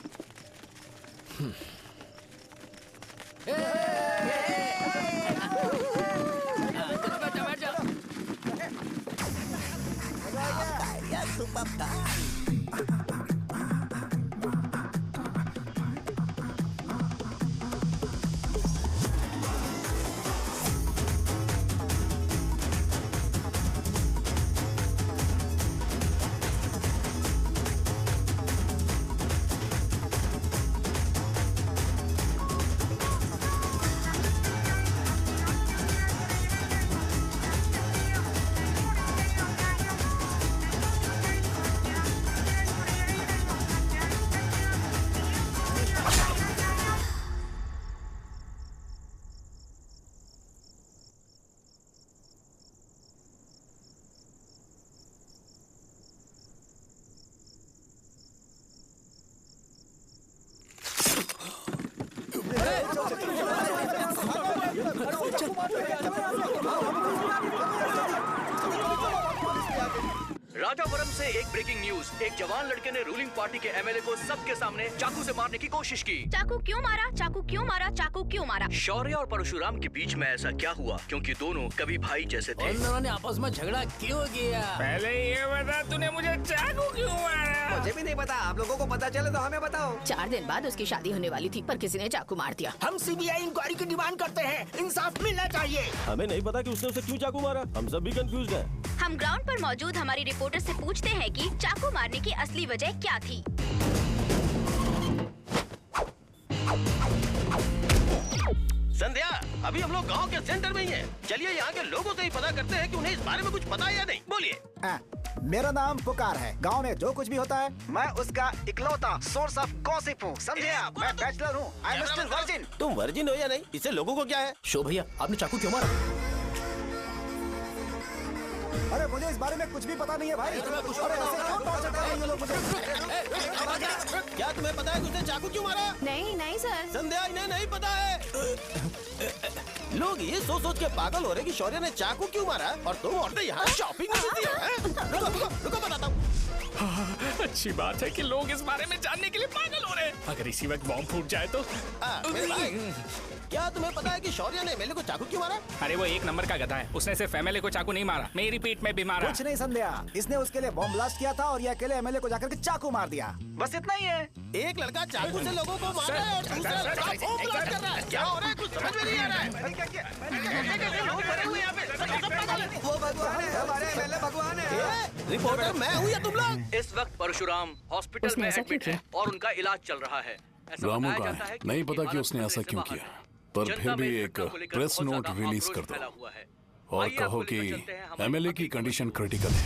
राजावरम से एक ब्रेकिंग न्यूज। एक जवान लड़के ने रूलिंग पार्टी के एमएलए को सबके सामने चाकू से मारने की कोशिश की। चाकू क्यों मारा? चाकू क्यों मारा? चाकू क्यों मारा? शौर्य और परशुराम के बीच में ऐसा क्या हुआ? क्योंकि दोनों कभी भाई जैसे थे। उन दोनों ने आपस में झगड़ा क्यों किया? पहले ये बता, तूने मुझे चाकू क्यों मारा? मुझे भी नहीं पता, आप लोगों को पता चले तो हमें बताओ। 4 दिन बाद उसकी शादी होने वाली थी, पर किसी ने चाकू मार दिया। हम सीबीआई इंक्वायरी की डिमांड करते हैं, इंसाफ मिलना चाहिए। हमें नहीं पता कि उसने उसे क्यों चाकू मारा, हम सब भी कंफ्यूज हैं। हम ग्राउंड पर मौजूद हमारी रिपोर्टर से पूछते हैं कि चाकू मारने की असली वजह क्या थी। संध्या, अभी हम लोग गांव के सेंटर में ही हैं। चलिए यहाँ के लोगों से ही पता करते हैं कि उन्हें इस बारे में कुछ पता है या नहीं। बोलिए। मेरा नाम पुकार है। गांव में जो कुछ भी होता है मैं उसका इकलौता सोर्स ऑफ गॉसिप हूँ, समझे आप? मैं बैचलर हूँ, आई एम स्टिल वर्जिन। तुम वर्जिन हो या नहीं, इससे लोगों को क्या है? शो भैया, आपने चाकू क्यों मारा? अरे मुझे इस बारे में कुछ भी पता नहीं है भाई। अरे ऐसे क्यों टॉर्चर कर रहे हैं ये लोग मुझे? क्या तुम्हें पता है कि उसने चाकू क्यों मारा? नहीं सर। संध्या, इन्हें नहीं पता है। लोग ये सोच सोच के पागल हो रहे कि शौर्य ने चाकू क्यों मारा, और तुम औरतें यहाँ शॉपिंग में बिजी हो। रुको बताता हूँ। अच्छी बात है कि लोग इस बारे में जानने के लिए पागल हो रहे हैं। अगर इसी वक्त बॉम्ब फूट जाए तो। मेरे भाई, क्या तुम्हें पता है कि शौर्य ने एमएलए को चाकू क्यों मारा? अरे वो एक नंबर का गधा है, उसने सिर्फ एमएलए को चाकू नहीं मारा, मेरी पीठ में भी मारा। कुछ नहीं संध्या, इसने उसके लिए बॉम्ब ब्लास्ट किया था और ये अकेले एमएलए को जाकर के चाकू मार दिया। बस इतना ही है। एक लड़का चाकू से लोगों को मार रहा है और दूसरा लड़का बॉम्ब ब्लास्ट कर रहा है। क्या हो रहा है, कुछ समझ में नहीं आ रहा है। लोग भरे हुए यहाँ पे, सब पागल हैं। वो भगवान है, हमारे एमएलए भगवान है। रिपोर्टर मैं हूँ या तुम लोग? इस वक्त परशुराम हॉस्पिटल में एडमिट है और उनका इलाज चल रहा है। ऐसा रामू बताया का जाता है कि नहीं पता कि हालत उसने खतरे ऐसा से क्यों बाहर किया, है। पर जनता फिर भी में एक घटना को लेकर प्रेस बहुत नोट ज्यादा रिलीज आक्रोश कर फैला दो हुआ है। और आइए कहो आपको कि लेकर चलते हैं हमारे एमएलए की कंडीशन क्रिटिकल है।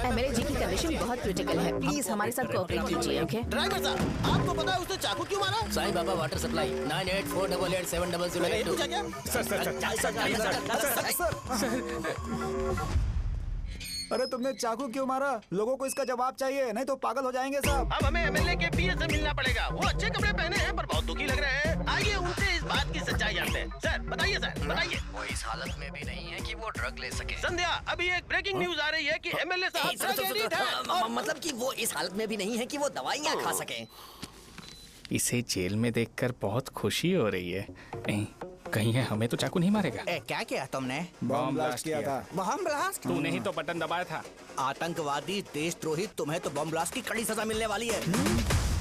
एमएलए जी की कंडीशन बहुत क्रिटिकल है, प्लीज हमारे साथ कोऑपरेट कीजिए, ओके? ड्राइवर साहब, आपको पता है उसने चाकू क्यों मारा? Sai Baba water supply 9848870082। पूछा क्या? अरे तुमने चाकू क्यों मारा? लोगों को इसका जवाब चाहिए, नहीं तो पागल हो जाएंगे सब। अब हमें एमएलए के पीए से मिलना पड़ेगा। वो अच्छे कपड़े पहने हैं पर बहुत दुखी लग रहे हैं। आइए उनसे इस बात की सच्चाई जानते हैं। सर बताइए, सर बताइए। वो इस हालत में भी नहीं है कि वो ड्रग ले सके। संध्या, अभी एक ब्रेकिंग न्यूज आ रही है कि एमएलए साहब ड्रग एडिक्ट हैं और मतलब कि वो इस हालत में भी नहीं है कि वो दवाइयाँ खा सके। इसे जेल में देखकर बहुत खुशी हो रही है। कहीं है हमें तो चाकू नहीं मारेगा। क्या किया तुमने? बॉम्ब ब्लास्ट किया था। Bomb blast? तूने ही तो बटन दबाया था। आतंकवादी, देशद्रोही, तुम्हें तो बॉम्ब ब्लास्ट की कड़ी सजा मिलने वाली है।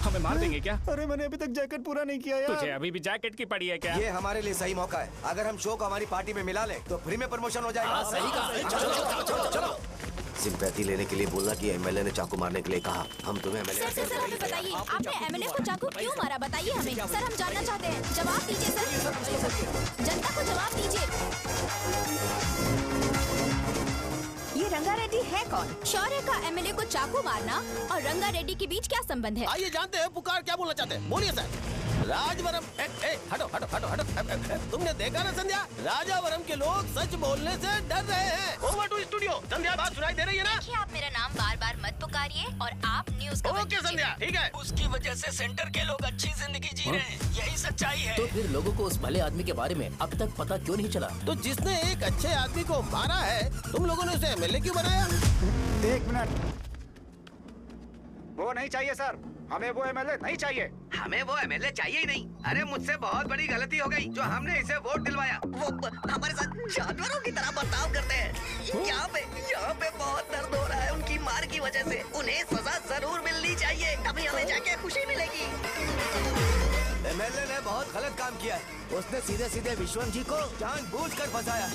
हमें मार देंगे क्या? अरे मैंने अभी तक जैकेट पूरा नहीं किया यार। तुझे अभी भी जैकेट की पड़ी है क्या? ये हमारे लिए सही मौका है। अगर हम शो को हमारी पार्टी में मिला ले तो फ्री में प्रमोशन हो जाएगा। सही कहा। चलो। सिंपैथी लेने के लिए बोला कि एमएलए ने चाकू मारने के लिए कहा। हम तुम्हें एमएलए सर हमें बताइए, आपने एमएलए को चाकू क्यों मारा? बताइए हमें। सर हम जानना चाहते हैं, जवाब दीजिए सर। जनता को जवाब दीजिए। ये रंगा रेड्डी है कौन? शौर्य का एमएलए को चाकू मारना और रंगा रेड्डी के बीच क्या संबंध है? आइए जानते हैं पुकार क्या बोलना चाहते हैं। बोलिए सर। राजवरम, हटो हटो हटो हटो। तुमने देखा ना संध्या, राजावरम के लोग सच बोलने से डर रहे हैं। Over to studio. संध्या, बात सुनाई दे रही है ना? देखिए, आप मेरा नाम बार बार मत पुकारिए और आप न्यूज़ का ओके संध्या, ठीक है। उसकी वजह से सेंटर के लोग अच्छी जिंदगी जी रहे हैं, यही सच्चाई है। तो फिर लोगों को उस भले आदमी के बारे में अब तक पता क्यों नहीं चला? तो जिसने एक अच्छे आदमी को मारा है, तुम लोगों ने उसे एमएलए क्यों बनाया? 1 मिनट, वो नहीं चाहिए सर। हमें वो एमएलए नहीं चाहिए। हमें वो एमएलए चाहिए ही नहीं। अरे मुझसे बहुत बड़ी गलती हो गई जो हमने इसे वोट दिलवाया। वो हमारे साथ जानवरों की तरह बर्ताव करते हैं। यहाँ पे बहुत दर्द हो रहा है उनकी मार की वजह से। उन्हें सजा जरूर मिलनी चाहिए, तभी हमें जाके खुशी मिलेगी। एमएलए ने बहुत गलत काम किया है। उसने सीधे सीधे विश्वम जी को जानबूझकर फंसाया।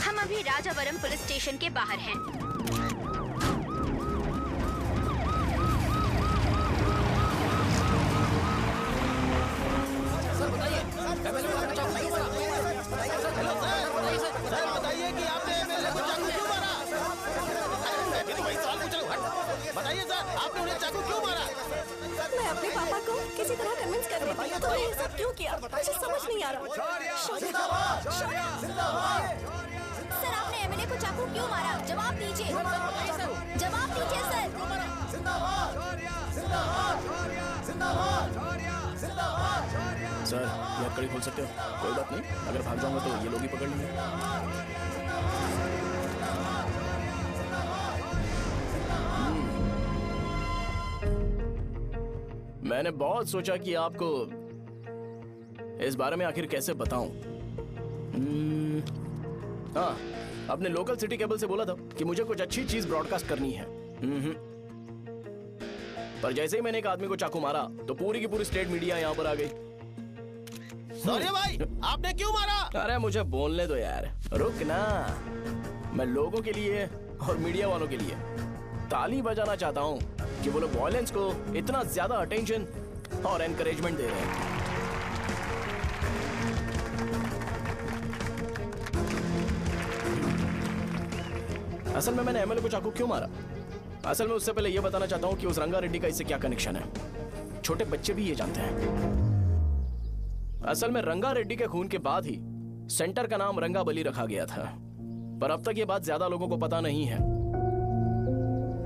हम अभी राजावरम पुलिस स्टेशन के बाहर हैं। सर बताइए कि आपने एमएलए को चाकू क्यों मारा? मैं तो वही सवाल पूछ रहा हूँ। बताइए सर, आपने उन्हें चाकू क्यों मारा? मैं अपने पापा को किसी तरह कन्विंस कर रही थी। तो ये सब क्यों किया मुझे समझ नहीं आ रहा। सर आपने एमएलए को चाकू क्यों मारा? जवाब दीजिए। जवाब दीजिए सर। सर ये हथकड़ी खोल सकते हो? कोई बात नहीं, अगर भाग जाऊंगा तो ये लोग ही पकड़ लेंगे। मैंने बहुत सोचा कि आपको इस बारे में आखिर कैसे बताऊं। हाँ, अपने लोकल सिटी केबल से बोला था कि मुझे कुछ अच्छी चीज ब्रॉडकास्ट करनी है। पर जैसे ही मैंने एक आदमी को चाकू मारा तो पूरी की पूरी स्टेट मीडिया यहाँ पर आ गई। सॉरी भाई, आपने क्यों मारा? अरे मुझे बोलने दो यार, रुक ना। मैं लोगों के लिए और मीडिया वालों के लिए ताली बजाना चाहता हूँ कि वो लोग वायलेंस को इतना ज्यादा अटेंशन और एनकरेजमेंट दे रहे हैं। असल में मैंने एमएलए को चाकू क्यों मारा? असल में उससे पहले यह बताना चाहता हूँ कि उस रंगा रेड्डी का इससे क्या कनेक्शन है। छोटे बच्चे भी ये जानते हैं। असल में रंगा रेड्डी के खून के बाद ही सेंटर का नाम रंगाबली रखा गया था, पर अब तक ये बात ज्यादा लोगों को पता नहीं है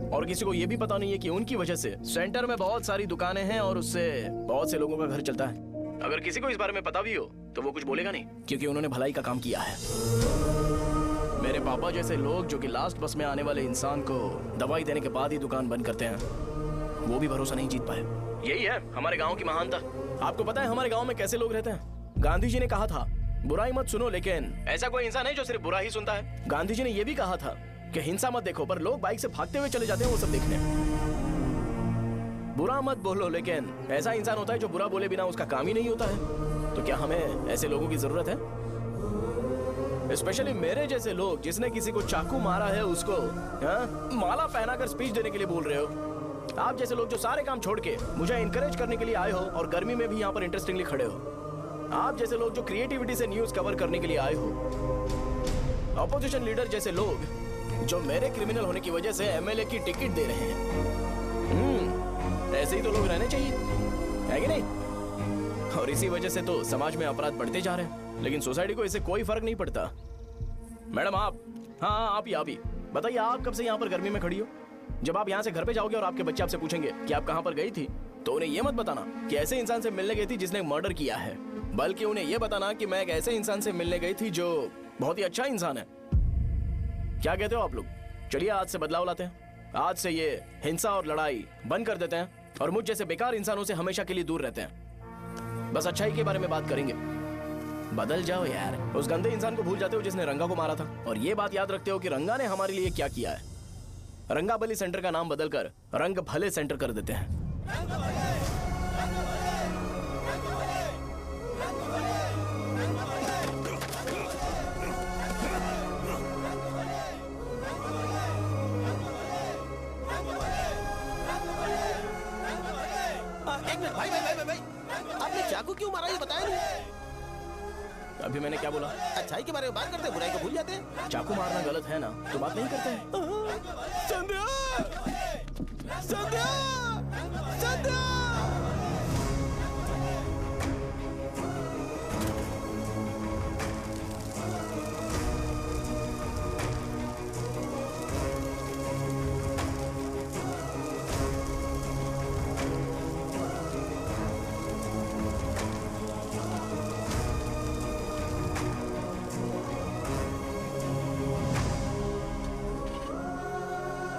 और किसी को यह भी पता नहीं है कि उनकी वजह से सेंटर में बहुत सारी दुकानें हैं और उससे बहुत से लोगों का घर चलता है। अगर किसी को इस बारे में पता भी हो तो वो कुछ बोलेगा नहीं, क्योंकि उन्होंने भलाई का काम किया है। मेरे पापा जैसे लोग जो कि लास्ट बस में आने वाले इंसान को दवाई देने के बाद ही दुकान बंद करते हैं, वो भी भरोसा नहीं जीत पाए। यही है हमारे गांव की महानता। आपको पता है हमारे गांव में कैसे लोग रहते हैं? गांधी जी ने कहा था बुराई मत सुनो, लेकिन ऐसा कोई इंसान है जो सिर्फ बुरा ही सुनता है। गांधी जी ने यह भी कहा था कि हिंसा मत देखो, पर लोग बाइक से भागते हुए चले जाते हैं वो सब देखने। बुरा मत बोलो, लेकिन ऐसा इंसान होता है जो बुरा बोले बिना उसका काम ही नहीं होता है। तो क्या हमें ऐसे लोगों की जरूरत है? स्पेशली मेरे जैसे लोग जिसने किसी को चाकू मारा है उसको माला पहनाकर स्पीच देने के लिए बोल रहे हो। आप जैसे लोग जो सारे काम छोड़ के मुझे इंकरेज करने के लिए आए हो और गर्मी में भी यहाँ पर इंटरेस्टिंगली खड़े हो। आप जैसे लोग जो क्रिएटिविटी से न्यूज कवर करने के लिए आए हो। ऑपोजिशन लीडर जैसे लोग जो मेरे क्रिमिनल होने की वजह से एमएलए की टिकट दे रहे हैं। ऐसे ही तो लोग रहने चाहिए, है कि नहीं? और इसी वजह से तो समाज में अपराध बढ़ते जा रहे हैं, लेकिन सोसाइटी को इससे कोई फर्क नहीं पड़ता। मैडम आप, हाँ आप ही बताइए, आप कब से यहाँ पर गर्मी में खड़ी हो? जब आप यहाँ से घर पे जाओगे और आपके बच्चे आपसे पूछेंगे कि आप कहाँ पर गई थी, तो उन्हें यह मत बताना कि ऐसे इंसान से मिलने गई थी जिसने मर्डर किया है, बल्कि उन्हें यह बताना कि मैं एक ऐसे इंसान से मिलने गई थी जो बहुत ही अच्छा इंसान है। क्या कहते हो आप लोग? चलिए आज से बदलाव लाते हैं। आज से ये हिंसा और लड़ाई बंद कर देते हैं और मुझ जैसे बेकार इंसानों से हमेशा के लिए दूर रहते हैं। बस अच्छाई के बारे में बात करेंगे। बदल जाओ यार, उस गंदे इंसान को भूल जाते हो जिसने रंगा को मारा था, और ये बात याद रखते हो कि रंगा ने हमारे लिए क्या किया है। रंगाबली सेंटर का नाम बदलकर रंग भले सेंटर कर देते हैं। एक मिनट भाई, आपने चाकू क्यों मारा ये बताया नहीं? अभी मैंने क्या बोला? अच्छाई के बारे में बात करते हैं, बुराई को भूल जाते हैं। चाकू मारना गलत है ना, तो बात नहीं करते हैं। संध्या! संध्या! संध्या!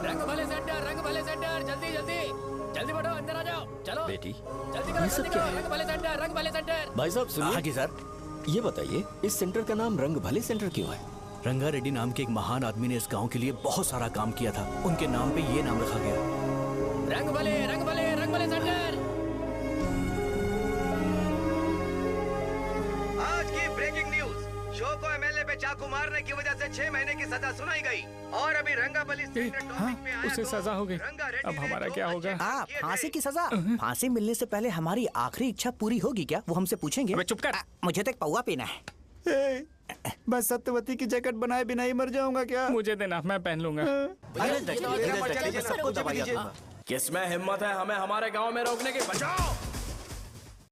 रंग भले सेंटर जल्दी जल्दी जल्दी बढ़ो, अंदर आ जाओ, चलो बेटी जल्दी करो, ये सब जल्दी क्या करो, है? रंग भले सेंटर। भाई साहब सुनिए। हाँ जी सर। ये बताइए इस सेंटर का नाम रंग भले सेंटर क्यों है? रंगा रेड्डी नाम के एक महान आदमी ने इस गांव के लिए बहुत सारा काम किया था, उनके नाम पे ये नाम रखा गया। रंग भले सेंटर। आज की ब्रेकिंग न्यूज, शो को एमएलए पे चाकू मारने की वजह से 6 महीने की सजा सुनाई गई और अभी रंगाबली उसे सजा हो गई। अब हमारा क्या होगा? फांसी की सजा? फांसी मिलने से पहले हमारी आखिरी इच्छा पूरी होगी क्या, वो हमसे पूछेंगे? अबे चुप कर। मुझे तो एक पौवा पीना है। मैं सत्यवती की जैकेट बनाए बिना ही मर जाऊंगा क्या? मुझे देना, मैं पहन लूंगा। किसमें हिम्मत है हमें हमारे गांव में रोकने की? बचाओ।